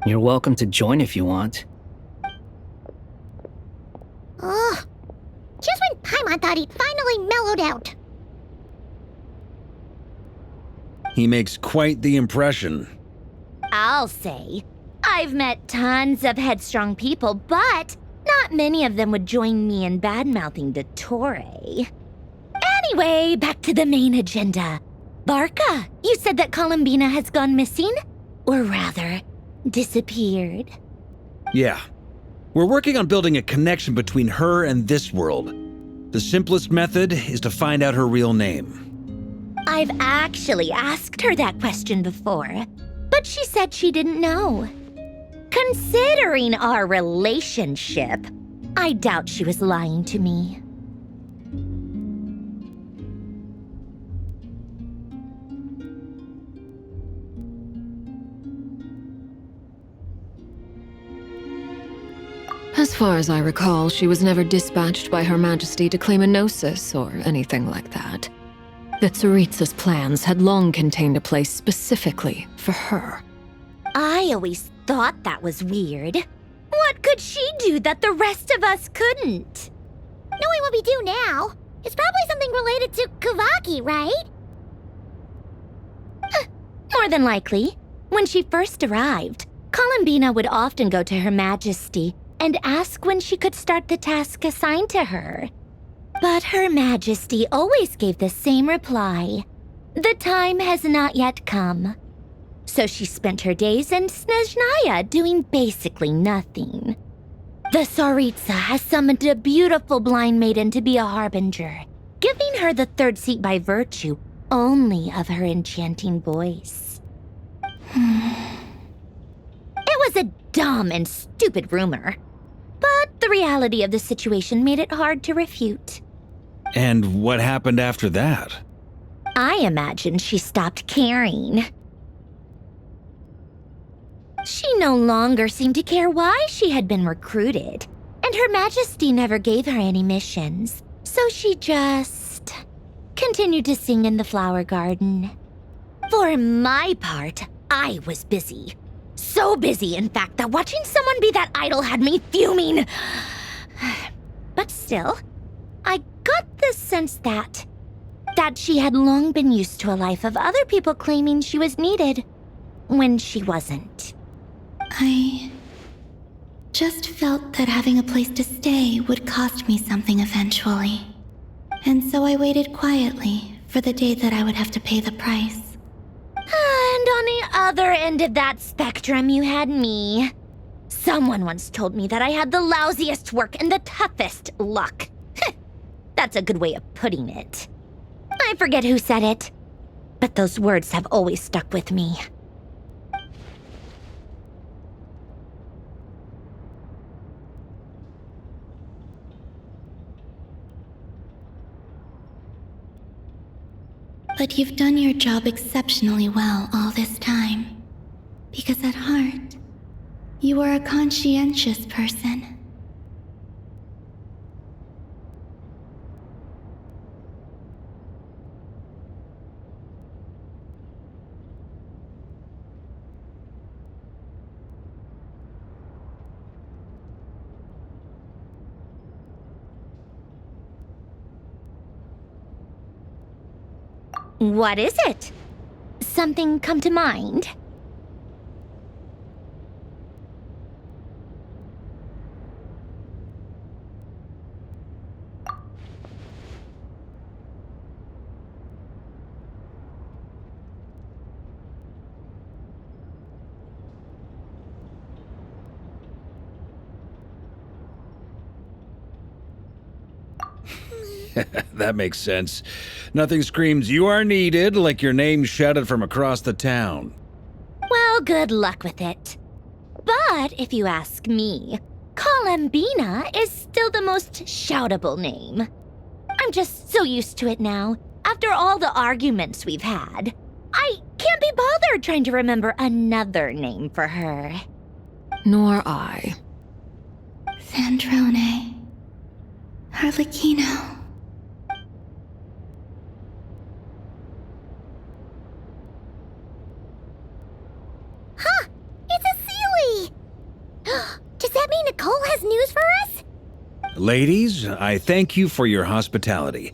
You're welcome to join if you want. Ugh. Just when Paimon thought he'd finally mellowed out. He makes quite the impression. I'll say. I've met tons of headstrong people, but not many of them would join me in bad-mouthing Dottore. Anyway, back to the main agenda. Barca, you said that Columbina has gone missing? Or rather, disappeared. Yeah. We're working on building a connection between her and this world. The simplest method is to find out her real name. I've actually asked her that question before, but she said she didn't know. Considering our relationship, I doubt she was lying to me. As far as I recall, she was never dispatched by Her Majesty to claim a gnosis or anything like that. The Tsaritsa's plans had long contained a place specifically for her. I always thought that was weird. What could she do that the rest of us couldn't? Knowing what we do now, it's probably something related to Kavaki, right? More than likely. When she first arrived, Columbina would often go to Her Majesty and ask when she could start the task assigned to her. But Her Majesty always gave the same reply. The time has not yet come. So she spent her days in Snezhnaya doing basically nothing. The Tsaritsa has summoned a beautiful blind maiden to be a harbinger, giving her the third seat by virtue only of her enchanting voice. It was a dumb and stupid rumor, but the reality of the situation made it hard to refute. And what happened after that? I imagine she stopped caring. She no longer seemed to care why she had been recruited, and Her Majesty never gave her any missions, so she just continued to sing in the flower garden. For my part, I was busy. So busy, in fact, that watching someone be that idol had me fuming. But still, I got the sense that she had long been used to a life of other people claiming she was needed when she wasn't. I just felt that having a place to stay would cost me something eventually. And so I waited quietly for the day that I would have to pay the price. And on the other end of that spectrum, you had me. Someone once told me that I had the lousiest work and the toughest luck. That's a good way of putting it. I forget who said it, but those words have always stuck with me. But you've done your job exceptionally well all this time. Because at heart, you are a conscientious person. What is it? Something come to mind? That makes sense. Nothing screams you are needed like your name shouted from across the town. Well, good luck with it. But if you ask me, Columbina is still the most shoutable name. I'm just so used to it now, after all the arguments we've had. I can't be bothered trying to remember another name for her. Nor I. Sandrone. Harlequino. Huh! It's a Sealy! Does that mean Nicole has news for us? Ladies, I thank you for your hospitality.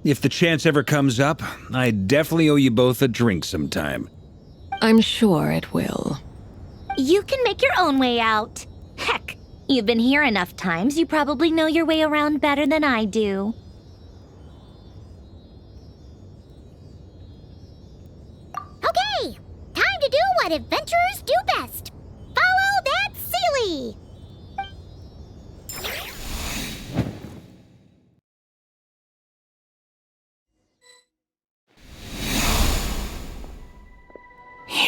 If the chance ever comes up, I definitely owe you both a drink sometime. I'm sure it will. You can make your own way out. Heck, you've been here enough times, you probably know your way around better than I do. Okay, time to do what adventurers do best. Follow that Sealy!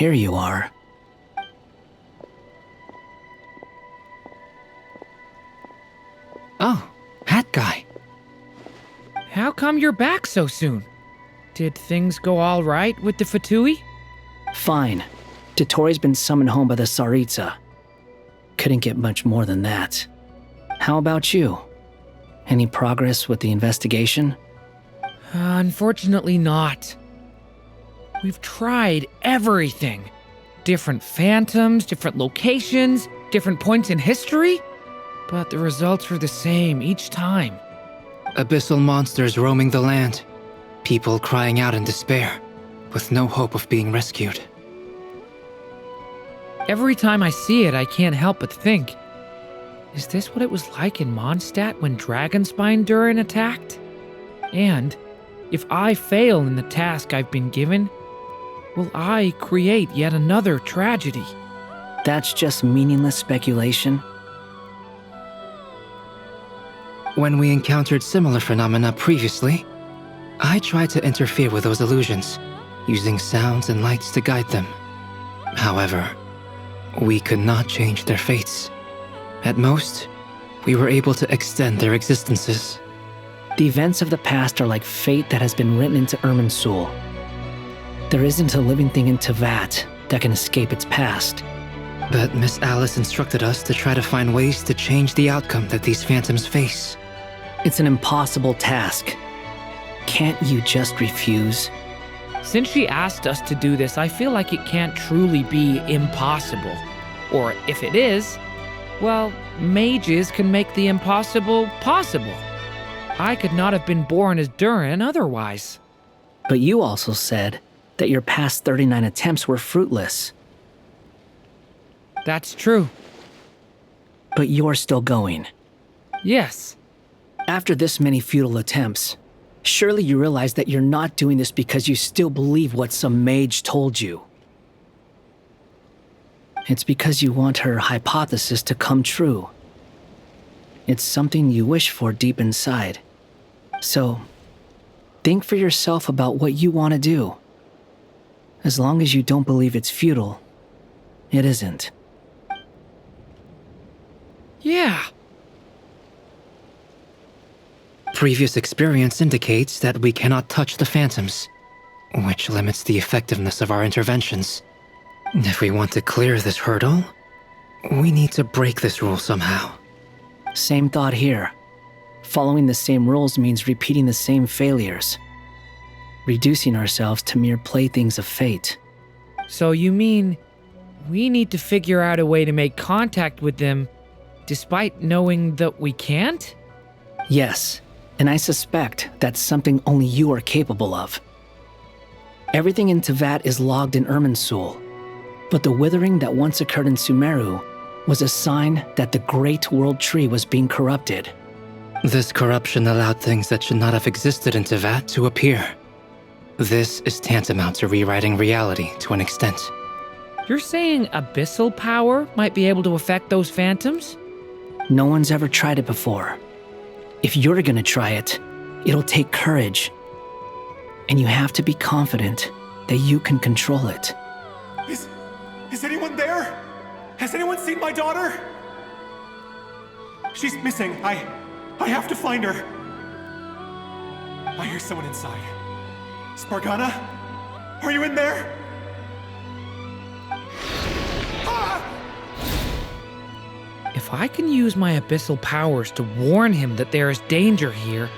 here you are. Oh, Hat Guy. How come you're back so soon? Did things go all right with the Fatui? Fine. Dotori's been summoned home by the Tsaritsa. Couldn't get much more than that. How about you? Any progress with the investigation? Unfortunately not. We've tried everything. Different phantoms, different locations, different points in history. But the results were the same each time. Abyssal monsters roaming the land. People crying out in despair, with no hope of being rescued. Every time I see it, I can't help but think, is this what it was like in Mondstadt when Dragonspine Durin attacked? And if I fail in the task I've been given, will I create yet another tragedy? That's just meaningless speculation. When we encountered similar phenomena previously, I tried to interfere with those illusions, using sounds and lights to guide them. However, we could not change their fates. At most, we were able to extend their existences. The events of the past are like fate that has been written into Irminsul. There isn't a living thing in Teyvat that can escape its past. But Miss Alice instructed us to try to find ways to change the outcome that these phantoms face. It's an impossible task. Can't you just refuse? Since she asked us to do this, I feel like it can't truly be impossible. Or if it is, well, mages can make the impossible possible. I could not have been born as Durin otherwise. But you also said that your past 39 attempts were fruitless. That's true. But you're still going. Yes. After this many futile attempts, surely you realize that you're not doing this because you still believe what some mage told you. It's because you want her hypothesis to come true. It's something you wish for deep inside. So, think for yourself about what you want to do. As long as you don't believe it's futile, it isn't. Yeah. Previous experience indicates that we cannot touch the phantoms, which limits the effectiveness of our interventions. If we want to clear this hurdle, we need to break this rule somehow. Same thought here. Following the same rules means repeating the same failures. Reducing ourselves to mere playthings of fate. So you mean we need to figure out a way to make contact with them despite knowing that we can't? Yes, and I suspect that's something only you are capable of. Everything in Teyvat is logged in Irminsul, but the withering that once occurred in Sumeru was a sign that the Great World Tree was being corrupted. This corruption allowed things that should not have existed in Teyvat to appear. This is tantamount to rewriting reality to an extent. You're saying abyssal power might be able to affect those phantoms? No one's ever tried it before. If you're gonna try it, it'll take courage. And you have to be confident that you can control it. Is anyone there? Has anyone seen my daughter? She's missing. I have to find her. I hear someone inside. Spargana? Are you in there? If I can use my abyssal powers to warn him that there is danger here,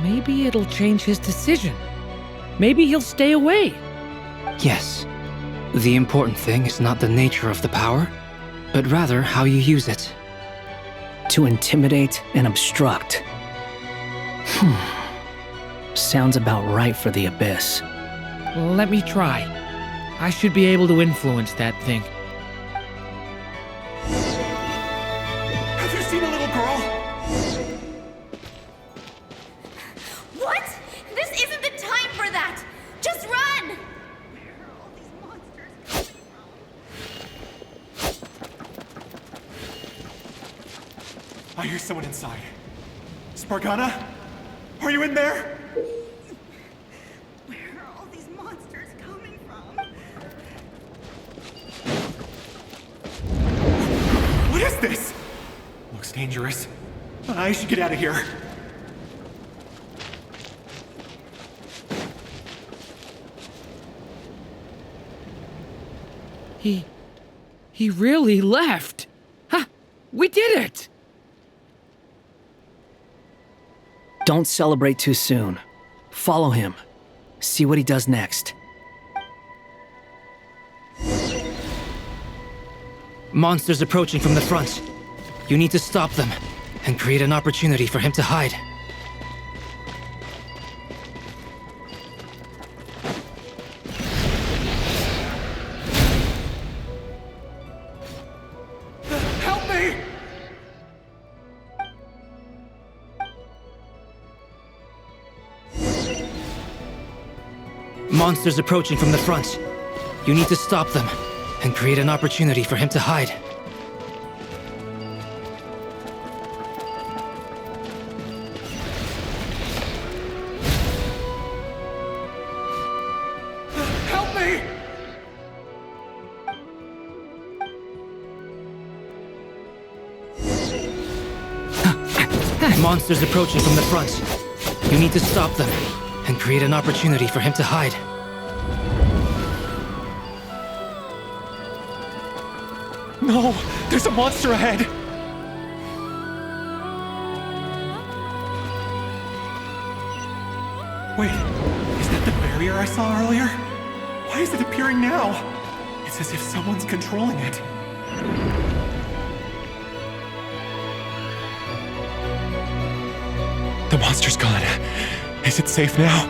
maybe it'll change his decision. Maybe he'll stay away. Yes. The important thing is not the nature of the power, but rather how you use it. To intimidate and obstruct. Sounds about right for the Abyss. Let me try. I should be able to influence that thing. Have you seen a little girl? What? This isn't the time for that! Just run! I hear someone inside. Spargana? Are you in there? Where are all these monsters coming from? is this? Looks dangerous. I should get out of here. He really left. Ha! We did it! Don't celebrate too soon. Follow him. See what he does next. Monsters approaching from the front. You need to stop them and create an opportunity for him to hide. Help me! Monsters approaching from the front. You need to stop them and create an opportunity for him to hide. Help me! Monsters approaching from the front. You need to stop them and create an opportunity for him to hide. No! There's a monster ahead! Wait, is that the barrier I saw earlier? Why is it appearing now? It's as if someone's controlling it. The monster's gone. Is it safe now?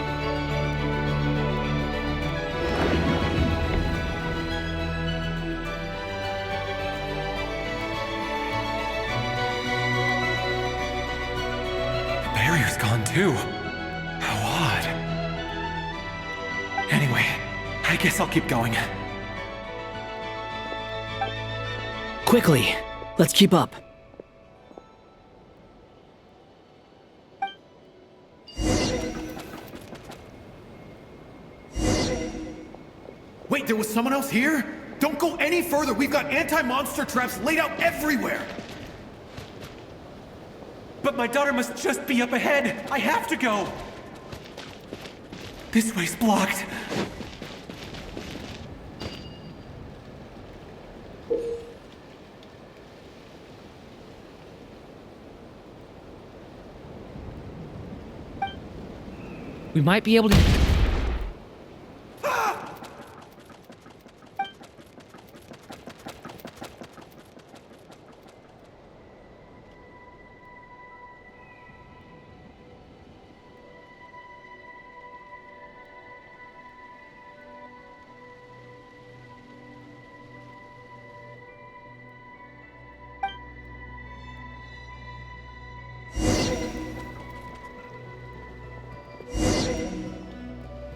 The barrier's gone too. How odd. Anyway, I guess I'll keep going. Quickly, let's keep up. Wait, there was someone else here? Don't go any further. We've got anti-monster traps laid out everywhere. But my daughter must just be up ahead. I have to go. This way's blocked. We might be able to...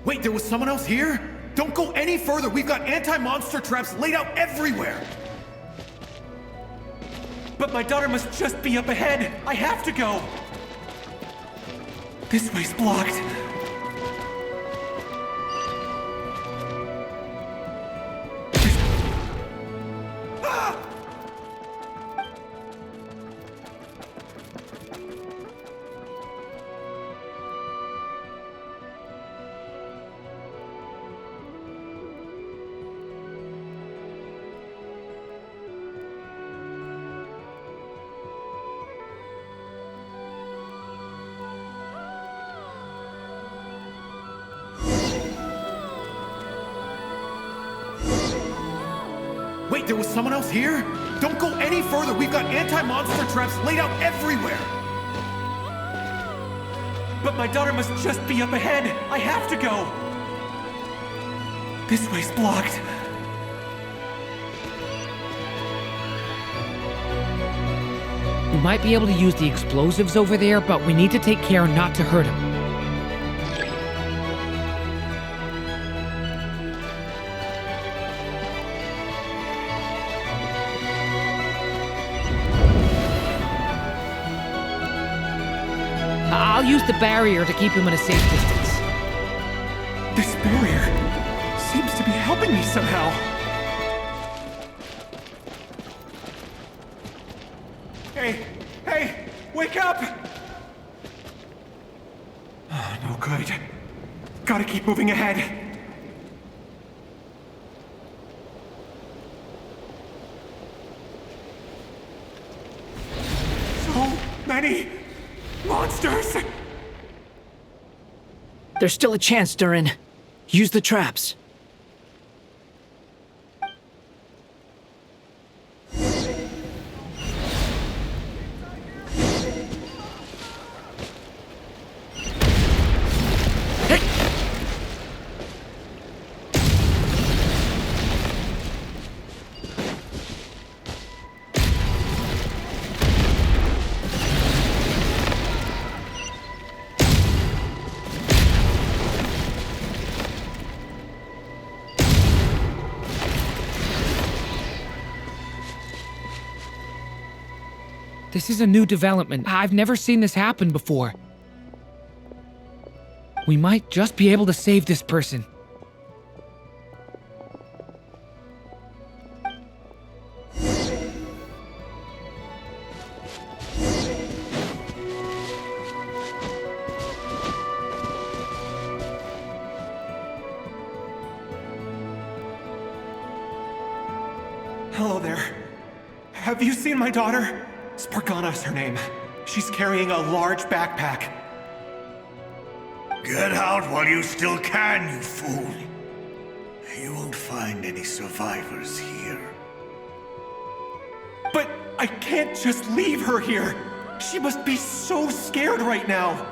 Wait, there was someone else here? Don't go any further. We've got anti-monster traps laid out everywhere. But my daughter must just be up ahead. I have to go. This way's blocked. Wait, there was someone else here? Don't go any further. We've got anti-monster traps laid out everywhere. But my daughter must just be up ahead. I have to go. This way's blocked. We might be able to use the explosives over there, but we need to take care not to hurt him. I'll use the barrier to keep him at a safe distance. This barrier seems to be helping me somehow. Hey! Hey! Wake up! Oh, no good. Gotta keep moving ahead. So many monsters! There's still a chance, Durin. Use the traps. This is a new development. I've never seen this happen before. We might just be able to save this person. Hello there. Have you seen my daughter? Spargana's her name. She's carrying a large backpack. Get out while you still can, you fool. You won't find any survivors here. But I can't just leave her here. She must be so scared right now.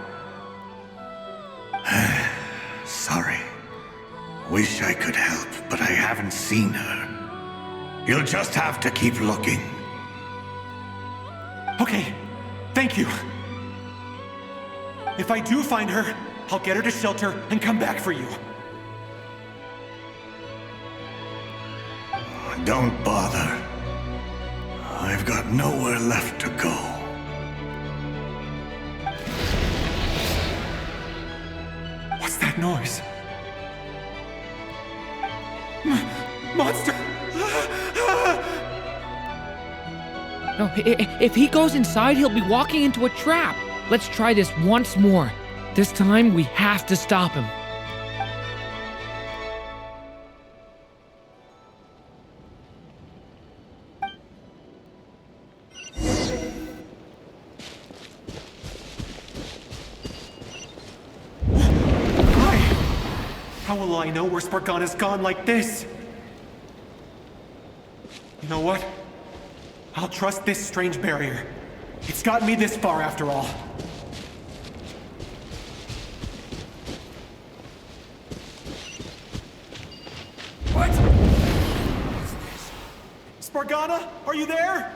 Sorry. Wish I could help, but I haven't seen her. You'll just have to keep looking. Okay, thank you. If I do find her, I'll get her to shelter and come back for you. Don't bother. I've got nowhere left to go. What's that noise? Monster! No, if he goes inside, he'll be walking into a trap. Let's try this once more. This time, we have to stop him. How will I know where Spargana's gone like this? You know what? I'll trust this strange barrier. It's gotten me this far after all. What? Spargana, are you there?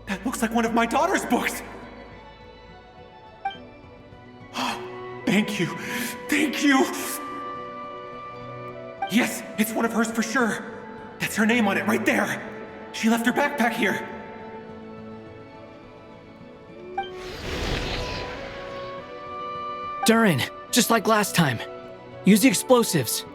That looks like one of my daughter's books! Thank you! Thank you! Yes, it's one of hers for sure! That's her name on it right there! She left her backpack here! Durin, just like last time. Use the explosives.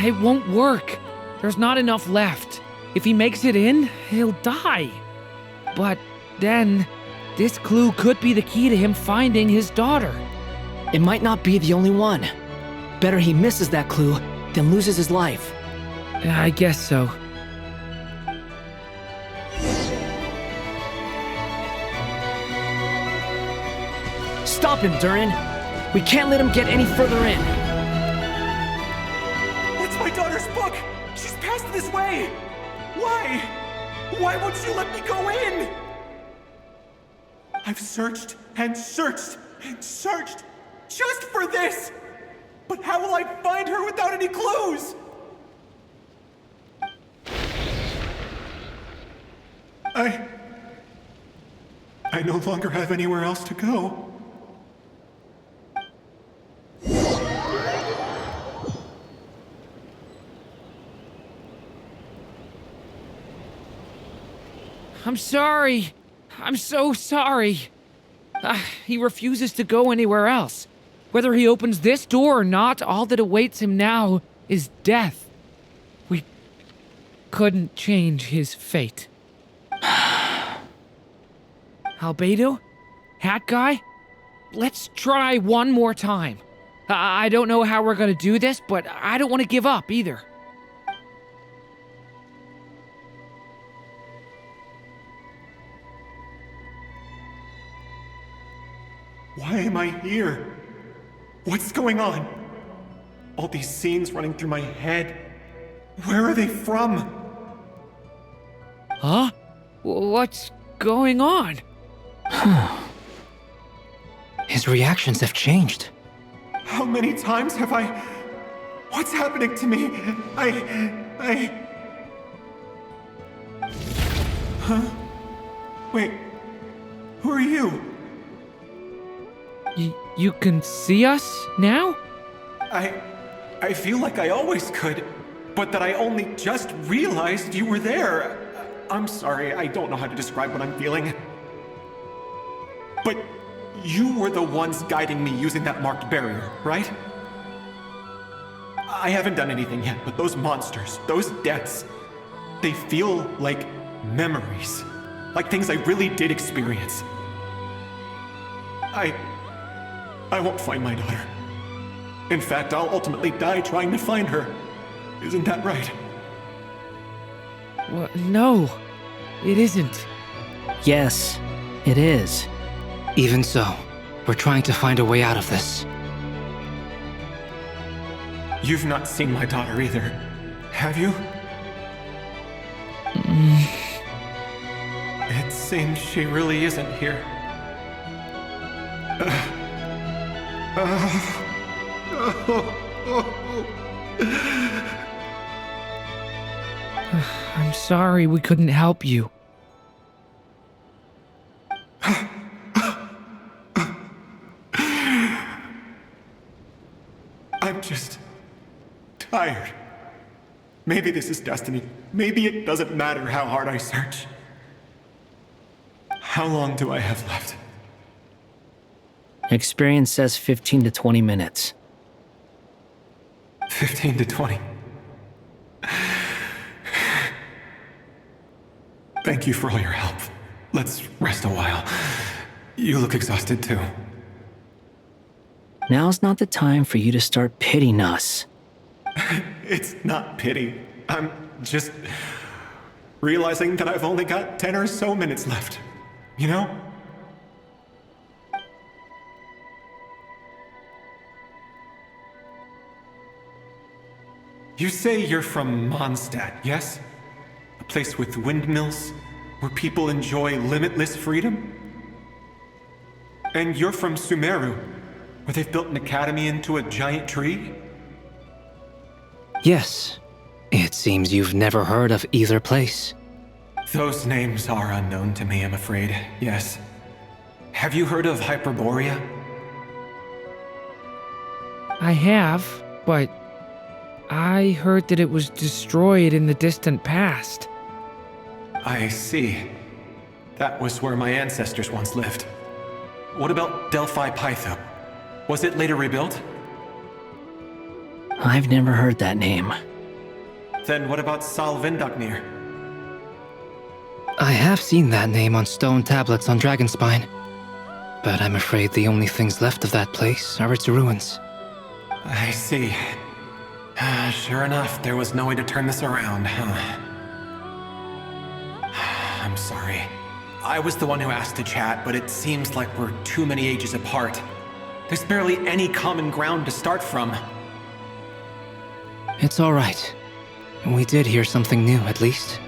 It won't work. There's not enough left. If he makes it in, he'll die. But then, this clue could be the key to him finding his daughter. It might not be the only one. Better he misses that clue then loses his life. I guess so. Stop him, Durin! We can't let him get any further in! It's my daughter's book! She's passed this way! Why? Why won't you let me go in? I've searched and searched and searched just for this! But how will I find her without any clues? I no longer have anywhere else to go. I'm sorry. I'm so sorry. He refuses to go anywhere else. Whether he opens this door or not, all that awaits him now is death. We couldn't change his fate. Albedo? Hat Guy? Let's try one more time. I don't know how we're gonna do this, but I don't want to give up either. Why am I here? What's going on? All these scenes running through my head. Where are they from? Huh? What's going on? His reactions have changed. How many times have I... What's happening to me? Huh? Wait, who are you? You can see us now? I feel like I always could, but that I only just realized you were there. I'm sorry, I don't know how to describe what I'm feeling. But you were the ones guiding me using that marked barrier, right? I haven't done anything yet, but those monsters, those deaths, they feel like memories. Like things I really did experience. I won't find my daughter. In fact, I'll ultimately die trying to find her. Isn't that right? No, it isn't. Yes, it is. Even so, we're trying to find a way out of this. You've not seen my daughter either, have you? It seems she really isn't here. I'm sorry we couldn't help you. I'm just tired. Maybe this is destiny. Maybe it doesn't matter how hard I search. How long do I have left? Experience says 15 to 20 minutes. 15 to 20. Thank you for all your help. Let's rest a while. You look exhausted too. Now's not the time for you to start pitying us. It's not pity. I'm just realizing that I've only got 10 or so minutes left. You know? You say you're from Mondstadt, yes? A place with windmills, where people enjoy limitless freedom? And you're from Sumeru, where they've built an academy into a giant tree? Yes. It seems you've never heard of either place. Those names are unknown to me, I'm afraid, yes. Have you heard of Hyperborea? I have, but I heard that it was destroyed in the distant past. I see. That was where my ancestors once lived. What about Delphi Pytho? Was it later rebuilt? I've never heard that name. Then what about Sal Vindaknir? I have seen that name on stone tablets on Dragonspine. But I'm afraid the only things left of that place are its ruins. I see. Sure enough, there was no way to turn this around, huh? I'm sorry. I was the one who asked to chat, but it seems like we're too many ages apart. There's barely any common ground to start from. It's all right. We did hear something new, at least.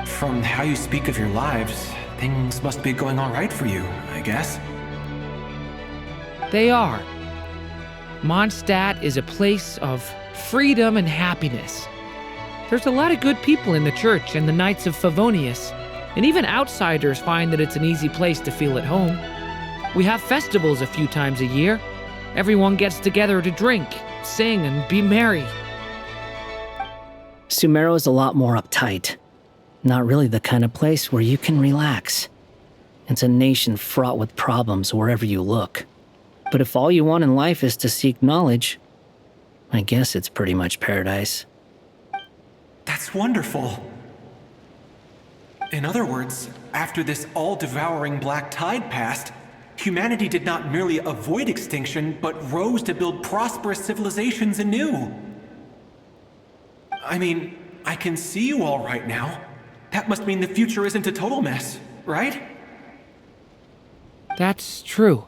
From how you speak of your lives, things must be going all right for you, I guess. They are. Mondstadt is a place of freedom and happiness. There's a lot of good people in the church and the Knights of Favonius, and even outsiders find that it's an easy place to feel at home. We have festivals a few times a year. Everyone gets together to drink, sing, and be merry. Sumeru is a lot more uptight. Not really the kind of place where you can relax. It's a nation fraught with problems wherever you look. But if all you want in life is to seek knowledge, I guess it's pretty much paradise. That's wonderful. In other words, after this all-devouring black tide passed, humanity did not merely avoid extinction, but rose to build prosperous civilizations anew. I mean, I can see you all right now. That must mean the future isn't a total mess, right? That's true.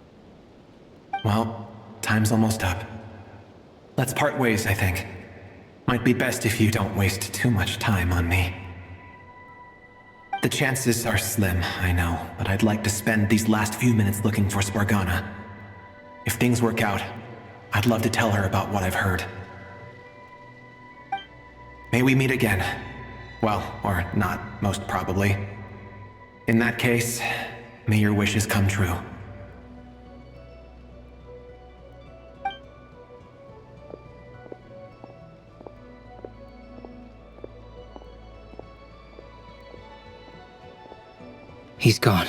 Well, time's almost up. Let's part ways, I think. Might be best if you don't waste too much time on me. The chances are slim, I know, but I'd like to spend these last few minutes looking for Spargana. If things work out, I'd love to tell her about what I've heard. May we meet again. Well, or not, most probably. In that case, may your wishes come true. He's gone.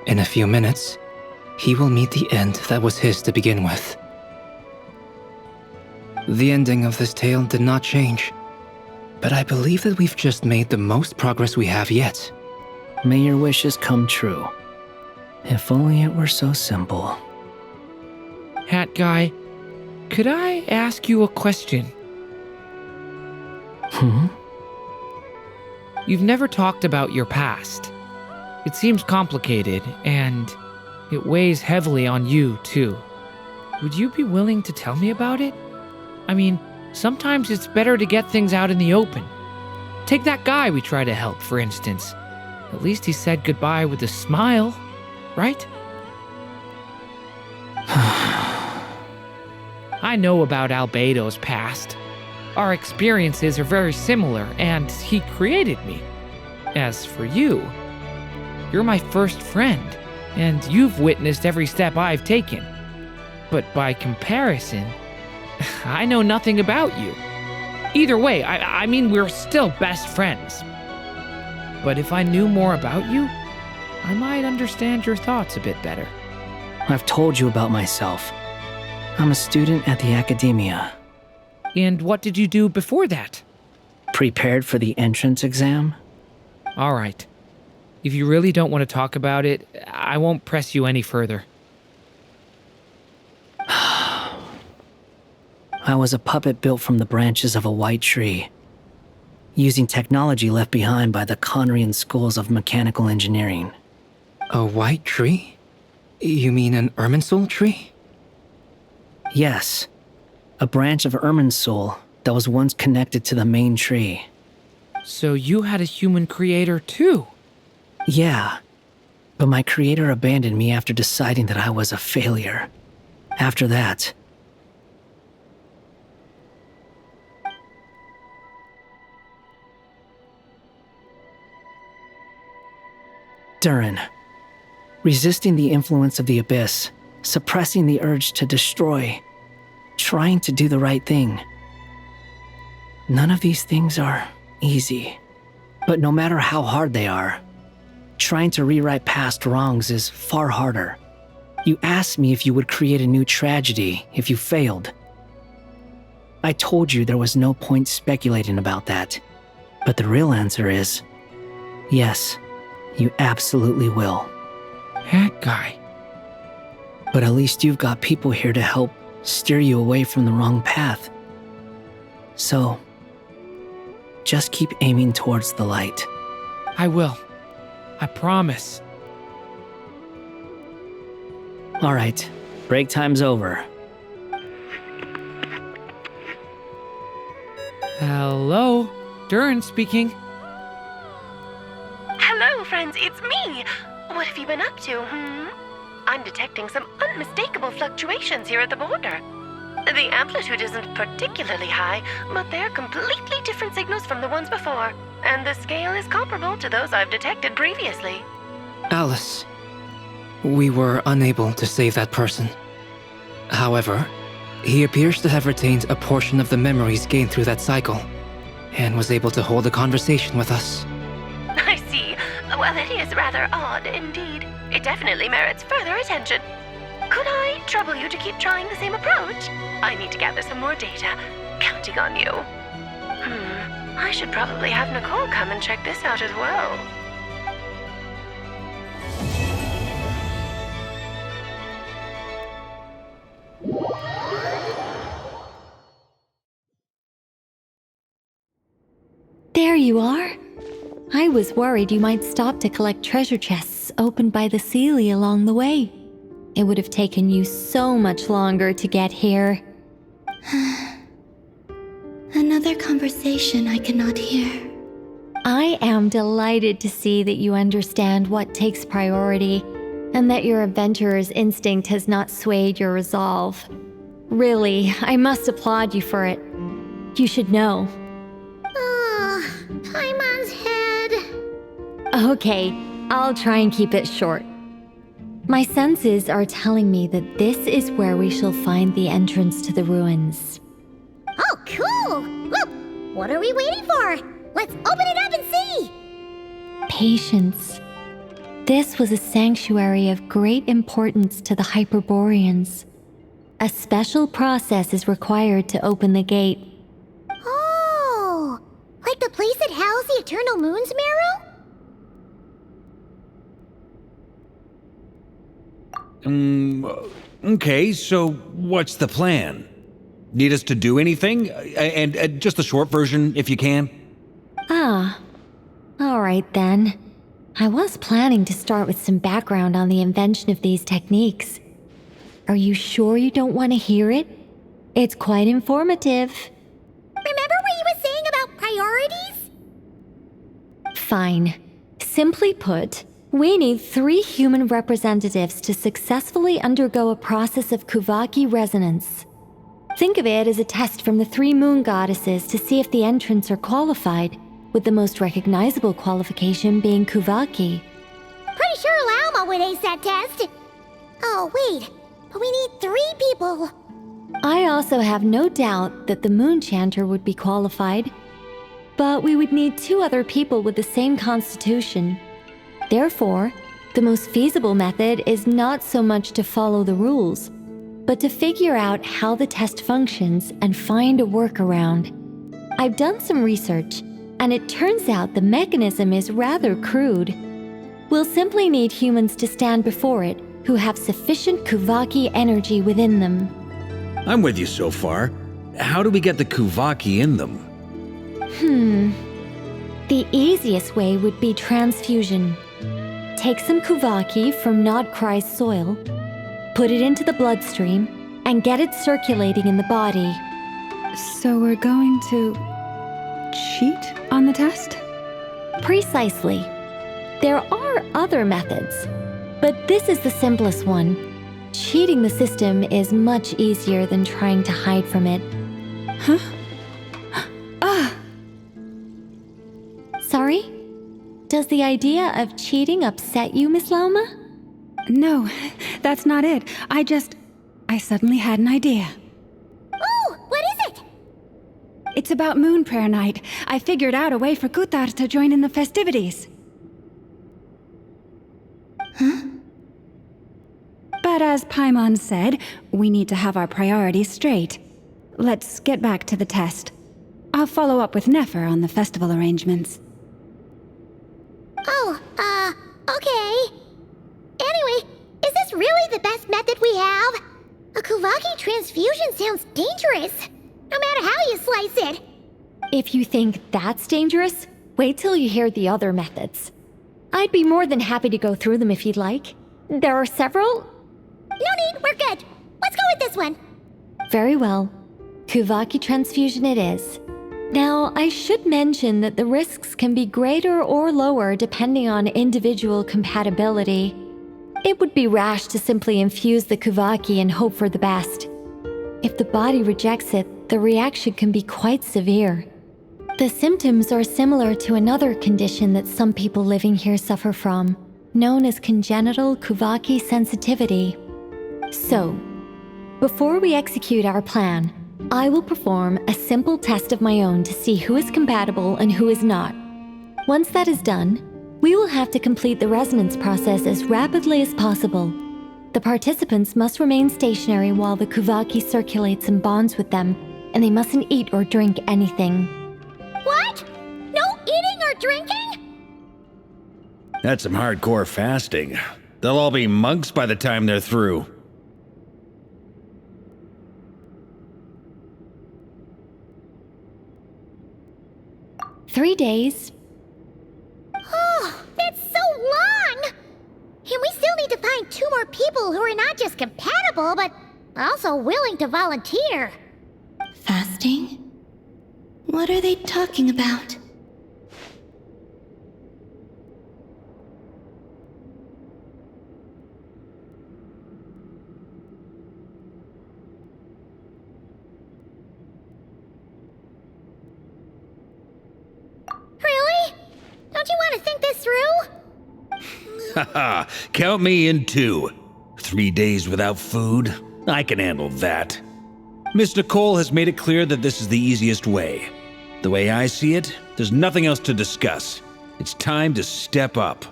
In a few minutes, he will meet the end that was his to begin with. The ending of this tale did not change, but I believe that we've just made the most progress we have yet. May your wishes come true. If only it were so simple. Hat Guy, could I ask you a question? You've never talked about your past. It seems complicated, and it weighs heavily on you, too. Would you be willing to tell me about it? I mean, sometimes it's better to get things out in the open. Take that guy we try to help, for instance. At least he said goodbye with a smile, right? I know about Albedo's past. Our experiences are very similar, and he created me. As for you, you're my first friend, and you've witnessed every step I've taken. But by comparison, I know nothing about you. Either way, I mean, we're still best friends. But if I knew more about you, I might understand your thoughts a bit better. I've told you about myself. I'm a student at the academia. And what did you do before that? Prepared for the entrance exam? All right. If you really don't want to talk about it, I won't press you any further. I was a puppet built from the branches of a white tree, using technology left behind by the Conrian schools of mechanical engineering. A white tree? You mean an Irminsul tree? Yes, a branch of Irminsul that was once connected to the main tree. So you had a human creator too? Yeah, but my creator abandoned me after deciding that I was a failure. After that, Durin, resisting the influence of the abyss, suppressing the urge to destroy, trying to do the right thing. None of these things are easy, but no matter how hard they are, trying to rewrite past wrongs is far harder. You asked me if you would create a new tragedy if you failed. I told you there was no point speculating about that, but the real answer is, yes, you absolutely will. That guy. But at least you've got people here to help steer you away from the wrong path. So, just keep aiming towards the light. I will. I promise. All right, break time's over. Hello? Durin speaking. Hello, friends, it's me! What have you been up to, I'm detecting some unmistakable fluctuations here at the border. The amplitude isn't particularly high, but they're completely different signals from the ones before, and the scale is comparable to those I've detected previously. Alice, we were unable to save that person. However, he appears to have retained a portion of the memories gained through that cycle, and was able to hold a conversation with us. I see. Well, it is rather odd indeed. It definitely merits further attention. Could I trouble you to keep trying the same approach? I need to gather some more data. Counting on you. I should probably have Nicole come and check this out as well. There you are. I was worried you might stop to collect treasure chests opened by the Seelie along the way. It would have taken you so much longer to get here. Another conversation I cannot hear. I am delighted to see that you understand what takes priority and that your adventurer's instinct has not swayed your resolve. Really, I must applaud you for it. You should know. Paimon's head. Okay, I'll try and keep it short. My senses are telling me that this is where we shall find the entrance to the ruins. Oh, cool! Well, what are we waiting for? Let's open it up and see! Patience. This was a sanctuary of great importance to the Hyperboreans. A special process is required to open the gate. Oh! Like the place that housed the Eternal Moon's marrow? Okay, so what's the plan? Need us to do anything? And just the short version, if you can. Ah, alright then. I was planning to start with some background on the invention of these techniques. Are you sure you don't want to hear it? It's quite informative. Remember what you were saying about priorities? Fine. Simply put, we need 3 human representatives to successfully undergo a process of Kuvaki resonance. Think of it as a test from the 3 moon goddesses to see if the entrants are qualified, with the most recognizable qualification being Kuvaki. Pretty sure Lauma would ace that test. Oh, wait. But we need 3 people. I also have no doubt that the Moon Chanter would be qualified. But we would need 2 other people with the same constitution. Therefore, the most feasible method is not so much to follow the rules, but to figure out how the test functions and find a workaround. I've done some research, and it turns out the mechanism is rather crude. We'll simply need humans to stand before it who have sufficient Kuvaki energy within them. I'm with you so far. How do we get the Kuvaki in them? The easiest way would be transfusion. Take some Kuvaki from Nodcry's soil, put it into the bloodstream, and get it circulating in the body. So we're going to cheat on the test? Precisely. There are other methods, but this is the simplest one. Cheating the system is much easier than trying to hide from it. Huh? Sorry? Does the idea of cheating upset you, Miss Lauma? No, that's not it. I suddenly had an idea. Oh, what is it? It's about Moon Prayer Night. I figured out a way for Kutar to join in the festivities. Huh? But as Paimon said, we need to have our priorities straight. Let's get back to the test. I'll follow up with Nefer on the festival arrangements. Oh, okay. Anyway, is this really the best method we have? A Kuvaki transfusion sounds dangerous. no matter how you slice it. If you think that's dangerous, wait till you hear the other methods. I'd be more than happy to go through them if you'd like. There are several. No need, we're good. Let's go with this one. Very well. Kuvaki transfusion it is. Now, I should mention that the risks can be greater or lower depending on individual compatibility. It would be rash to simply infuse the Kuvaki and hope for the best. If the body rejects it, the reaction can be quite severe. The symptoms are similar to another condition that some people living here suffer from, known as congenital Kuvaki sensitivity. So, before we execute our plan, I will perform a simple test of my own to see who is compatible and who is not. Once that is done, we will have to complete the resonance process as rapidly as possible. The participants must remain stationary while the Kuvaki circulates and bonds with them, and they mustn't eat or drink anything. What? No eating or drinking? That's some hardcore fasting. They'll all be monks by the time they're through. 3 days. Oh, that's so long! And we still need to find 2 more people who are not just compatible, but also willing to volunteer. Fasting? What are they talking about? Really? Don't you want to think this through? Haha, count me in too. 3 days without food? I can handle that. Miss Nicole has made it clear that this is the easiest way. The way I see it, there's nothing else to discuss. It's time to step up.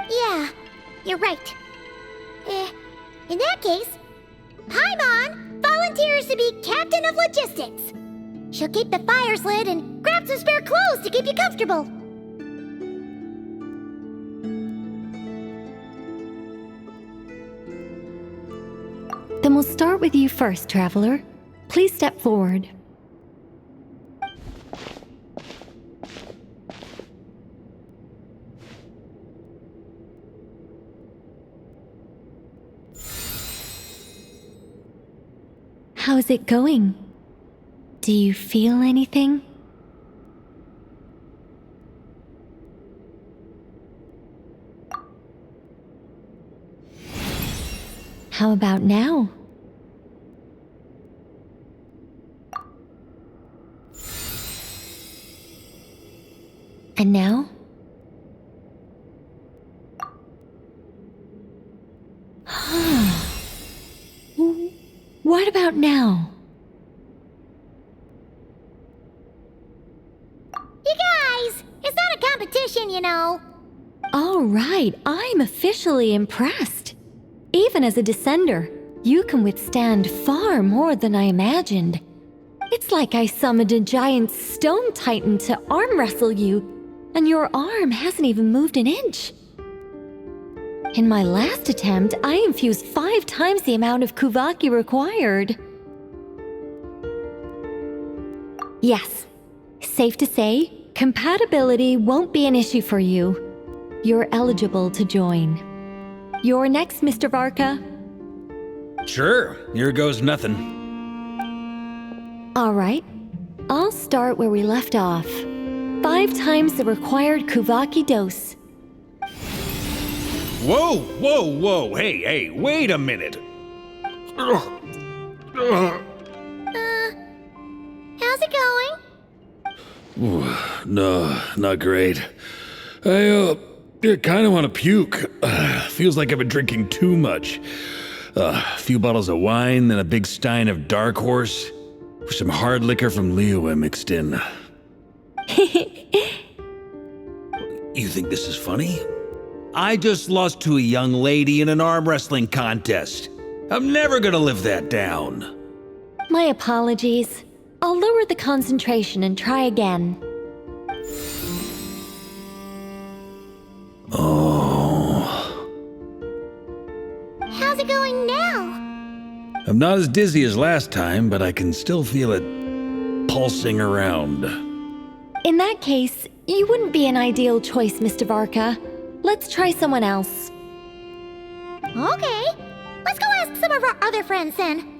Yeah, you're right. In that case, Paimon volunteers to be captain of logistics. She'll keep the fires lit and grab some spare clothes to keep you comfortable. Then we'll start with you first, Traveler. Please step forward. How's it going? Do you feel anything? How about now? And now? What about now? You guys, it's not a competition, you know. All right, I'm officially impressed. Even as a descender, you can withstand far more than I imagined. It's like I summoned a giant stone titan to arm wrestle you, and your arm hasn't even moved an inch. In my last attempt, I infused 5 times the amount of Kuvaki required. Yes, safe to say, compatibility won't be an issue for you. You're eligible to join. You're next, Mr. Varka. Sure, here goes nothing. All right, I'll start where we left off. 5 times the required Kuvaki dose. Whoa, whoa, whoa, hey, wait a minute. How's it going? Ooh, no, not great. I kind of want to puke. Feels like I've been drinking too much. A few bottles of wine, then a big stein of Dark Horse. With some hard liquor from Liyue mixed in. You think this is funny? I just lost to a young lady in an arm wrestling contest. I'm never gonna live that down. My apologies. I'll lower the concentration and try again. I'm not as dizzy as last time, but I can still feel it pulsing around. In that case, you wouldn't be an ideal choice, Mr. Varka. Let's try someone else. Okay, let's go ask some of our other friends then.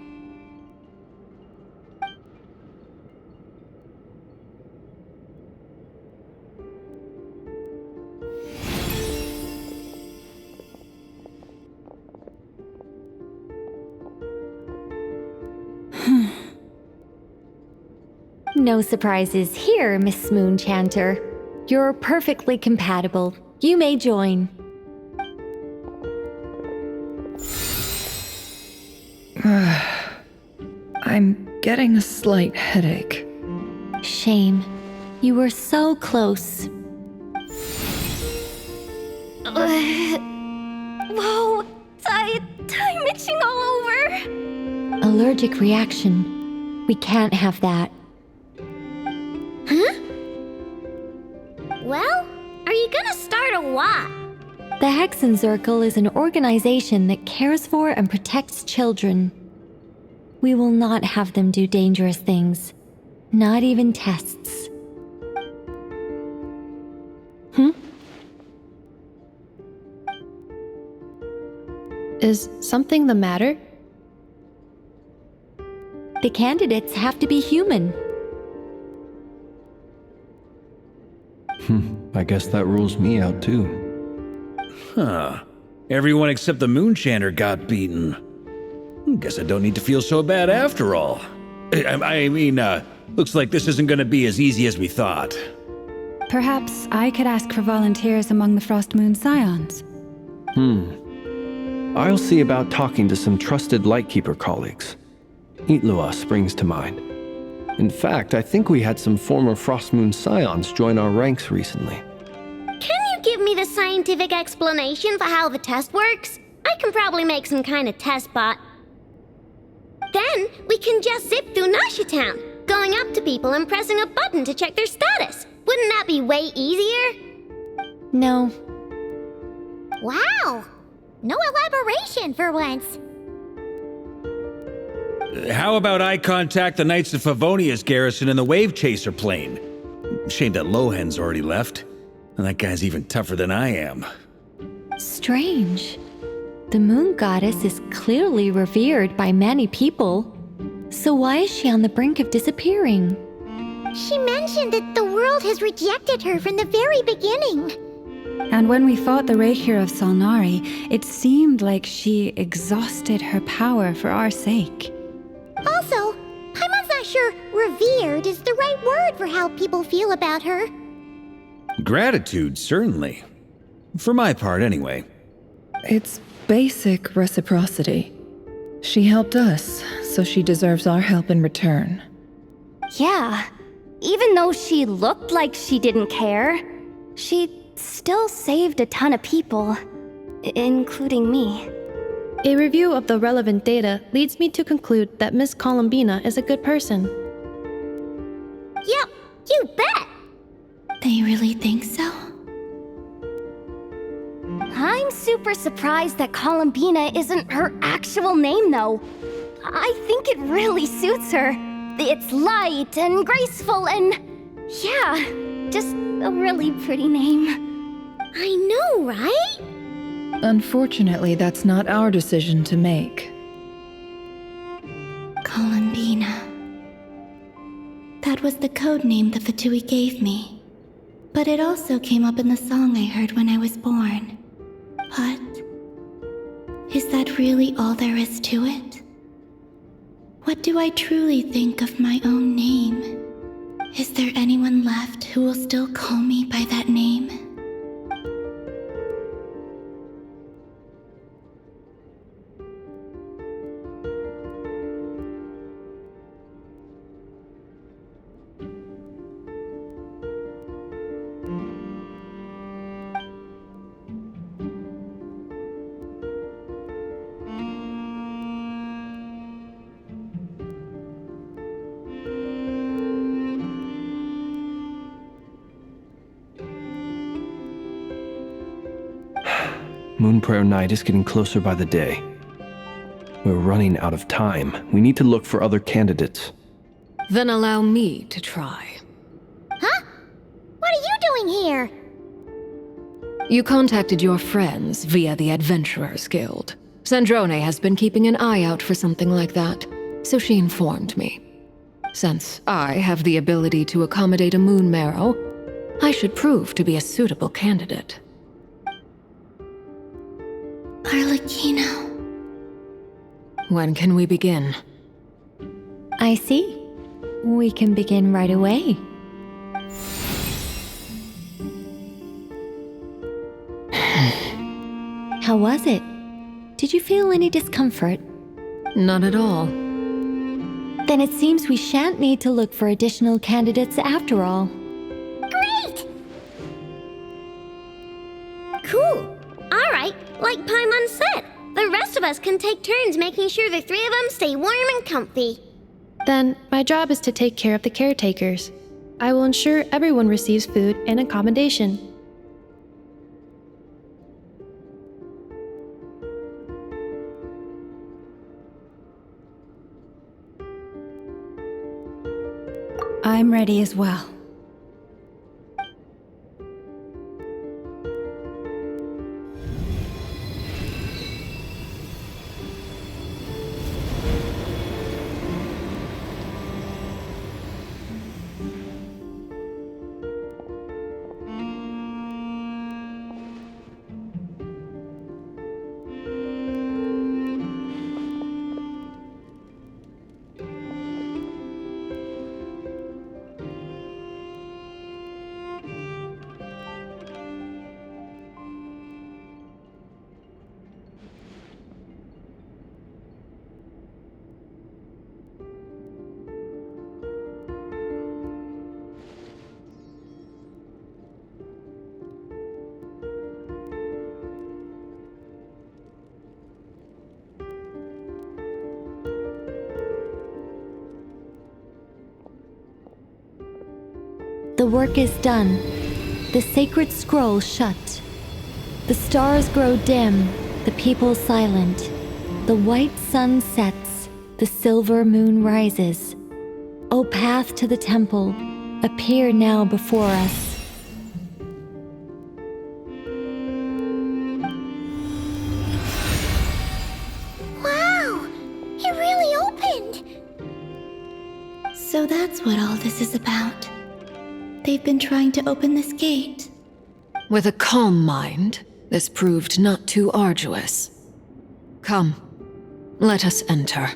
No surprises here, Miss Moonchanter. You're perfectly compatible. You may join. I'm getting a slight headache. Shame. You were so close. Whoa! I'm itching all over! Allergic reaction. We can't have that. Huh? Well, are you gonna start a what? The Hexen Circle is an organization that cares for and protects children. We will not have them do dangerous things. Not even tests. Is something the matter? The candidates have to be human. I guess that rules me out too. Huh. Everyone except the Moonchanter got beaten. Guess I don't need to feel so bad after all. I mean, looks like this isn't gonna be as easy as we thought. Perhaps I could ask for volunteers among the Frost Moon Scions. I'll see about talking to some trusted Lightkeeper colleagues. Itlua springs to mind. In fact, I think we had some former Frost Moon Scions join our ranks recently. Can you give me the scientific explanation for how the test works? I can probably make some kind of test bot. Then we can just zip through Nashitown, going up to people and pressing a button to check their status. Wouldn't that be way easier? No. Wow! No elaboration for once. How about I contact the Knights of Favonia's garrison in the Wave Chaser plane? Shame that Lohan's already left. And that guy's even tougher than I am. Strange. The moon goddess is clearly revered by many people. So why is she on the brink of disappearing? She mentioned that the world has rejected her from the very beginning. And when we fought the Reikir of Solnari, it seemed like she exhausted her power for our sake. Also, I'm not sure revered is the right word for how people feel about her. Gratitude, certainly. For my part, anyway. It's basic reciprocity. She helped us, so she deserves our help in return. Yeah. Even though she looked like she didn't care, she still saved a ton of people, including me. A review of the relevant data leads me to conclude that Miss Columbina is a good person. Yep, you bet! They really think so? I'm super surprised that Columbina isn't her actual name, though. I think it really suits her. It's light and graceful and... yeah, just a really pretty name. I know, right? Unfortunately, that's not our decision to make. Columbina. That was the code name the Fatui gave me. But it also came up in the song I heard when I was born. But... is that really all there is to it? What do I truly think of my own name? Is there anyone left who will still call me by that name? Moon Prayer Night is getting closer by the day. We're running out of time. We need to look for other candidates. Then allow me to try. Huh? What are you doing here? You contacted your friends via the Adventurers Guild. Sandrone has been keeping an eye out for something like that, so she informed me. Since I have the ability to accommodate a moon marrow, I should prove to be a suitable candidate. Arlecchino. When can we begin? I see. We can begin right away. How was it? Did you feel any discomfort? Not at all. Then it seems we shan't need to look for additional candidates after all. Great! Cool. All right, like Paimon said, the rest of us can take turns making sure the three of them stay warm and comfy. Then, my job is to take care of the caretakers. I will ensure everyone receives food and accommodation. I'm ready as well. The work is done. The sacred scroll shut. The stars grow dim, the people silent. The white sun sets, the silver moon rises. O path to the temple, appear now before us. Wow! It really opened! So that's what all this is about. They've been trying to open this gate. With a calm mind, this proved not too arduous. Come, let us enter.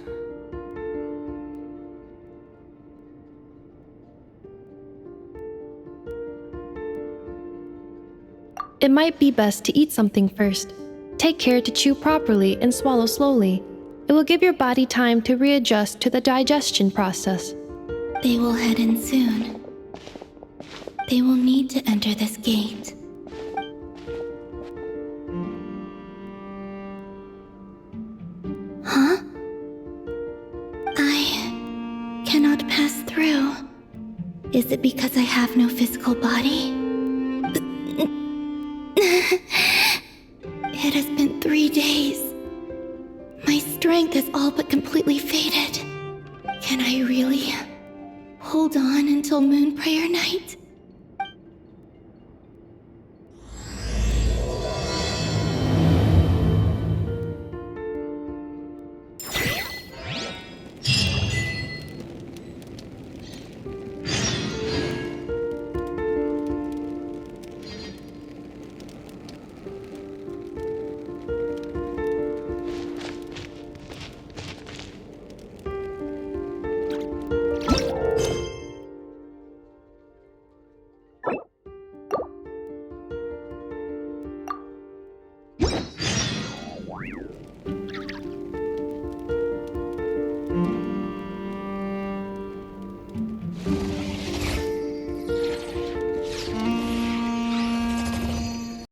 It might be best to eat something first. Take care to chew properly and swallow slowly. It will give your body time to readjust to the digestion process. They will head in soon. They will need to enter this gate. Huh? I cannot pass through. Is it because I have no physical body? It has been 3 days. My strength has all but completely faded. Can I really hold on until Moon Prayer Night?